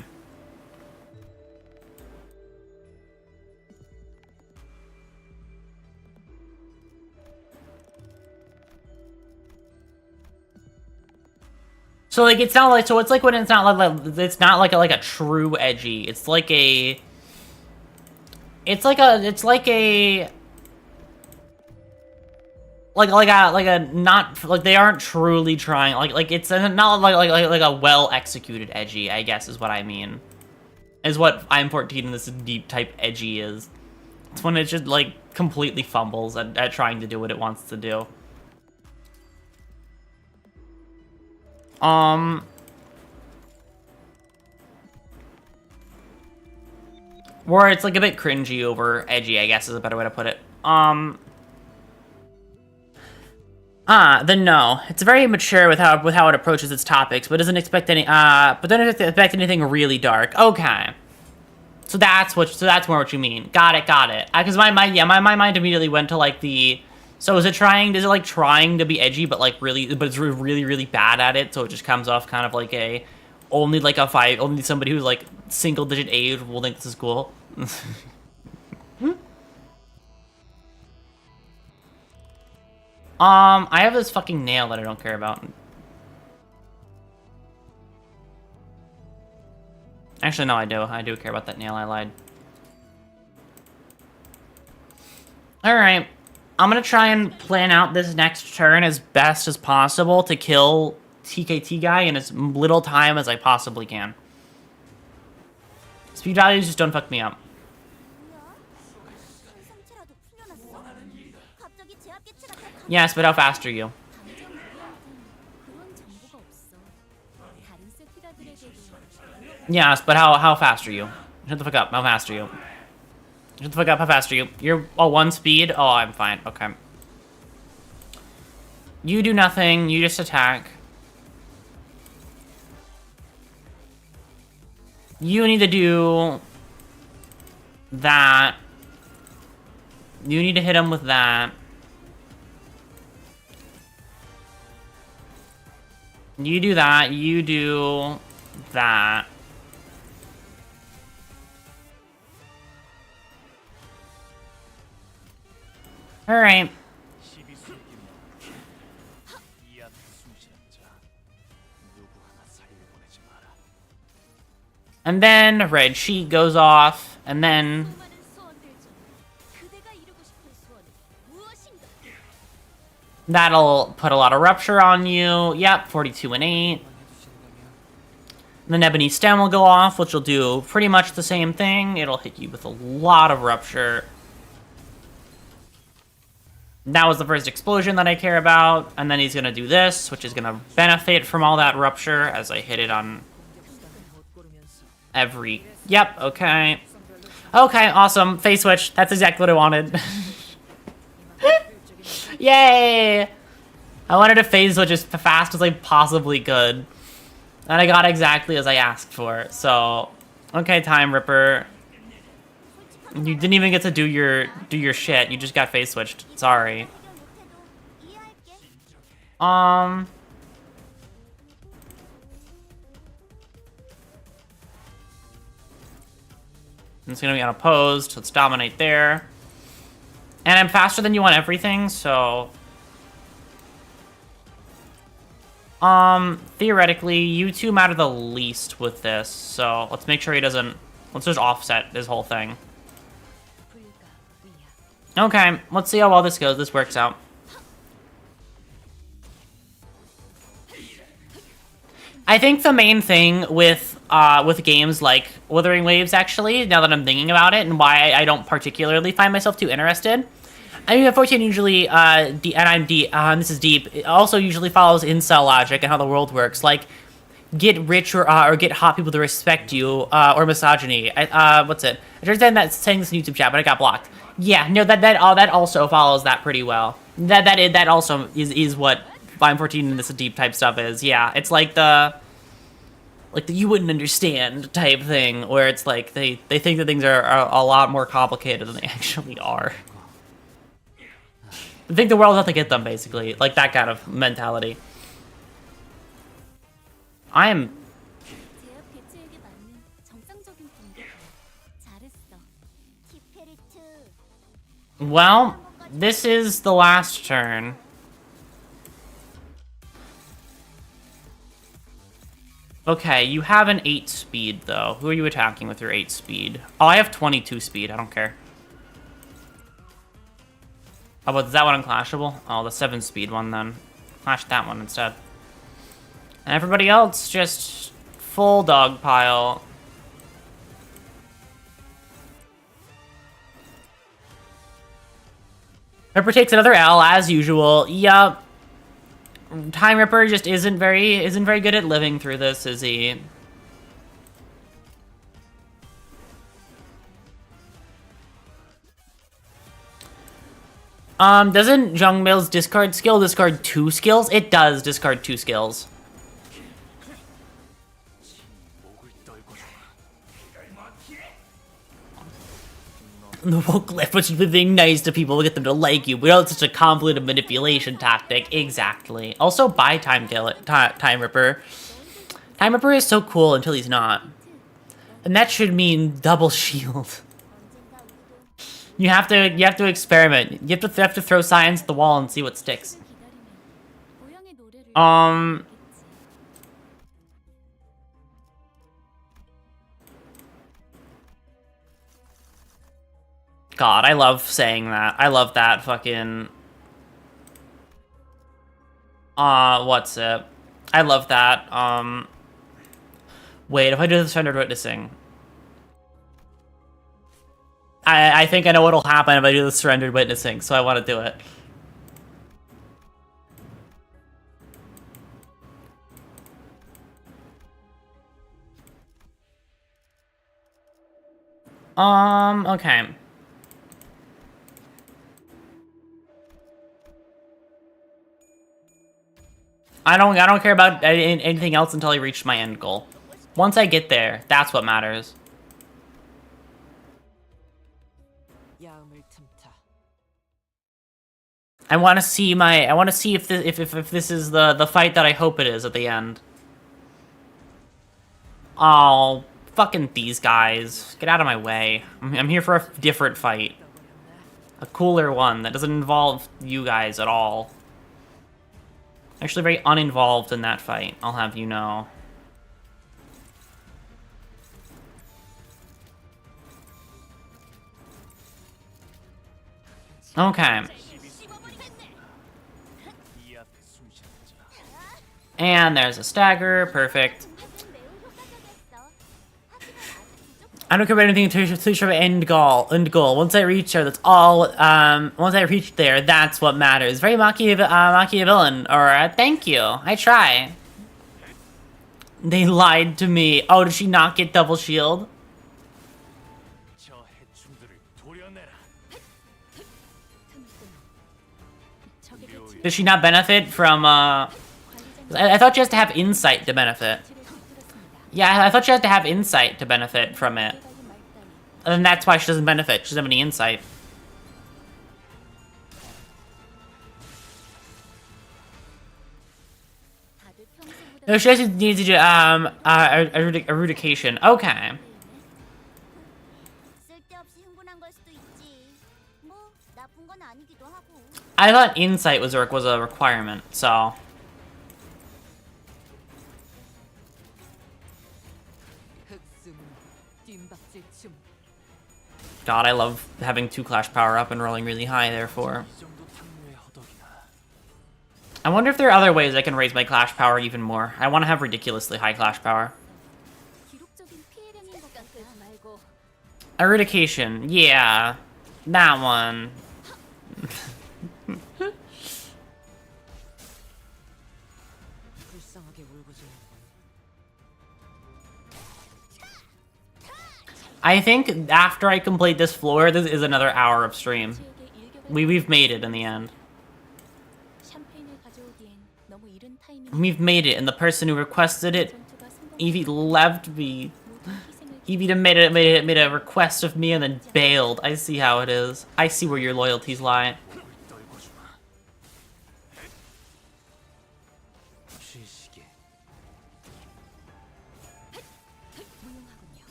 So like it's not like it's like when it's not like a true edgy. It's like a not like they aren't truly trying like it's not like a well executed edgy, I guess is what I mean. Is what I'm 14 and this deep type edgy is. It's when it just, like, completely fumbles at trying to do what it wants to do. Where it's, like, a bit cringy over edgy, I guess is a better way to put it. Then no. It's very mature with how it approaches its topics, but doesn't expect any, but don't expect anything really dark. Okay. So that's more what you mean. Got it. Because my mind immediately went to, like, so is it like trying to be edgy, but it's really, really bad at it, so it just comes off kind of like only somebody who's, like, single-digit age will think this is cool. I have this fucking nail that I don't care about. Actually, no, I do. I do care about that nail. I lied. Alright. I'm gonna try and plan out this next turn as best as possible to kill TKT guy in as little time as I possibly can. Speed values just don't fuck me up. Yes, but how fast are you? Yes, but how fast are you? Shut the fuck up. How fast are you? Shut the fuck up. How fast are you? You're 1 speed? Oh, I'm fine. Okay. You do nothing. You just attack. You need to do that. You need to hit him with that. You do that. You do that. Alright. And then red sheet goes off, and then that'll put a lot of rupture on you. Yep, 42 and 8. Then ebony stem will go off, which will do pretty much the same thing. It'll hit you with a lot of rupture. That was the first explosion that I care about, and then he's gonna do this, which is gonna benefit from all that rupture as I hit it on every... Yep, okay. Okay, awesome. Phase switch. That's exactly what I wanted. Yay! I wanted to phase switch as fast as I possibly could. And I got exactly as I asked for, so... Okay, Time Ripper. You didn't even get to do your shit. You just got phase switched. Sorry. It's gonna be unopposed. Let's dominate there. And I'm faster than you on everything, so... Theoretically, you two matter the least with this, so let's make sure he doesn't... Let's just offset his whole thing. Okay, let's see how well this goes. This works out. I think the main thing with games like Withering Waves, actually, now that I'm thinking about it, and why I don't particularly find myself too interested. I mean, unfortunately, usually, and I'm deep, this is deep, it also usually follows incel logic and how the world works. Like, get rich or get hot people to respect you, or misogyny. What's it? I tried saying that saying this in YouTube chat, but I got blocked. Yeah, no, that also follows that pretty well. That also is what Line 14 and this deep type stuff is. Yeah, it's like the you wouldn't understand type thing, where it's like they think that things are a lot more complicated than they actually are. They think the world's out to get them, basically. Like that kind of mentality. I am... Well, this is the last turn. Okay, you have an 8 speed, though. Who are you attacking with your 8 speed? Oh, I have 22 speed. I don't care. Oh, but is that one unclashable? Oh, the 7 speed one, then. Clash that one instead. And everybody else, just full dog pile. Ripper takes another L as usual. Yup. Time Ripper just isn't very good at living through this, is he? Doesn't Zhongmeil's discard skill discard 2 skills? It does discard 2 skills. The whole clip, which is being nice to people to get them to like you. We know it's such a convoluted manipulation tactic. Exactly. Also, buy Time Ripper. Time Ripper is so cool until he's not. And that should mean double shield. You have to experiment. You have to throw science at the wall and see what sticks. God, I love saying that. I love that fucking... what's it? I love that, Wait, if I do the surrendered witnessing... I think I know what'll happen if I do the surrendered witnessing, so I want to do it. Okay. I don't care about anything else until I reach my end goal. Once I get there, that's what matters. I want to see if this is the fight that I hope it is at the end. Oh, fucking these guys. Get out of my way. I'm here for a different fight. A cooler one that doesn't involve you guys at all. Actually very uninvolved in that fight, I'll have you know. Okay. And there's a stagger, perfect. I don't care about anything to show end goal. Once I reach there, that's all. Once I reach there, that's what matters. Very Machiavellian. Or thank you. I try. They lied to me. Oh, did she not get double shield? Does she not benefit from? I thought she has to have insight to benefit. Yeah, I thought she had to have insight to benefit from it. And that's why she doesn't benefit. She doesn't have any insight. No, she actually needs to do, erudication. Okay. I thought insight was a requirement, so... God, I love having 2 Clash power up and rolling really high, therefore. I wonder if there are other ways I can raise my Clash power even more. I want to have ridiculously high Clash power. Erudication, yeah. That one. I think after I complete this floor, this is another hour of stream. We've made it in the end. We've made it, and the person who requested it, Evie left me. Evie made a request of me and then bailed. I see how it is. I see where your loyalties lie.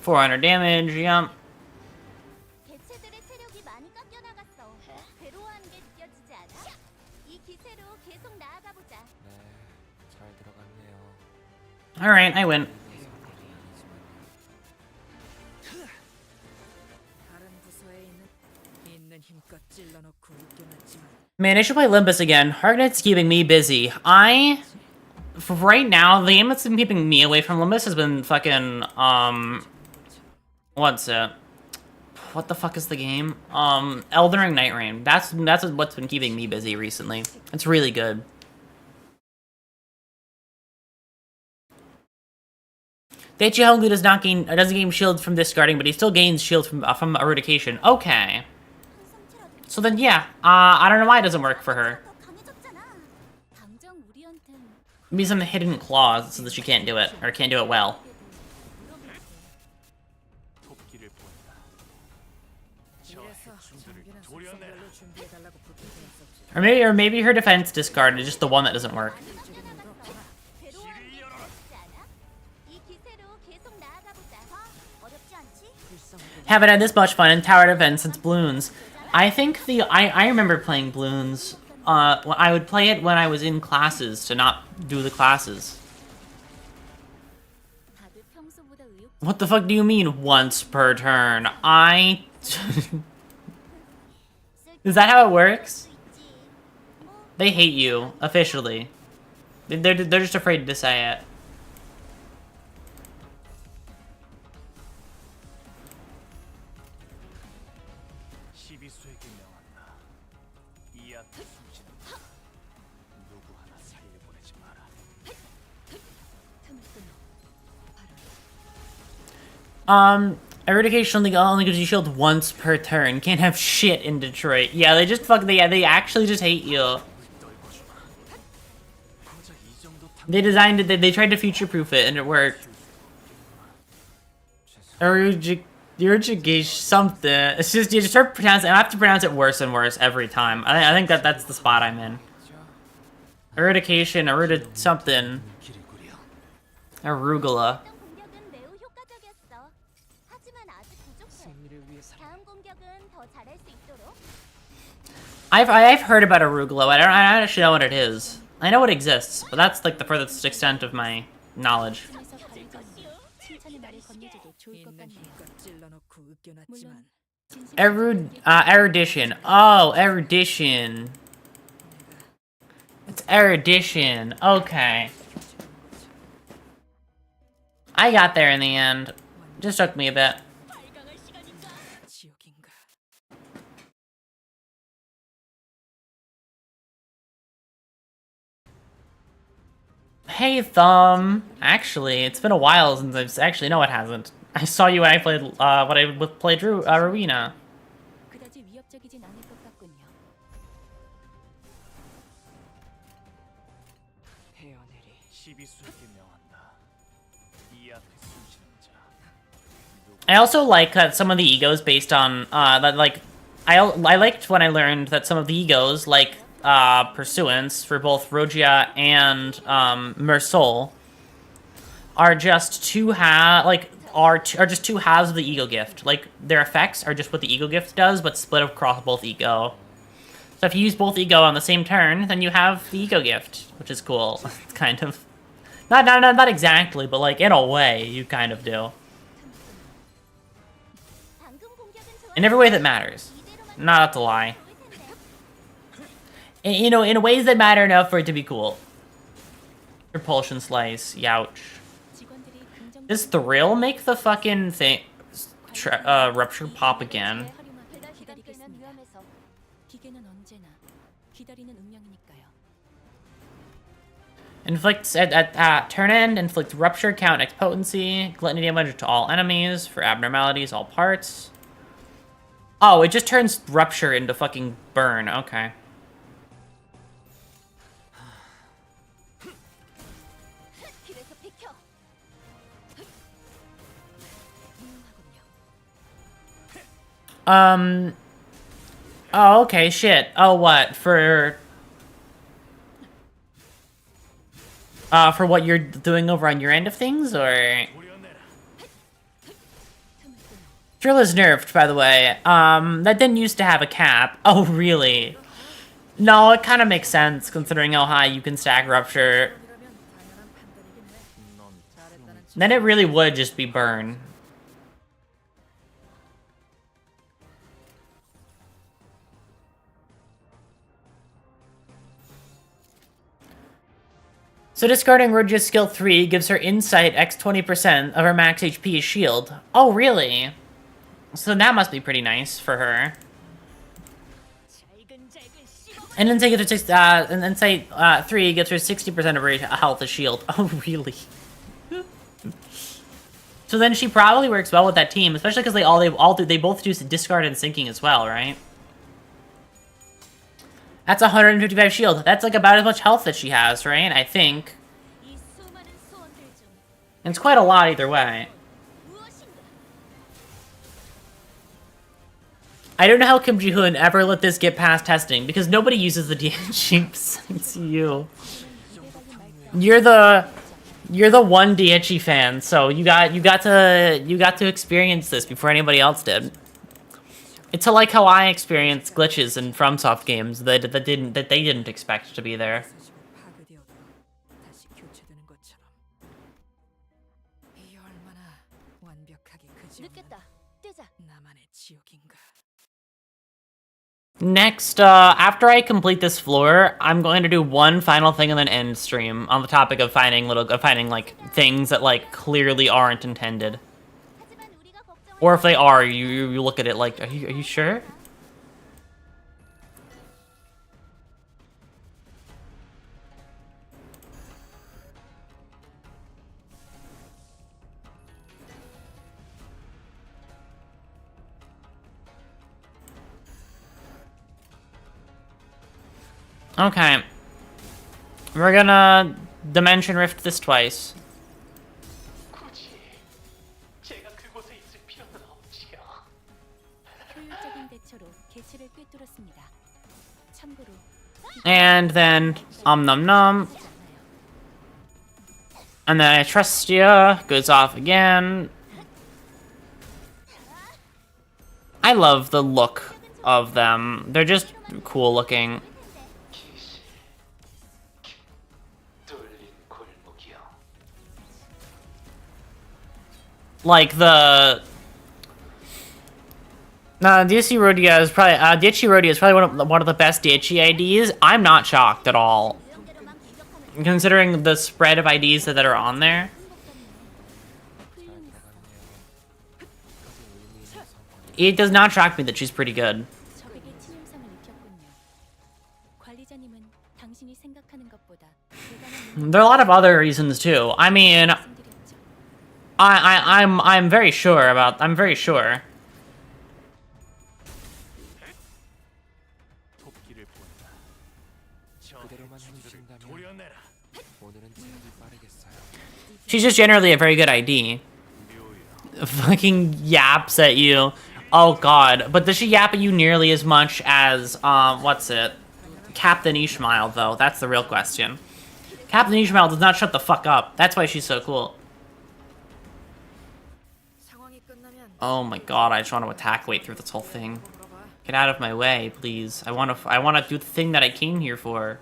$400 damage, yep. Alright, I win. Man, I should play Olympus again. Hargnet's keeping me busy. For right now, the game that's been keeping me away from Olympus has been fucking, what's it? what the fuck is the game? Elden Ring Night Rain. That's what's been keeping me busy recently. It's really good. Daichi Hongu doesn't gain shield from discarding, but he still gains shield from eradication. Okay. So then, yeah, I don't know why it doesn't work for her. Maybe some hidden clause so that she can't do it, or can't do it well. Or maybe her defense discard is just the one that doesn't work. Haven't had this much fun in tower defense since Bloons. I think I remember playing Bloons. I would play it when I was in classes to not do the classes. What the fuck do you mean once per turn? Is that how it works? They hate you, officially. They're just afraid to say it. Eradication only gives you shield once per turn. Can't have shit in Detroit. Yeah, they just they actually just hate you. They designed it, they tried to future-proof it, and it worked. Eradication something. It's just, you just start pronouncing, I have to pronounce it worse and worse every time. I think that's the spot I'm in. Eradication, something. Arugula. I've heard about arugula. I don't actually know what it is. I know it exists, but that's like the furthest extent of my knowledge. Erudition. Oh, erudition. It's erudition. Okay. I got there in the end. Just took me a bit. Hey, Thumb. Actually, it's been a while since I've... Actually, no, it hasn't. I saw you when I played Rowena. I also like that some of the egos based on, that, like... I liked when I learned that some of the egos, like... pursuance for both Rogia and Mersol are just two just two halves of the ego gift. Like their effects are just what the ego gift does, but split across both ego. So if you use both ego on the same turn, then you have the ego gift, which is cool. It's kind of not exactly, but like in a way you kind of do. In every way that matters. Not to lie. You know, in ways that matter enough for it to be cool. Repulsion Slice, youch. Does Thrill make the fucking thing, Rupture pop again? Inflicts at turn end, inflict Rupture, count X potency, gluttony damage to all enemies, for abnormalities, all parts. Oh, it just turns Rupture into fucking burn, okay. Oh, okay, shit. Oh, what? For what you're doing over on your end of things, or? Drill is nerfed, by the way. That didn't used to have a cap. Oh, really? No, it kind of makes sense, considering how high you can stack Rupture. Then it really would just be burn. So discarding Rogia's skill 3 gives her insight X 20% of her max HP shield. Oh, really? So that must be pretty nice for her. And then say gets her six, and then say 3 gets her 60% of her health as shield. Oh, really? So then she probably works well with that team, especially because they both do discard and sinking as well, right? That's 155 shield. That's like about as much health that she has, right? I think. And it's quite a lot either way. I don't know how Kim Ji-hoon ever let this get past testing, because nobody uses the DHE besides you. You're the one DHE fan, so you got to experience this before anybody else did. It's like how I experienced glitches in FromSoft games that they didn't expect to be there. Next, after I complete this floor, I'm going to do one final thing and then end stream on the topic of finding like things that like clearly aren't intended. Or if they are, you look at it like, are you sure? Okay. We're gonna Dimension Rift this twice. And then, Om Nom Nom. And then I Trust Ya goes off again. I love the look of them. They're just cool looking. Like the DHE Rodia is probably DHE Rodia is probably one of the best DHE IDs. I'm not shocked at all, considering the spread of IDs that are on there. It does not shock me that she's pretty good. There are a lot of other reasons too. I mean, I'm very sure about. I'm very sure. She's just generally a very good ID. Fucking yaps at you. Oh god. But does she yap at you nearly as much as, what's it? Captain Ishmael, though. That's the real question. Captain Ishmael does not shut the fuck up. That's why she's so cool. Oh my god, I just want to attack weight through this whole thing. Get out of my way, please. I want to do the thing that I came here for.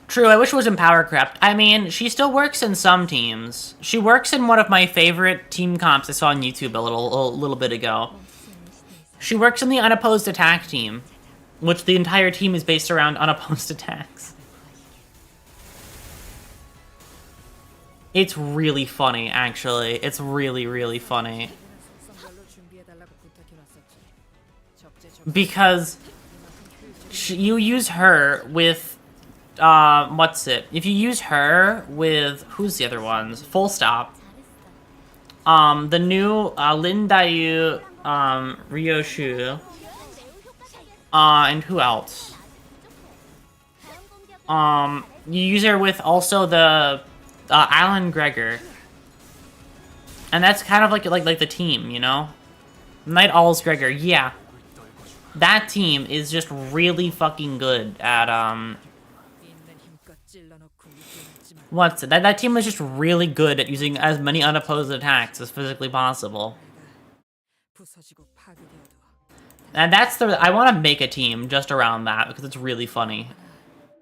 True, I wish it was in Power Crept. I mean, she still works in some teams. She works in one of my favorite team comps I saw on YouTube a little bit ago. She works in the unopposed attack team, which the entire team is based around unopposed attacks. It's really funny, actually. It's really, really funny. Because you use her with, what's it? If you use her with, who's the other ones? Full Stop. The new, Lin Dayu, Ryoshu. And who else? You use her with also the, Alan Gregor. And that's kind of like the team, you know? Night Owl's Gregor, yeah. That team is just really fucking good at, what's it? That team is just really good at using as many unopposed attacks as physically possible. And that's I want to make a team just around that, because it's really funny.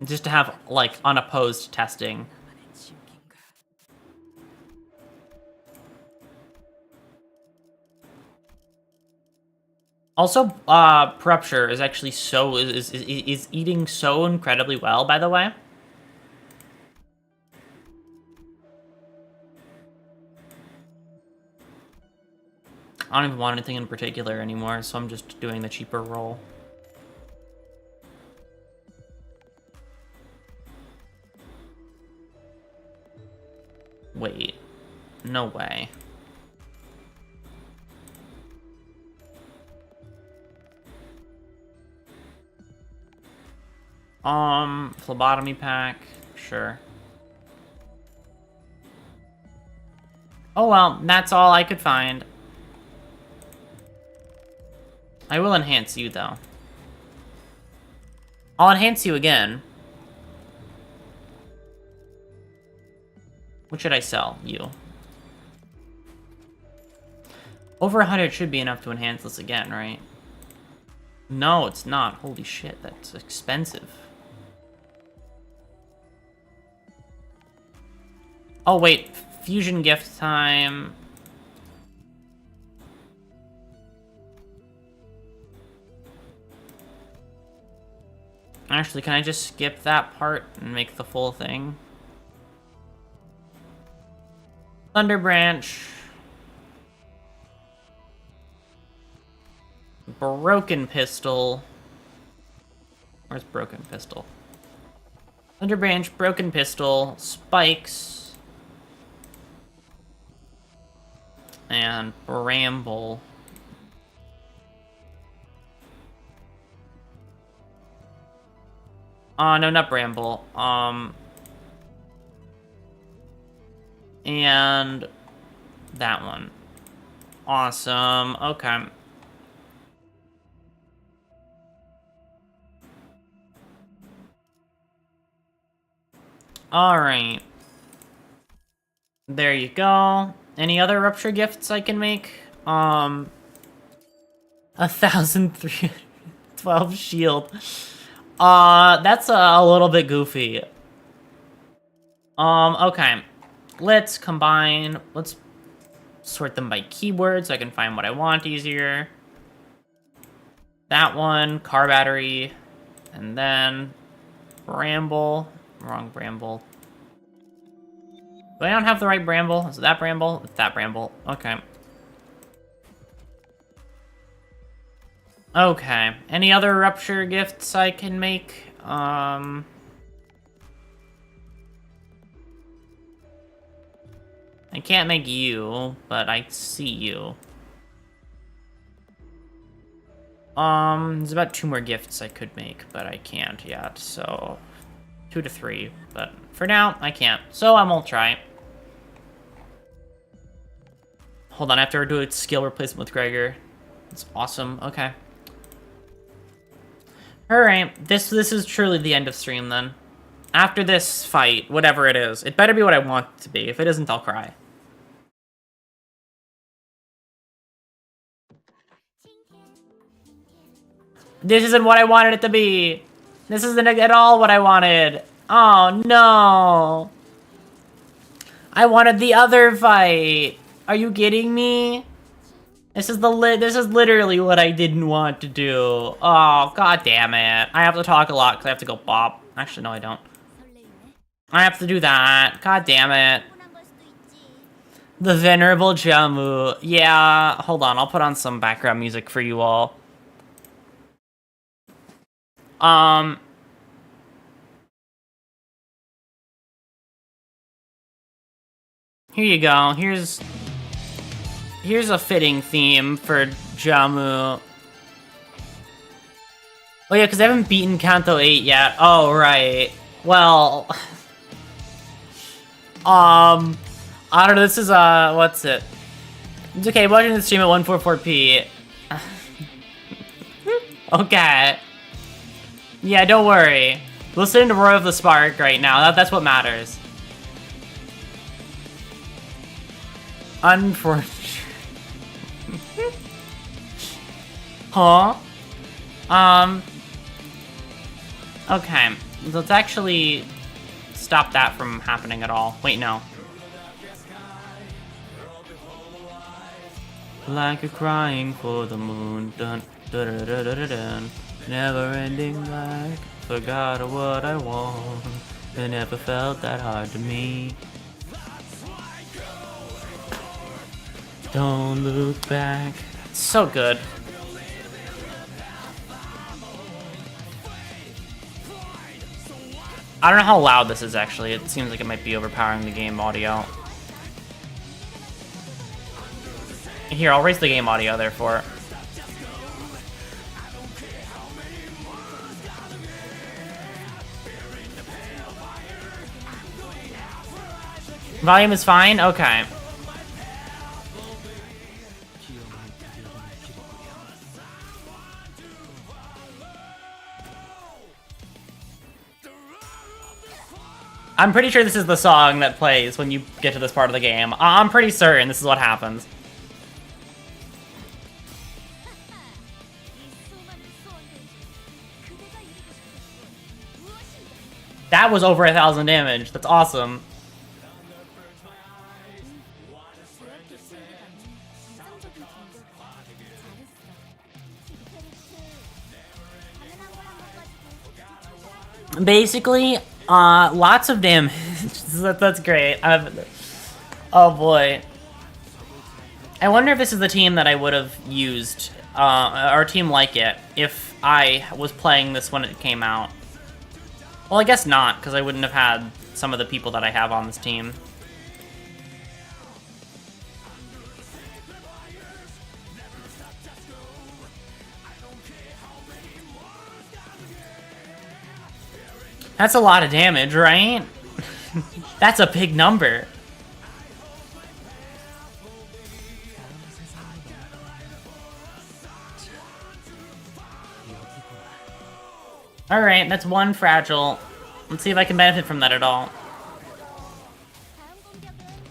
Just to have, like, unopposed testing. Also, Rupture is actually is eating so incredibly well, by the way. I don't even want anything in particular anymore, so I'm just doing the cheaper roll. Wait. No way. Phlebotomy pack. Sure. Oh well, that's all I could find. I will enhance you, though. I'll enhance you again. What should I sell? You. Over 100 should be enough to enhance this again, right? No, it's not. Holy shit, that's expensive. Oh, wait. Fusion gift time. Actually, can I just skip that part and make the full thing? Thunder Branch. Broken Pistol. Where's Broken Pistol? Thunder Branch, Broken Pistol, Spikes. And Bramble. No, not Bramble. And that one. Awesome. Okay. Alright. There you go. Any other Rupture gifts I can make? 1,312 shield. That's a little bit goofy. Okay. Let's combine. Let's sort them by keyword so I can find what I want easier. That one, car battery, and then Bramble. Wrong Bramble. Do I not have the right Bramble? Is it that Bramble? It's that Bramble. Okay. Okay. Any other Rupture gifts I can make? I can't make you, but I see you. There's about 2 more gifts I could make, but I can't yet, so 2 to 3. But for now, I can't, so I won't try. Hold on, I have to do a skill replacement with Gregor. That's awesome. Okay. Alright, this is truly the end of stream then. After this fight, whatever it is, it better be what I want it to be. If it isn't, I'll cry. This isn't what I wanted it to be. This isn't at all what I wanted. Oh no. I wanted the other fight. Are you kidding me? This is literally what I didn't want to do. Oh, god damn it. I have to talk a lot because I have to go bop. Actually, no, I don't. I have to do that. God damn it. The Venerable Jamu. Yeah, hold on. I'll put on some background music for you all. Here you go. Here's a fitting theme for Jamu. Oh yeah, because I haven't beaten Kanto 8 yet. Oh, right. Well... I don't know, this is, what's it? It's okay, watching the stream at 144p. Okay. Yeah, don't worry. Listen to Roar of the Spark right now. That's what matters. Unfortunate. Huh? Okay. Let's actually stop that from happening at all. Wait, no. like you're crying for the moon. Dun, dun, dun, dun, dun, dun, dun. Never ending like forgot what I want. It never felt that hard to me. Don't look back. So good. I don't know how loud this is actually. It seems like it might be overpowering the game audio. Here, I'll raise the game audio, therefore. Volume is fine? Okay. I'm pretty sure this is the song that plays when you get to this part of the game. I'm pretty certain this is what happens. That was over 1,000 damage. That's awesome. Basically, lots of damage. That's great. Oh boy. I wonder if this is the team that I would have used, or a team like it, if I was playing this when it came out. Well, I guess not, because I wouldn't have had some of the people that I have on this team. That's a lot of damage, right? That's a big number. Alright, that's one fragile. Let's see if I can benefit from that at all.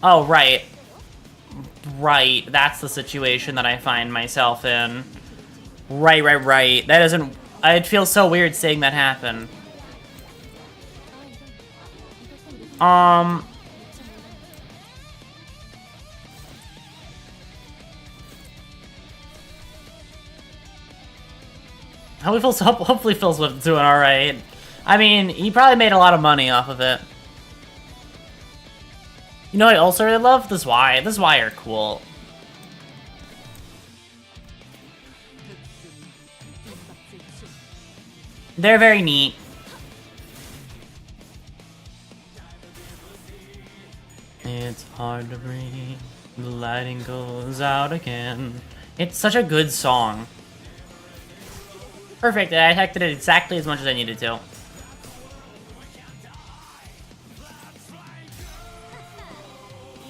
Oh, right. Right, that's the situation that I find myself in. Right. That doesn't... I'd feel so weird seeing that happen. Hopefully Phil Swift's doing alright. I mean, he probably made a lot of money off of it. You know what I also really love? The Zwei. The Zwei are cool. They're very neat. It's hard to breathe. The lighting goes out again. It's such a good song. Perfect, I detected it exactly as much as I needed to.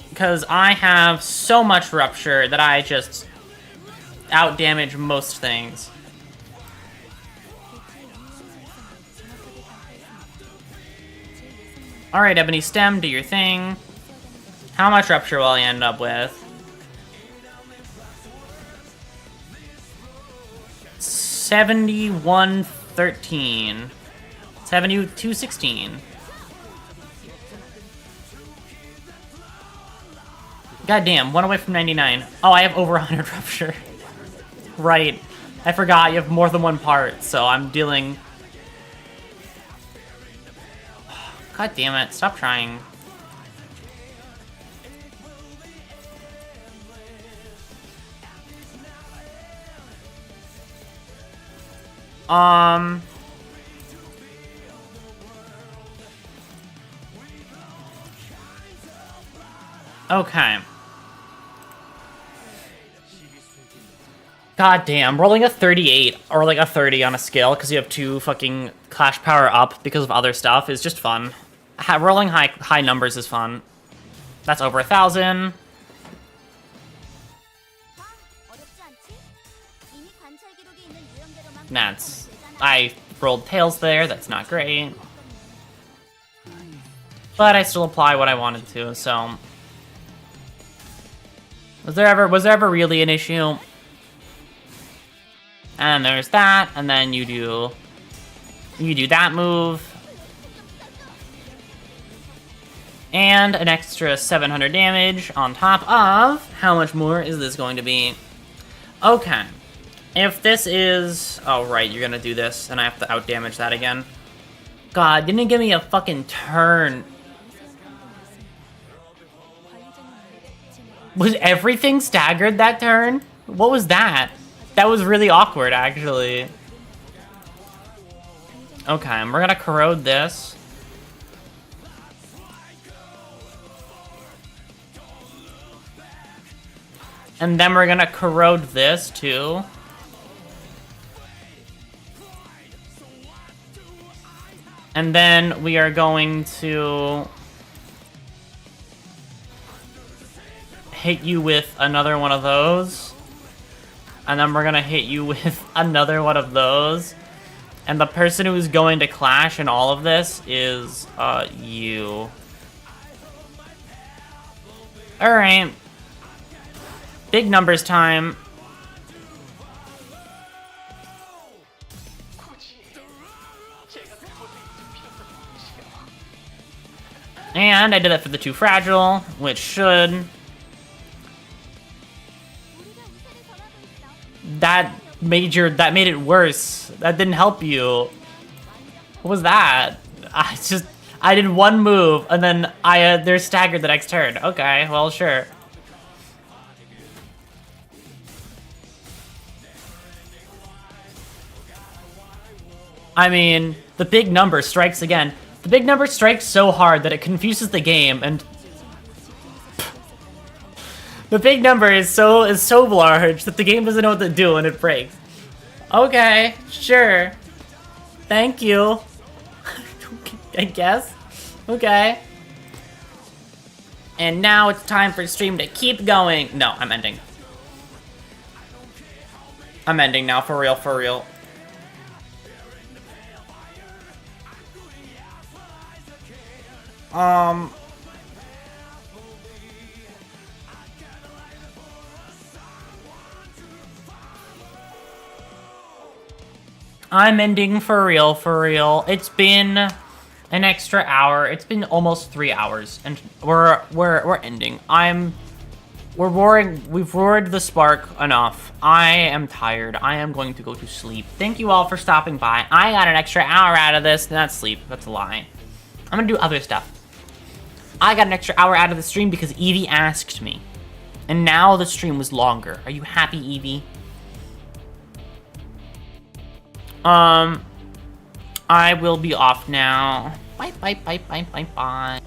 Because I have so much rupture that I just outdamage most things. Alright, Ebony Stem, do your thing. How much rupture will I end up with? 7113. 7216. God damn, one away from 99. Oh, I have over 100 rupture. Right. I forgot you have more than one part, so I'm dealing... God damn it, stop trying. Okay. God damn, rolling a 38 or like a 30 on a skill because you have 2 fucking clash power up because of other stuff is just fun. Rolling high numbers is fun. That's over 1,000. That's... I rolled tails there, that's not great. But I still apply what I wanted to, so... Was there ever really an issue? And there's that, and then you do that move. And an extra 700 damage on top of... How much more is this going to be? Okay. If this is... Oh, right, you're gonna do this, and I have to outdamage that again. God, didn't it give me a fucking turn? Was everything staggered that turn? What was that? That was really awkward, actually. Okay, we're gonna corrode this. And then we're gonna corrode this, too. And then we are going to hit you with another one of those. And then we're gonna hit you with another one of those. And the person who's going to clash in all of this is, you. Alright. Big numbers time. And I did that for the too fragile, which should... That made it worse. That didn't help you. What was that? I did one move, and then they're staggered the next turn. Okay, well, sure. I mean, the big number strikes again. The big number strikes so hard that it confuses the game, and the big number is so large that the game doesn't know what to do and it breaks. Okay, sure. Thank you. I guess. Okay. And now it's time for stream to keep going. No, I'm ending. I'm ending now, for real, for real. I'm ending for real, for real. It's been an extra hour. It's been almost 3 hours, and we're ending. We've roared the spark enough. I am tired. I am going to go to sleep. Thank you all for stopping by. I got an extra hour out of this. Not sleep. That's a lie. I'm gonna do other stuff. I got an extra hour out of the stream because Evie asked me. And now the stream was longer. Are you happy, Evie? I will be off now. Bye, bye, bye, bye, bye, bye.